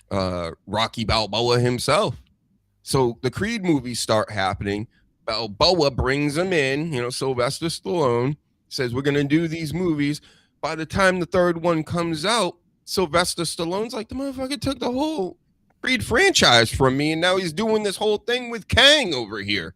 Speaker 3: Rocky Balboa himself. So the Creed movies start happening. Balboa brings him in, Sylvester Stallone says, we're going to do these movies. By the time the third one comes out, Sylvester Stallone's like, the motherfucker took the whole Creed franchise from me, and now he's doing this whole thing with Kang over here.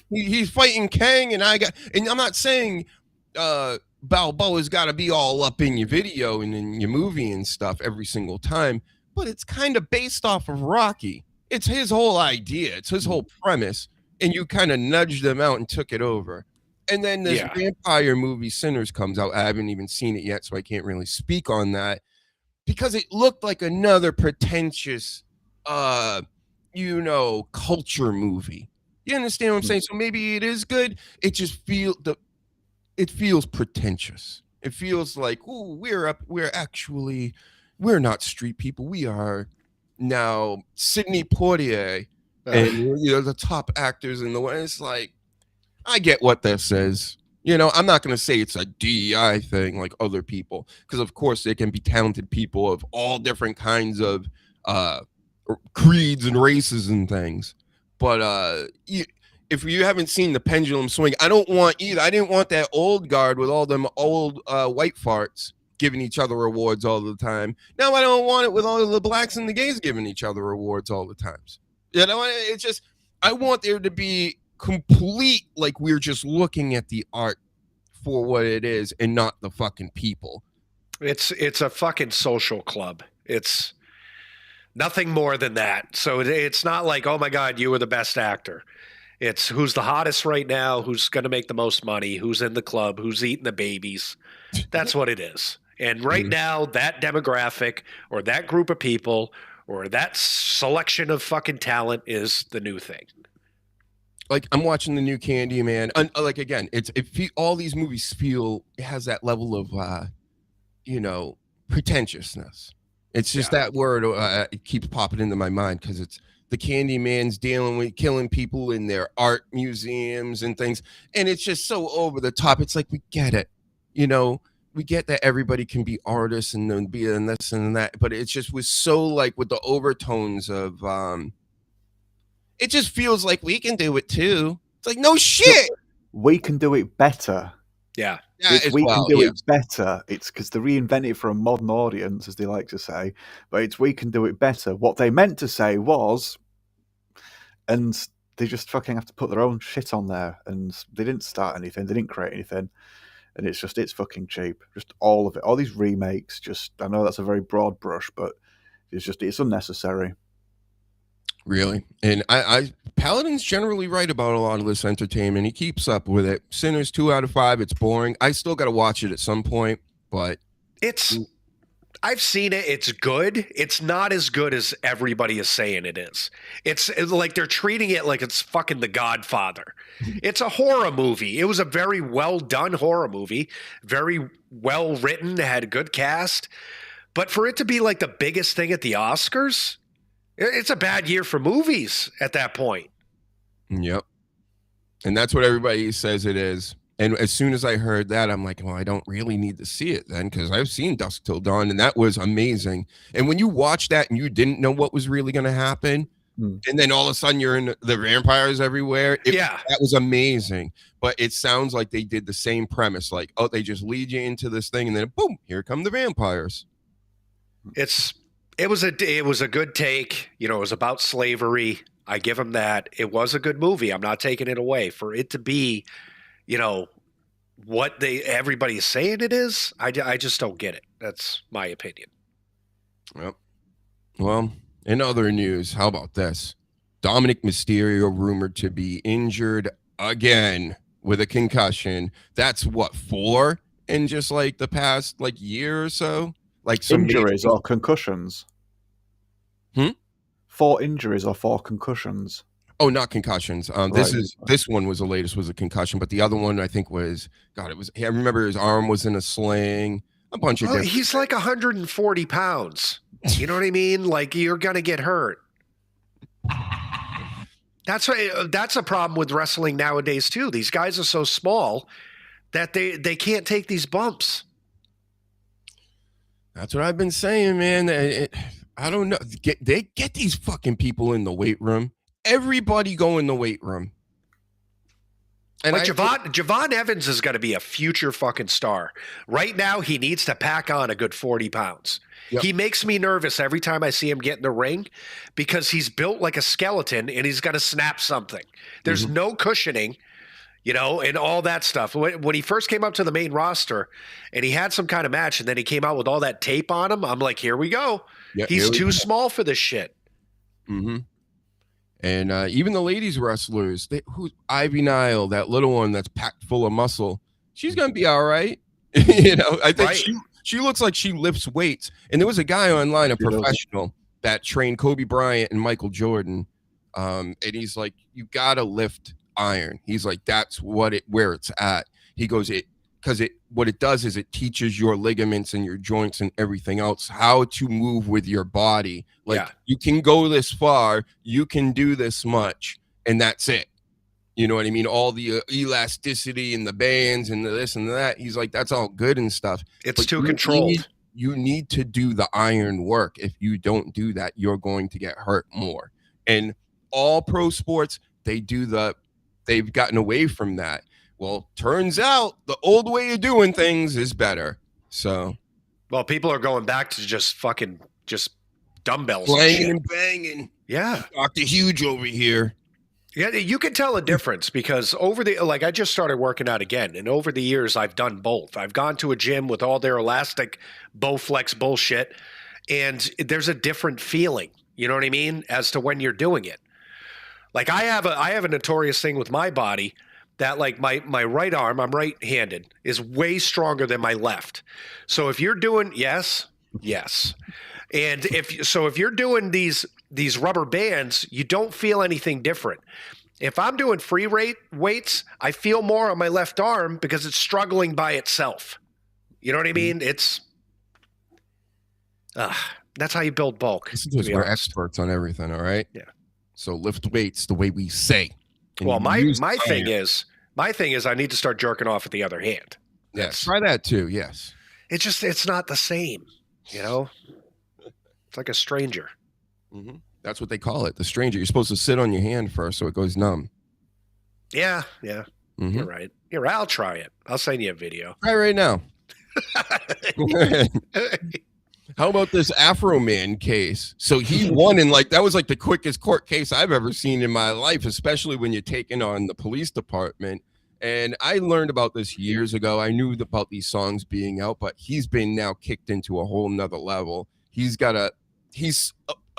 Speaker 3: He's fighting Kang, and I'm not saying Balboa's got to be all up in your video and in your movie and stuff every single time, but it's kind of based off of Rocky. It's his whole idea. It's his whole premise, and you kind of nudged them out and took it over. And then this vampire movie, Sinners, comes out. I haven't even seen it yet, so I can't really speak on that, because it looked like another pretentious, culture movie. You understand what I'm saying? So maybe it is good. It just feels pretentious. It feels like, ooh, we're not street people. We are now Sidney Poitier and the top actors in the world. It's like, I get what this is. I'm not going to say it's a DEI thing like other people, because of course there can be talented people of all different kinds of creeds and races and things. But if you haven't seen The Pendulum Swing, I didn't want that old guard with all them old white farts giving each other awards all the time. Now I don't want it with all the blacks and the gays giving each other awards all the times. It's just, I want there to be complete, like, we're just looking at the art for what it is and not the fucking people.
Speaker 4: It's a fucking social club. It's nothing more than that. So it's not like, oh my God, you were the best actor. It's who's the hottest right now, who's going to make the most money, who's in the club, who's eating the babies. That's what it is. And right now, that demographic or that group of people or that selection of fucking talent is the new thing.
Speaker 3: Like, I'm watching the new Candyman. Like, again, all these movies feel, it has that level of, pretentiousness. It's just that word it keeps popping into my mind, because it's the Candyman's dealing with killing people in their art museums and things, and it's just so over the top. It's like, we get it, we get that everybody can be artists and then be in this and that, but it just was so, like, with the overtones of it just feels like we can do it too. It's like, no shit.
Speaker 6: We can do it better.
Speaker 4: Yeah.
Speaker 6: We can do it better. It's because they reinvent it for a modern audience, as they like to say. But it's, we can do it better. What they meant to say was, and they just fucking have to put their own shit on there. And they didn't start anything. They didn't create anything. And it's fucking cheap. Just all of it. All these remakes, I know that's a very broad brush, but it's unnecessary.
Speaker 3: Really. And Paladin's generally right about a lot of this entertainment. He keeps up with it. Sinners 2 out of 5. It's boring. I still got to watch it at some point, but
Speaker 4: I've seen it. It's good. It's not as good as everybody is saying it is. It's like they're treating it like it's fucking The Godfather. It's a horror movie. It was a very well done horror movie, very well written, had a good cast. But for it to be like the biggest thing at the Oscars, it's a bad year for movies at that point.
Speaker 3: Yep. And that's what everybody says it is. And as soon as I heard that, I'm like, well, I don't really need to see it then, because I've seen Dusk Till Dawn, and that was amazing. And when you watch that and you didn't know what was really going to happen, and then all of a sudden you're in the vampires everywhere, that was amazing. But it sounds like they did the same premise. Like, oh, they just lead you into this thing, and then boom, here come the vampires. It was a good take. It was about slavery. I give them that. It was a good movie. I'm not taking it away. For it to be, what everybody is saying it is, I just don't get it.
Speaker 4: That's my opinion.
Speaker 3: Yep. Well, in other news, how about this? Dominic Mysterio rumored to be injured again with a concussion. That's what, 4 in just like the past like year or so? Like some
Speaker 6: Injuries or concussions? 4 injuries or 4 concussions?
Speaker 3: Oh, not concussions. This one was the latest, was a concussion, but the other one I think was, God, it was, I remember his arm was in a sling, a bunch of different.
Speaker 4: He's like 140 pounds. You know what I mean? Like, you're gonna get hurt. That's a problem with wrestling nowadays too. These guys are so small that they can't take these bumps.
Speaker 3: That's what I've been saying, man. I don't know. They get these fucking people in the weight room. Everybody go in the weight room. And
Speaker 4: like Javon Evans is going to be a future fucking star. Right now, he needs to pack on a good 40 pounds. Yep. He makes me nervous every time I see him get in the ring because he's built like a skeleton and he's going to snap something. There's no cushioning, you know, and all that stuff. When he first came up to the main roster and he had some kind of match and then he came out with all that tape on him, I'm like, here we go. Yeah, he's too small for this shit.
Speaker 3: Mm-hmm. And even the ladies wrestlers, who's Ivy Nile, that little one that's packed full of muscle, she's gonna be all right. You know, I think she looks like she lifts weights. And there was a guy online, a professional, that trained Kobe Bryant and Michael Jordan, and he's like, you gotta lift iron. He's like, that's where it's at. He goes, what it does is it teaches your ligaments and your joints and everything else how to move with your body. Like you can go this far, you can do this much, and that's it. You know what I mean? All the elasticity and the bands and the this and that. He's like, that's all good and stuff.
Speaker 4: It's too controlled.
Speaker 3: You need to do the iron work. If you don't do that, you're going to get hurt more. And all pro sports, they've gotten away from that. Well, turns out the old way of doing things is better. So,
Speaker 4: well, people are going back to just dumbbells,
Speaker 3: playing and banging.
Speaker 4: Yeah,
Speaker 3: Dr. Huge over here.
Speaker 4: Yeah, you can tell a difference because I just started working out again, and over the years I've done both. I've gone to a gym with all their elastic Bowflex bullshit, and there's a different feeling. You know what I mean? As to when you're doing it. Like I have a notorious thing with my body. That like my right arm, I'm right-handed, is way stronger than my left. So if you're doing yes, and if you're doing these rubber bands, you don't feel anything different. If I'm doing free weights, I feel more on my left arm because it's struggling by itself. You know what I mean? It's that's how you build bulk.
Speaker 3: We're experts on everything, all right?
Speaker 4: Yeah.
Speaker 3: So lift weights the way we say.
Speaker 4: Well, my thing is I need to start jerking off with the other hand.
Speaker 3: Yes, try that too. Yes,
Speaker 4: it's not the same. You know, it's like a stranger.
Speaker 3: Mm-hmm. That's what they call it, the stranger. You're supposed to sit on your hand first so it goes numb.
Speaker 4: Yeah. Mm-hmm. You're right. I'll try it. I'll send you a video.
Speaker 3: Try right now. How about this Afro Man case? So he won that was like the quickest court case I've ever seen in my life, especially when you're taking on the police department. And I learned about this years ago. I knew about these songs being out, but he's been now kicked into a whole nother level. He's a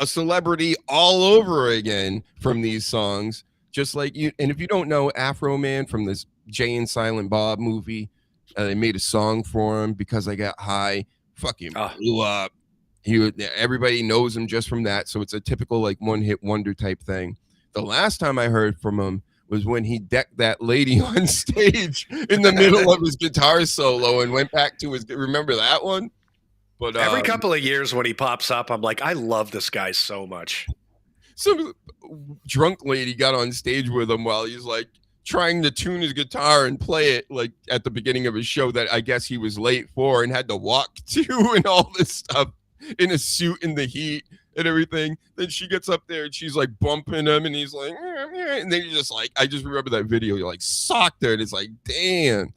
Speaker 3: celebrity all over again from these songs, just like you. And if you don't know Afro Man from this Jay and Silent Bob movie, they made a song for him, Because I Got High. Fucking blew up. Everybody knows him just from that. So it's a typical like one-hit wonder type thing. The last time I heard from him was when he decked that lady on stage in the middle of his guitar solo and went back to remember that one? But
Speaker 4: every couple of years when he pops up, I'm like, I love this guy so much.
Speaker 3: Some drunk lady got on stage with him while he's like trying to tune his guitar and play it like at the beginning of his show that I guess he was late for and had to walk to and all this stuff in a suit in the heat and everything. Then she gets up there and she's like bumping him and he's like, and then you're just like, I just remember that video. You're like socked there and it's like, damn.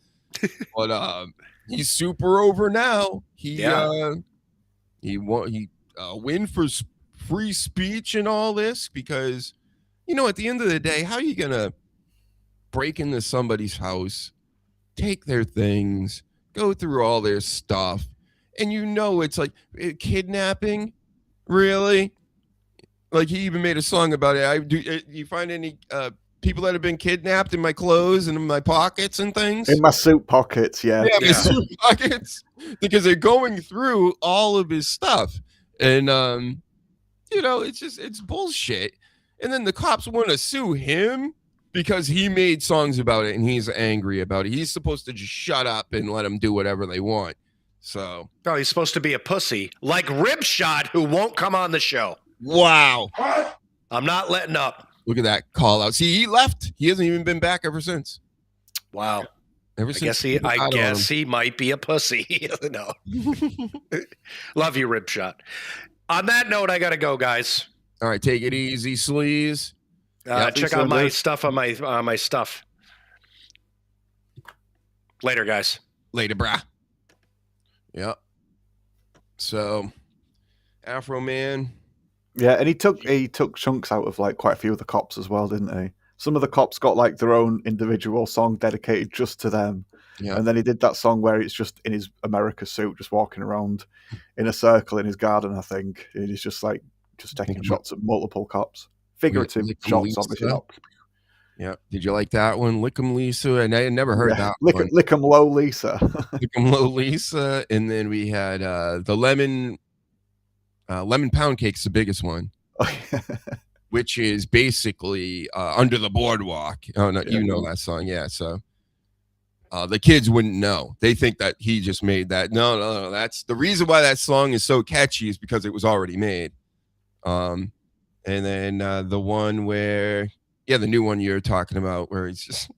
Speaker 3: But he's super over now. He win for free speech and all this because, you know, at the end of the day, how are you gonna break into somebody's house, take their things, go through all their stuff, and you know it's like kidnapping, really. Like he even made a song about it. Do you find any people that have been kidnapped in my clothes and in my pockets and things?
Speaker 6: In my suit pockets, yeah.
Speaker 3: Yeah, my suit pockets, because they're going through all of his stuff, and you know, it's bullshit. And then the cops want to sue him because he made songs about it and he's angry about it. He's supposed to just shut up and let them do whatever they want. So,
Speaker 4: no, he's supposed to be a pussy like Ribshot, who won't come on the show.
Speaker 3: Wow.
Speaker 4: I'm not letting up.
Speaker 3: Look at that call out. See, he left. He hasn't even been back ever since.
Speaker 4: Wow.
Speaker 3: Ever
Speaker 4: I
Speaker 3: since
Speaker 4: guess he might be a pussy. No. Love you, Ribshot. On that note, I gotta go, guys.
Speaker 3: All right, take it easy, sleaze.
Speaker 4: Check out my stuff on my stuff. Later, guys.
Speaker 3: Later, brah. Yep. So, Afro Man.
Speaker 6: Yeah, and he took chunks out of like quite a few of the cops as well, didn't he? Some of the cops got like their own individual song dedicated just to them. Yeah. And then he did that song where it's just in his America suit, just walking around in a circle in his garden, I think. And he's just like taking shots at multiple cops. Figurative shots, obviously not.
Speaker 3: Yeah. Did you like that one? Lick 'em Lisa. And I never heard that one.
Speaker 6: Lick 'em low Lisa.
Speaker 3: Lick 'em low Lisa. And then we had the lemon pound cake's the biggest one. Oh, yeah. Which is basically Under the Boardwalk. Oh no, you know that song, yeah. So the kids wouldn't know. They think that he just made that. No. That's the reason why that song is so catchy, is because it was already made. And then the one where, the new one you're talking about, where it's just,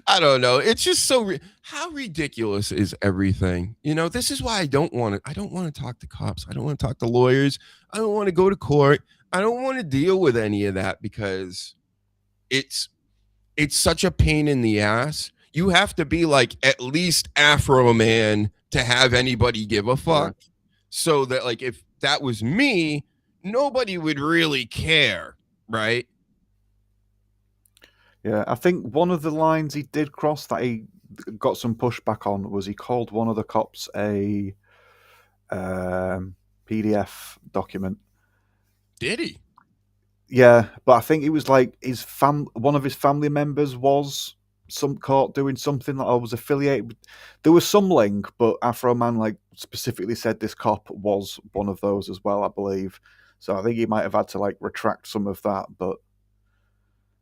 Speaker 3: I don't know. It's just so how ridiculous is everything? You know, this is why I don't want to talk to cops. I don't want to talk to lawyers. I don't want to go to court. I don't want to deal with any of that, because it's such a pain in the ass. You have to be like at least Afro Man to have anybody give a fuck. Yeah. So that, like, if that was me, nobody would really care, right?
Speaker 6: Yeah, I think one of the lines he did cross that he got some pushback on was he called one of the cops a PDF document.
Speaker 3: Did he?
Speaker 6: Yeah, but I think it was like one of his family members was caught doing something that I was affiliated with. There was some link, but Afro Man like specifically said this cop was one of those as well, I believe. So I think he might have had to like retract some of that, but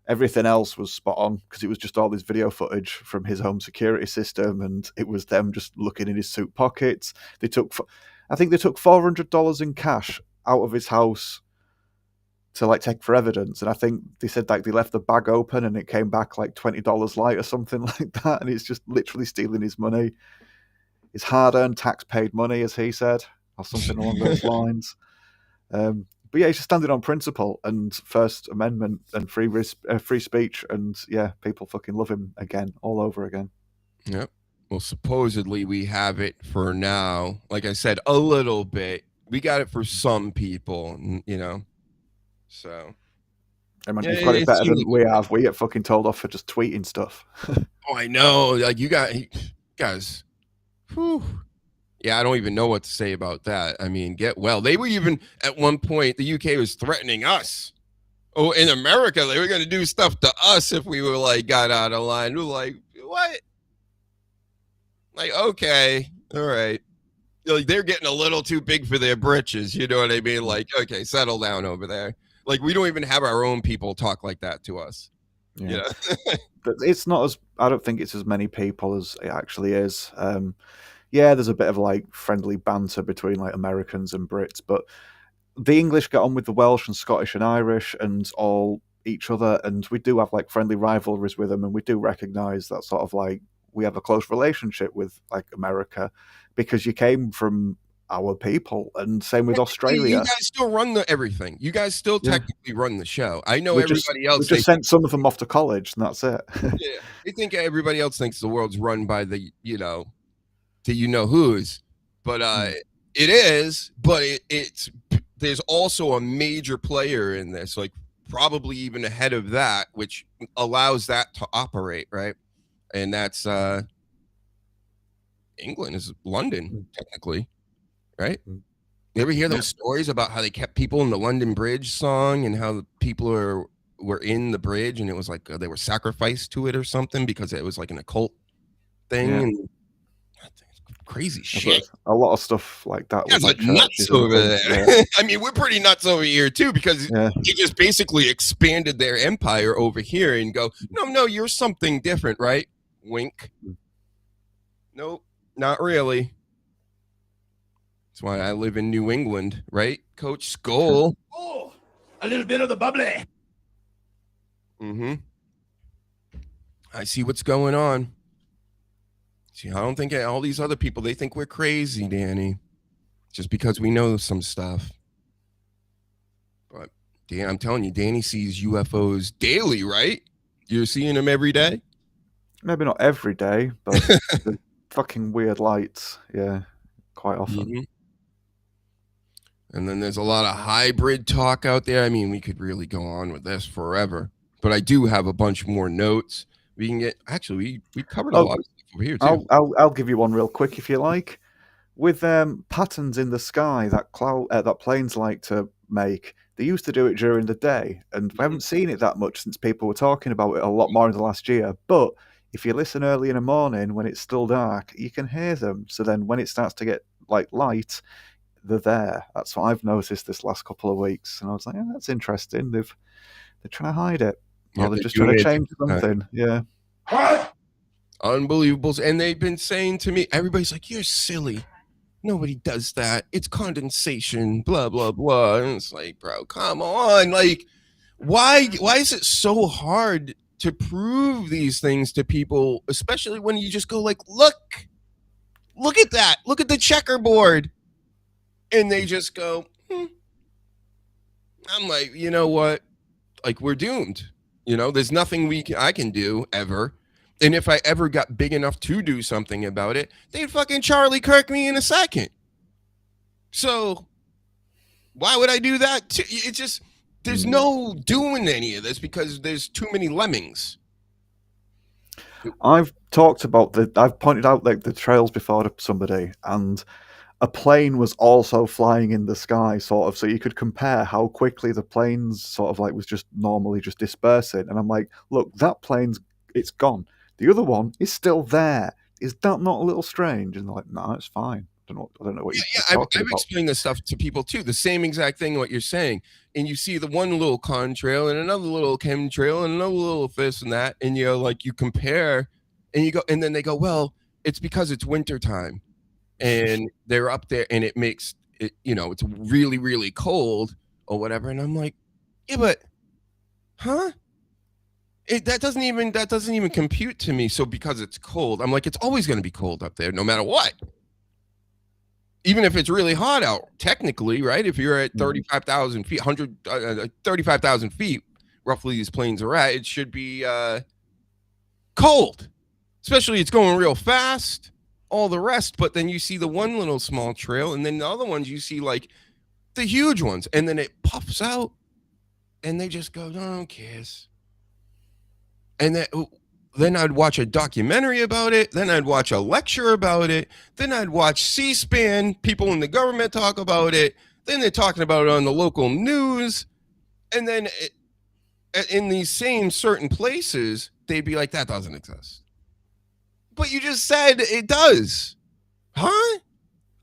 Speaker 6: everything else was spot on, because it was just all this video footage from his home security system, and it was them just looking in his suit pockets. I think they took $400 in cash out of his house to like take for evidence, and I think they said like they left the bag open and it came back like $20 light or something like that, and it's just literally stealing his money, his hard-earned tax-paid money, as he said, or something along those lines. But yeah, he's just standing on principle and First Amendment and free speech, and yeah, people fucking love him again, all over again.
Speaker 3: Yep. Well, supposedly we have it for now. Like I said, a little bit. We got it for some people, you know. So,
Speaker 6: you've got it better than we have. We get fucking told off for just tweeting stuff.
Speaker 3: Oh, I know. Like you guys. Whew. Yeah, I don't even know what to say about that. I mean, get well. They were even at one point, the UK was threatening us. Oh, in America, they were going to do stuff to us if we were like got out of line. We were like, what? Like, okay, all right. Like, they're getting a little too big for their britches. You know what I mean? Like, okay, settle down over there. Like, we don't even have our own people talk like that to us. Yeah.
Speaker 6: But it's not as, I don't think it's as many people as it actually is. Yeah, there's a bit of like friendly banter between like Americans and Brits, but the English get on with the Welsh and Scottish and Irish and all each other, and we do have like friendly rivalries with them, and we do recognise that sort of like we have a close relationship with like America because you came from our people, and same with Australia.
Speaker 3: You guys still run everything. You guys still technically run the show. I know everybody else.
Speaker 6: We just sent some of them off to college, and that's it.
Speaker 3: Yeah, I think everybody else thinks the world's run by the who's, but it is. But it's there's also a major player in this, like probably even ahead of that, which allows that to operate, right? And that's England is London, technically, right?
Speaker 6: Mm.
Speaker 3: You ever hear them stories about how they kept people in the London Bridge song and how the people were in the bridge and it was like they were sacrificed to it or something because it was like an occult thing?
Speaker 6: Yeah.
Speaker 3: And crazy shit.
Speaker 6: A lot of stuff like that.
Speaker 3: That's
Speaker 6: with
Speaker 3: like
Speaker 6: the
Speaker 3: nuts
Speaker 6: churches and
Speaker 3: over
Speaker 6: things,
Speaker 3: there. I mean, we're pretty nuts over here too because
Speaker 6: Yeah.
Speaker 3: they just basically expanded their empire over here and go, no, you're something different, right? Wink. Nope, not really. That's why I live in New England, right, Coach Skull?
Speaker 7: Oh, a little bit of the bubbly.
Speaker 3: Mm-hmm. I see what's going on. See, I don't think all these other people, they think we're crazy, Danny, just because we know some stuff. But Dan, I'm telling you, Danny sees UFOs daily, right? You're seeing them every day?
Speaker 6: Maybe not every day, but the fucking weird lights, yeah, quite often.
Speaker 3: Mm-hmm. And then there's a lot of hybrid talk out there. I mean, we could really go on with this forever, but I do have a bunch more notes. We can get, actually, we covered a lot of stuff over here too.
Speaker 6: I'll give you one real quick if you like. With patterns in the sky that that planes like to make, they used to do it during the day, and we haven't seen it that much since people were talking about it a lot more in the last year. But if you listen early in the morning when it's still dark, you can hear them. So then when it starts to get like light, they're there. That's what I've noticed this last couple of weeks, and I was like, oh, that's interesting. They're trying to hide it, or they're just trying to change something. Yeah.
Speaker 3: Unbelievable. And they've been saying to me, everybody's like, you're silly. Nobody does that. It's condensation, blah, blah, blah. And it's like, bro, come on. Like, why is it so hard to prove these things to people, especially when you just go like, look at that. Look at the checkerboard. And they just go, I'm like, you know what? Like, we're doomed. You know, there's nothing I can do ever. And if I ever got big enough to do something about it, they'd fucking Charlie Kirk me in a second. So why would I do that? It's just, there's no doing any of this because there's too many lemmings.
Speaker 6: I've pointed out like the trails before to somebody, and a plane was also flying in the sky, sort of, so you could compare how quickly the planes sort of like was just normally just dispersing. And I'm like, look, that plane's, it's gone. The other one is still there. Is that not a little strange? And they're like, no, it's fine. I don't know what you're talking
Speaker 3: I've
Speaker 6: about.
Speaker 3: explained this stuff to people too. The same exact thing what you're saying. And you see the one little contrail and another little chemtrail and another little this and that. And you like you compare and you go, and then they go, well, it's because it's wintertime. And they're up there and it makes it, it's really, really cold or whatever. And I'm like, yeah, but that doesn't even compute to me. So because it's cold, I'm like, it's always going to be cold up there no matter what. Even if it's really hot out, technically, right? If you're at 35,000 feet, 35,000 feet, roughly these planes are at, it should be cold. Especially it's going real fast. All the rest, but then you see the one little small trail, and then the other ones you see like the huge ones, and then it puffs out, and they just go, no one cares. And then I'd watch a documentary about it, then I'd watch a lecture about it, then I'd watch C-SPAN, people in the government talk about it, then they're talking about it on the local news, and then in these same certain places, they'd be like, that doesn't exist. But you just said it does. Huh?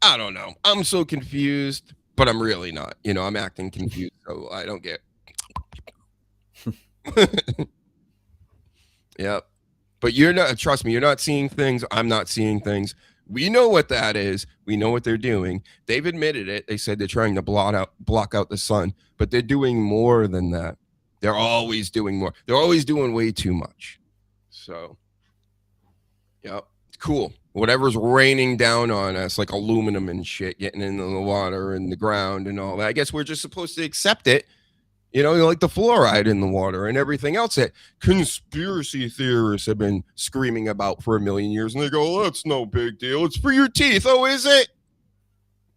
Speaker 3: I don't know. I'm so confused, but I'm really not. I'm acting confused, so I don't get. Yep. But you're not, trust me, you're not seeing things. I'm not seeing things. We know what that is. We know what they're doing. They've admitted it. They said they're trying to block out the sun, but they're doing more than that. They're always doing more. They're always doing way too much. So. Yep. Cool. Whatever's raining down on us, like aluminum and shit, getting into the water and the ground and all that. I guess we're just supposed to accept it. Like the fluoride in the water and everything else that conspiracy theorists have been screaming about for 1 million years. And they go, oh, that's no big deal. It's for your teeth. Oh, is it?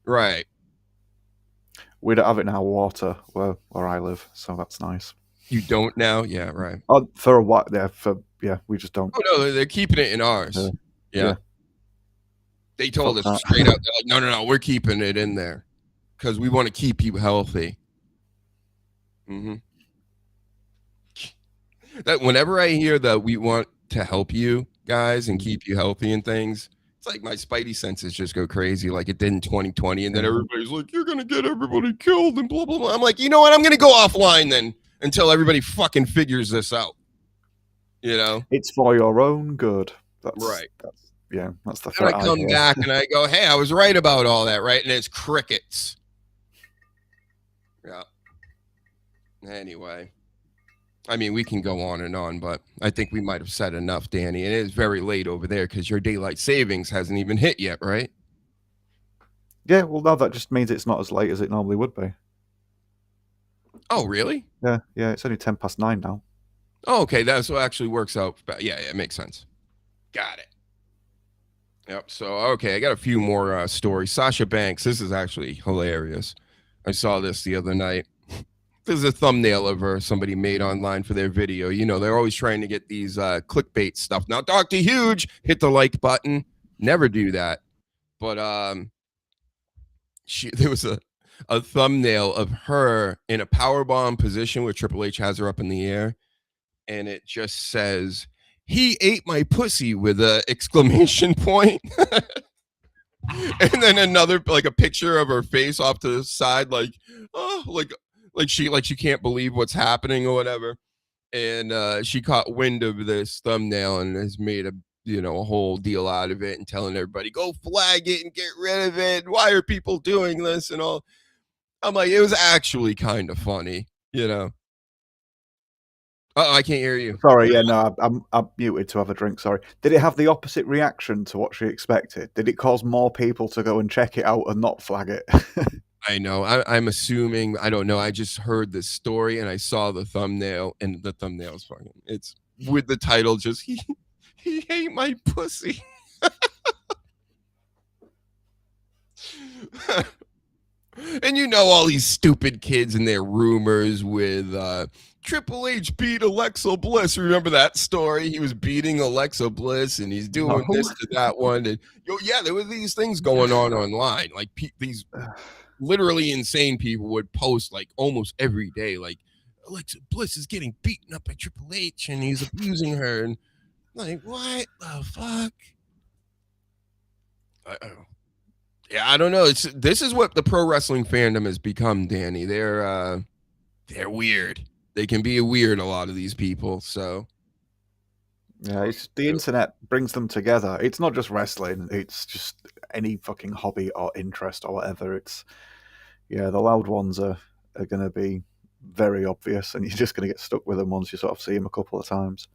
Speaker 3: Right.
Speaker 6: We don't have it in our water where I live, so that's nice.
Speaker 3: You don't now? Yeah, right.
Speaker 6: For a while, we just don't.
Speaker 3: Oh, no, they're keeping it in ours. Yeah. They told
Speaker 6: Fuck
Speaker 3: us
Speaker 6: that.
Speaker 3: straight out, they're like, no, we're keeping it in there because we want to keep you healthy. That whenever I hear that we want to help you guys and keep you healthy and things, it's like my spidey senses just go crazy like it did in 2020. And then everybody's like, you're going to get everybody killed and blah, blah, blah. I'm like, you know what? I'm going to go offline then until everybody fucking figures this out. You know?
Speaker 6: It's for your own good. That's
Speaker 3: right.
Speaker 6: That's the
Speaker 3: And
Speaker 6: threat
Speaker 3: I come back and I go, hey, I was right about all that, right? And it's crickets. Yeah. Anyway. I mean, we can go on and on, but I think we might have said enough, Danny. And it is very late over there because your daylight savings hasn't even hit yet, right?
Speaker 6: Yeah, well, no, that just means it's not as late as it normally would be.
Speaker 3: Oh, really?
Speaker 6: Yeah, it's only 9:10 now.
Speaker 3: Oh, okay, that's what actually works out. Yeah, it makes sense. Got it. Yep, so, okay, I got a few more stories. Sasha Banks, this is actually hilarious. I saw this the other night. There's a thumbnail of her somebody made online for their video. You know, they're always trying to get these clickbait stuff. Now, Dr. Huge, hit the like button. Never do that. But there was a thumbnail of her in a powerbomb position where Triple H has her up in the air. And it just says, he ate my pussy with an exclamation point. And then another, like a picture of her face off to the side, like, oh, like she can't believe what's happening or whatever. And she caught wind of this thumbnail and has made a whole deal out of it and telling everybody, go flag it and get rid of it. Why are people doing this and all? I'm like, it was actually kind of funny, you know. I can't hear you.
Speaker 6: Sorry, yeah, no, I'm muted to have a drink, sorry. Did it have the opposite reaction to what she expected? Did it cause more people to go and check it out and not flag it?
Speaker 3: I know. I'm assuming. I don't know. I just heard this story and I saw the thumbnail, and the thumbnail is fucking. It's with the title. Just he ate my pussy. And you know all these stupid kids and their rumors with Triple H beat Alexa Bliss. Remember that story? He was beating Alexa Bliss, and he's doing this to that one. And there were these things going on online. Like these literally insane people would post like almost every day, like Alexa Bliss is getting beaten up by Triple H, and he's abusing her. And like, what the fuck? I don't know. This is what the pro wrestling fandom has become, Danny. They're weird. They can be weird, a lot of these people. So
Speaker 6: yeah, it's the internet brings them together. It's not just wrestling. It's just any fucking hobby or interest or whatever. The loud ones are going to be very obvious, and you're just going to get stuck with them once you sort of see them a couple of times.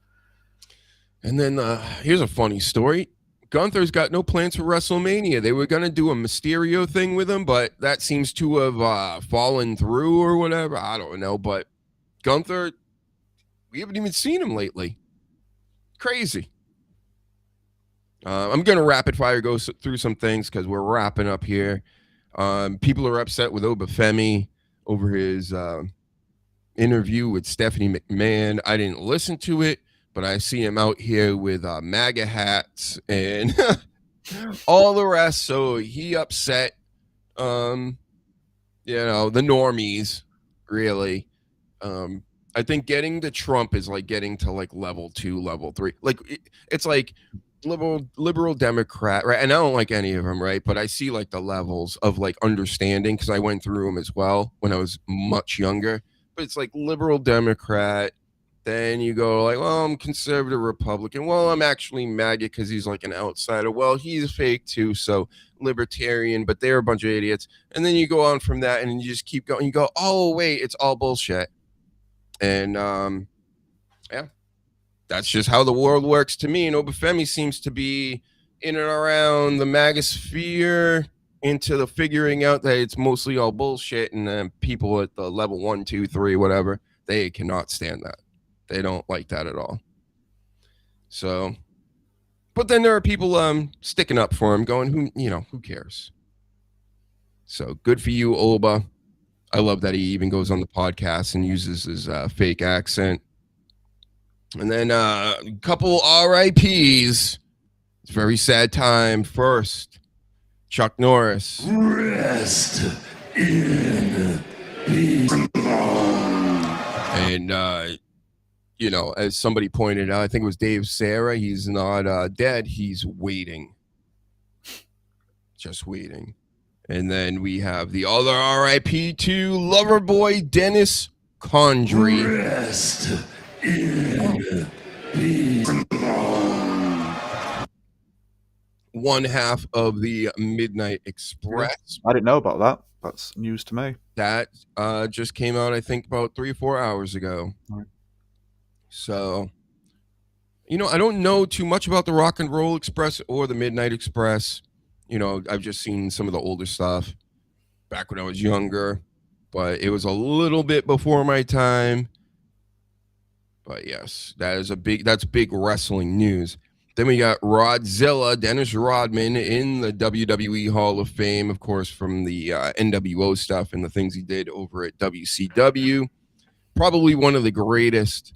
Speaker 3: And then here's a funny story. Gunther's got no plans for WrestleMania. They were going to do a Mysterio thing with him, but that seems to have fallen through or whatever. I don't know. But Gunther, we haven't even seen him lately. Crazy. I'm going to rapid fire go through some things because we're wrapping up here. People are upset with Obafemi over his interview with Stephanie McMahon. I didn't listen to it, but I see him out here with MAGA hats and all the rest. So he upset, the normies, really. I think getting to Trump is like getting to like level 2, level 3. Like it's like liberal Democrat, right? And I don't like any of them, right? But I see like the levels of like understanding because I went through them as well when I was much younger. But it's like liberal Democrat. Then you go like, well, I'm conservative Republican. Well, I'm actually MAGA because he's like an outsider. Well, he's fake too, so libertarian, but they're a bunch of idiots. And then you go on from that and you just keep going. You go, oh, wait, it's all bullshit. And that's just how the world works to me. And Obafemi seems to be in and around the MAGA sphere into the figuring out that it's mostly all bullshit. And then people at the level 1, 2, 3, whatever, they cannot stand that. They don't like that at all. So, but then there are people sticking up for him going, who cares? So good for you, Oba. I love that he even goes on the podcast and uses his fake accent. And then a couple RIPs. It's a very sad time. First, Chuck Norris.
Speaker 7: Rest in peace.
Speaker 3: And, as somebody pointed out, I think it was Dave Sarah, he's not dead. He's waiting. Just waiting. And then we have the other RIP to Loverboy Dennis Condrey.
Speaker 7: Rest in peace.
Speaker 3: One half of the Midnight Express.
Speaker 6: I didn't know about that. That's news to me.
Speaker 3: That just came out, I think, about 3 or 4 hours ago.
Speaker 6: Right.
Speaker 3: So, I don't know too much about the Rock and Roll Express or the Midnight Express. I've just seen some of the older stuff back when I was younger, but it was a little bit before my time. But yes, that's big wrestling news. Then we got Rodzilla, Dennis Rodman in the WWE Hall of Fame, of course, from the NWO stuff and the things he did over at WCW. Probably one of the greatest,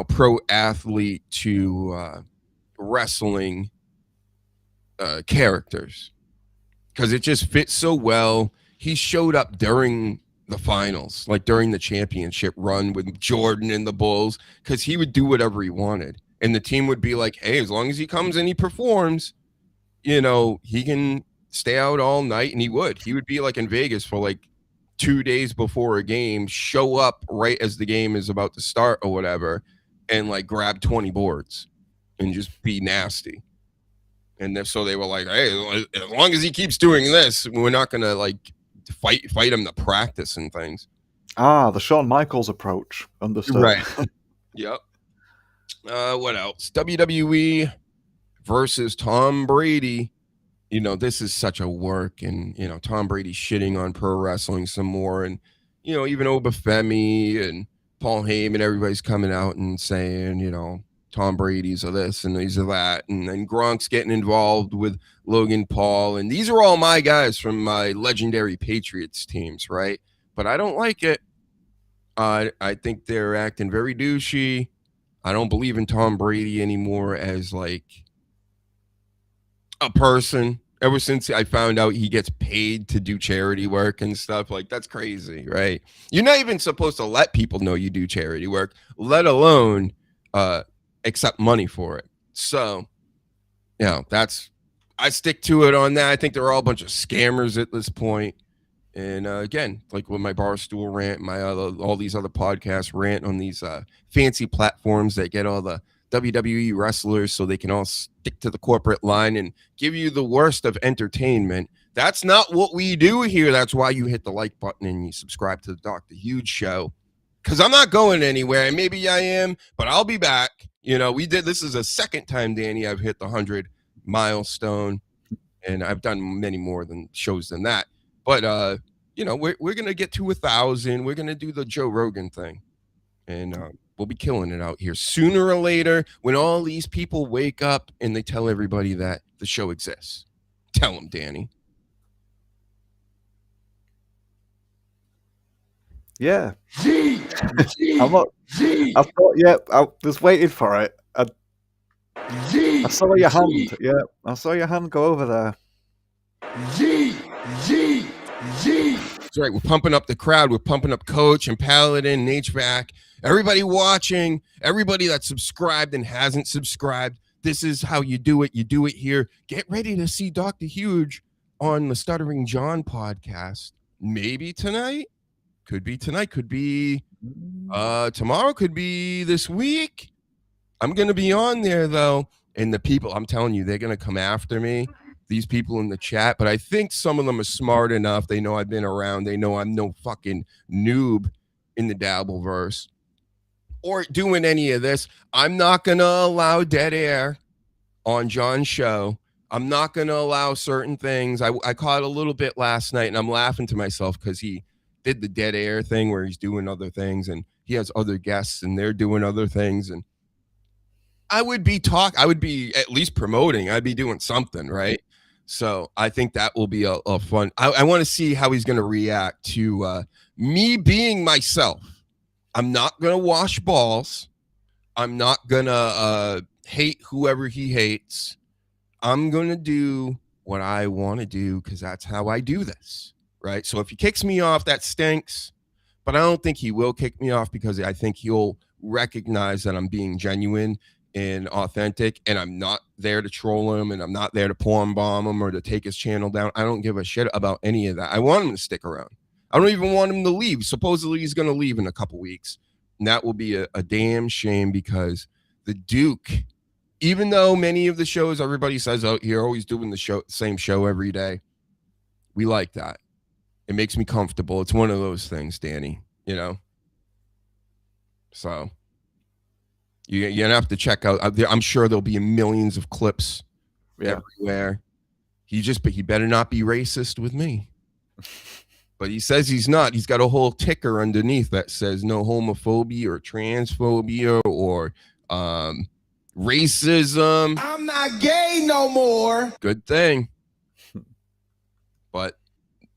Speaker 3: pro athlete to wrestling characters, because it just fits so well. He showed up during the finals, like during the championship run with Jordan and the Bulls, because he would do whatever he wanted. And the team would be like, hey, as long as he comes and he performs, he can stay out all night. And he would be like in Vegas for like 2 days before a game, show up right as the game is about to start or whatever, and like grab 20 boards and just be nasty. And so they were like, hey, as long as he keeps doing this, we're not going to like fight him to practice and things.
Speaker 6: The Shawn Michaels approach. Understood.
Speaker 3: Right. Yep. What else? WWE versus Tom Brady. This is such a work, and Tom Brady shitting on pro wrestling some more, and even Obafemi and Paul Heyman, everybody's coming out and saying, Tom Brady's of this and he's of that, and then Gronk's getting involved with Logan Paul, and these are all my guys from my legendary Patriots teams, right? But I don't like it. I think they're acting very douchey. I don't believe in Tom Brady anymore as like a person. Ever since I found out he gets paid to do charity work and stuff, like that's crazy, right? You're not even supposed to let people know you do charity work, let alone accept money for it. So, I stick to it on that. I think they're all a bunch of scammers at this point. And again, like with my Barstool rant, all these other podcasts rant on these fancy platforms that get all the WWE wrestlers so they can all stick to the corporate line and give you the worst of entertainment. That's not what we do here. That's why you hit the like button and you subscribe to the Dr. Huge Show, because I'm not going anywhere. And maybe I am, but I'll be back. This is a second time, Danny, I've hit the 100 milestone, and I've done many more shows than that. But, we're going to get to 1,000. We're going to do the Joe Rogan thing. And we'll be killing it out here. Sooner or later, when all these people wake up and they tell everybody that the show exists. Tell them, Danny.
Speaker 6: Yeah.
Speaker 7: I
Speaker 6: was waiting for it. I saw your hand. Yeah, I saw your hand go over there.
Speaker 3: That's right. We're pumping up the crowd. We're pumping up Coach and Paladin and HVAC. Everybody watching, everybody that's subscribed and hasn't subscribed. This is how you do it. You do it here. Get ready to see Dr. Huge on the Stuttering John podcast. Maybe tonight. Could be tonight. Could be tomorrow. Could be this week. I'm going to be on there, though. And the people, I'm telling you, they're going to come after me. These people in the chat. But I think some of them are smart enough. They know I've been around. They know I'm no fucking noob in the Dabbleverse or doing any of this. I'm not going to allow dead air on John's show. I'm not going to allow certain things. I caught a little bit last night, and I'm laughing to myself because he did the dead air thing where he's doing other things, and he has other guests, and they're doing other things, and I would be at least promoting. I'd be doing something, right? So I think that will be a fun. I want to see how he's going to react to me being myself. I'm not going to wash balls. I'm not going to hate whoever he hates. I'm going to do what I want to do because that's how I do this, right? So if he kicks me off, that stinks. But I don't think he will kick me off because I think he'll recognize that I'm being genuine and authentic, and I'm not there to troll him, and I'm not there to porn bomb him or to take his channel down. I don't give a shit about any of that. I want him to stick around. I don't even want him to leave. Supposedly he's going to leave in a couple weeks. And that will be a damn shame because the Duke, even though many of the shows everybody says out here always doing the same show every day, we like that. It makes me comfortable. It's one of those things, Danny, you know? So you're going to have to check out. I'm sure there'll be millions of clips everywhere. He better not be racist with me. But he says he's not. He's got a whole ticker underneath that says no homophobia or transphobia or racism.
Speaker 8: I'm not gay no more.
Speaker 3: Good thing. But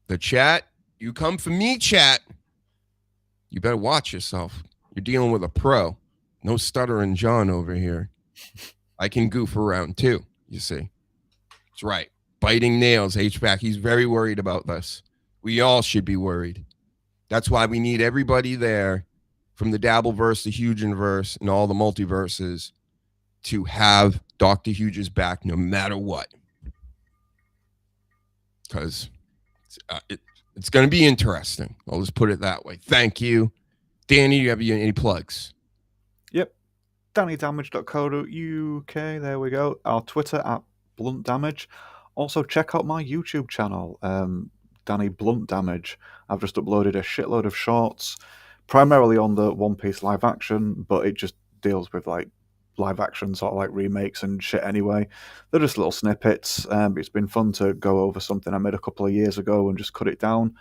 Speaker 3: the chat, you come for me, chat. You better watch yourself. You're dealing with a pro. No stuttering John over here. I can goof around too, you see. That's right. Biting nails, H-back. He's very worried about this. We all should be worried. That's why we need everybody there from the Dabbleverse, the HUGEnverse, and all the multiverses to have Dr. Huge's back no matter what. Because it's going to be interesting. I'll just put it that way. Thank you. Danny, do you have any plugs?
Speaker 6: Yep. DannyDamage.co.uk. There we go. Our Twitter at Blunt Damage. Also, check out my YouTube channel, Danny Blunt Damage. I've just uploaded a shitload of shorts, primarily on the One Piece live action, but it just deals with like live action sort of like remakes and shit anyway. They're just little snippets. It's been fun to go over something I made a couple of years ago and just cut it down.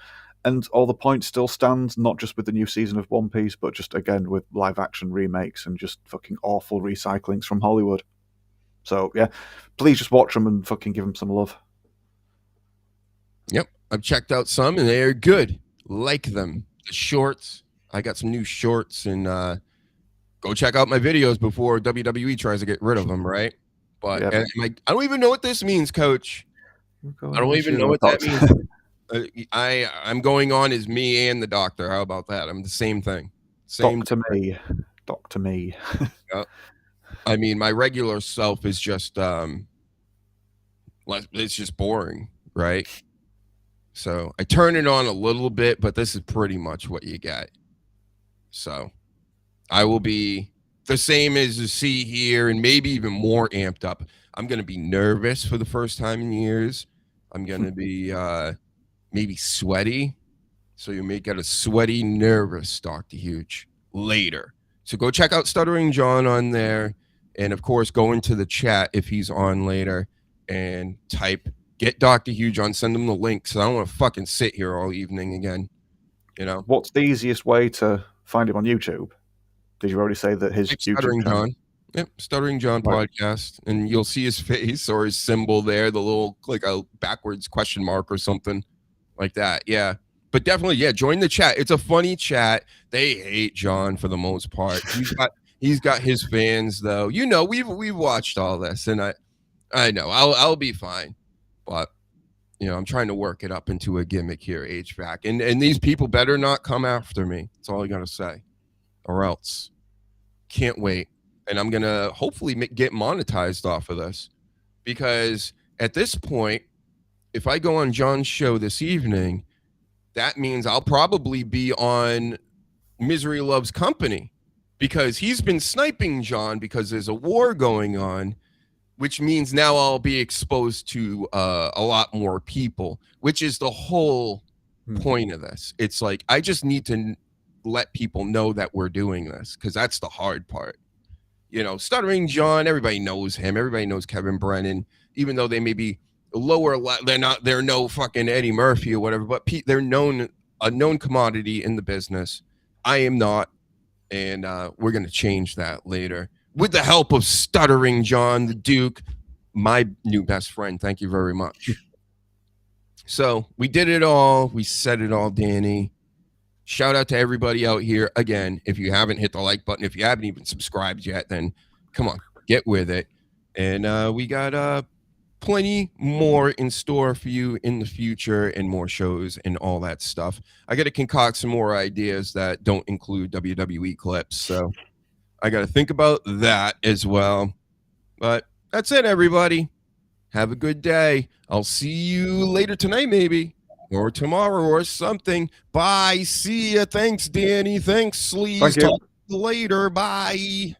Speaker 6: And all the points still stand, not just with the new season of One Piece, but just again with live action remakes and just fucking awful recyclings from Hollywood. So yeah, please just watch them and fucking give them some love.
Speaker 3: Yep, I've checked out some and they're good. Like them. The shorts. I got some new shorts and go check out my videos before WWE tries to get rid of them, right? But
Speaker 6: Yep.
Speaker 3: I don't even know what this means, Coach. I don't even know what that means. I'm going on as me and the doctor. How about that? I'm the same thing.
Speaker 6: Doctor me.
Speaker 3: I mean, my regular self is just it's just boring, right? So I turn it on a little bit, but this is pretty much what you get. So I will be the same as you see here and maybe even more amped up. I'm going to be nervous for the first time in years. I'm going to be maybe sweaty. So you may get a sweaty, nervous Dr. Huge later. So go check out Stuttering John on there. And, of course, go into the chat if he's on later and type, get Dr. Huge on, send him the link. So I don't want to fucking sit here all evening again. You know?
Speaker 6: What's the easiest way to find him on YouTube? Did you already say that his YouTube
Speaker 3: Stuttering
Speaker 6: channel?
Speaker 3: John. Yep, Stuttering John podcast. And you'll see his face or his symbol there, the little, like a backwards question mark or something like that. Yeah. But definitely, yeah, join the chat. It's a funny chat. They hate John for the most part. He's got his fans though. You know, we've watched all this, and I know I'll be fine. But you know, I'm trying to work it up into a gimmick here, HVAC. And these people better not come after me. That's all I gotta say. Or else. Can't wait. And I'm gonna hopefully get monetized off of this. Because at this point, if I go on John's show this evening, that means I'll probably be on Misery Loves Company because he's been sniping John because there's a war going on, which means now I'll be exposed to a lot more people, which is the whole point of this. It's like, I just need to let people know that we're doing this because that's the hard part. You know, Stuttering John, everybody knows him. Everybody knows Kevin Brennan, even though they may be lower, they're no fucking Eddie Murphy or whatever, but they're a known commodity in the business. I am not, and we're going to change that later with the help of Stuttering John, the Duke, my new best friend. Thank you very much. So we did it all. We said it all, Danny. Shout out to everybody out here. Again, if you haven't hit the like button, if you haven't even subscribed yet, then come on, get with it. And we got plenty more in store for you in the future and more shows and all that stuff. I got to concoct some more ideas that don't include WWE clips. So I got to think about that as well. But that's it, everybody. Have a good day. I'll see you later tonight, maybe, or tomorrow or something. Bye. See ya. Thanks, Danny. Thanks, Sleaze.
Speaker 6: Thank you.
Speaker 3: Talk to you later. Bye.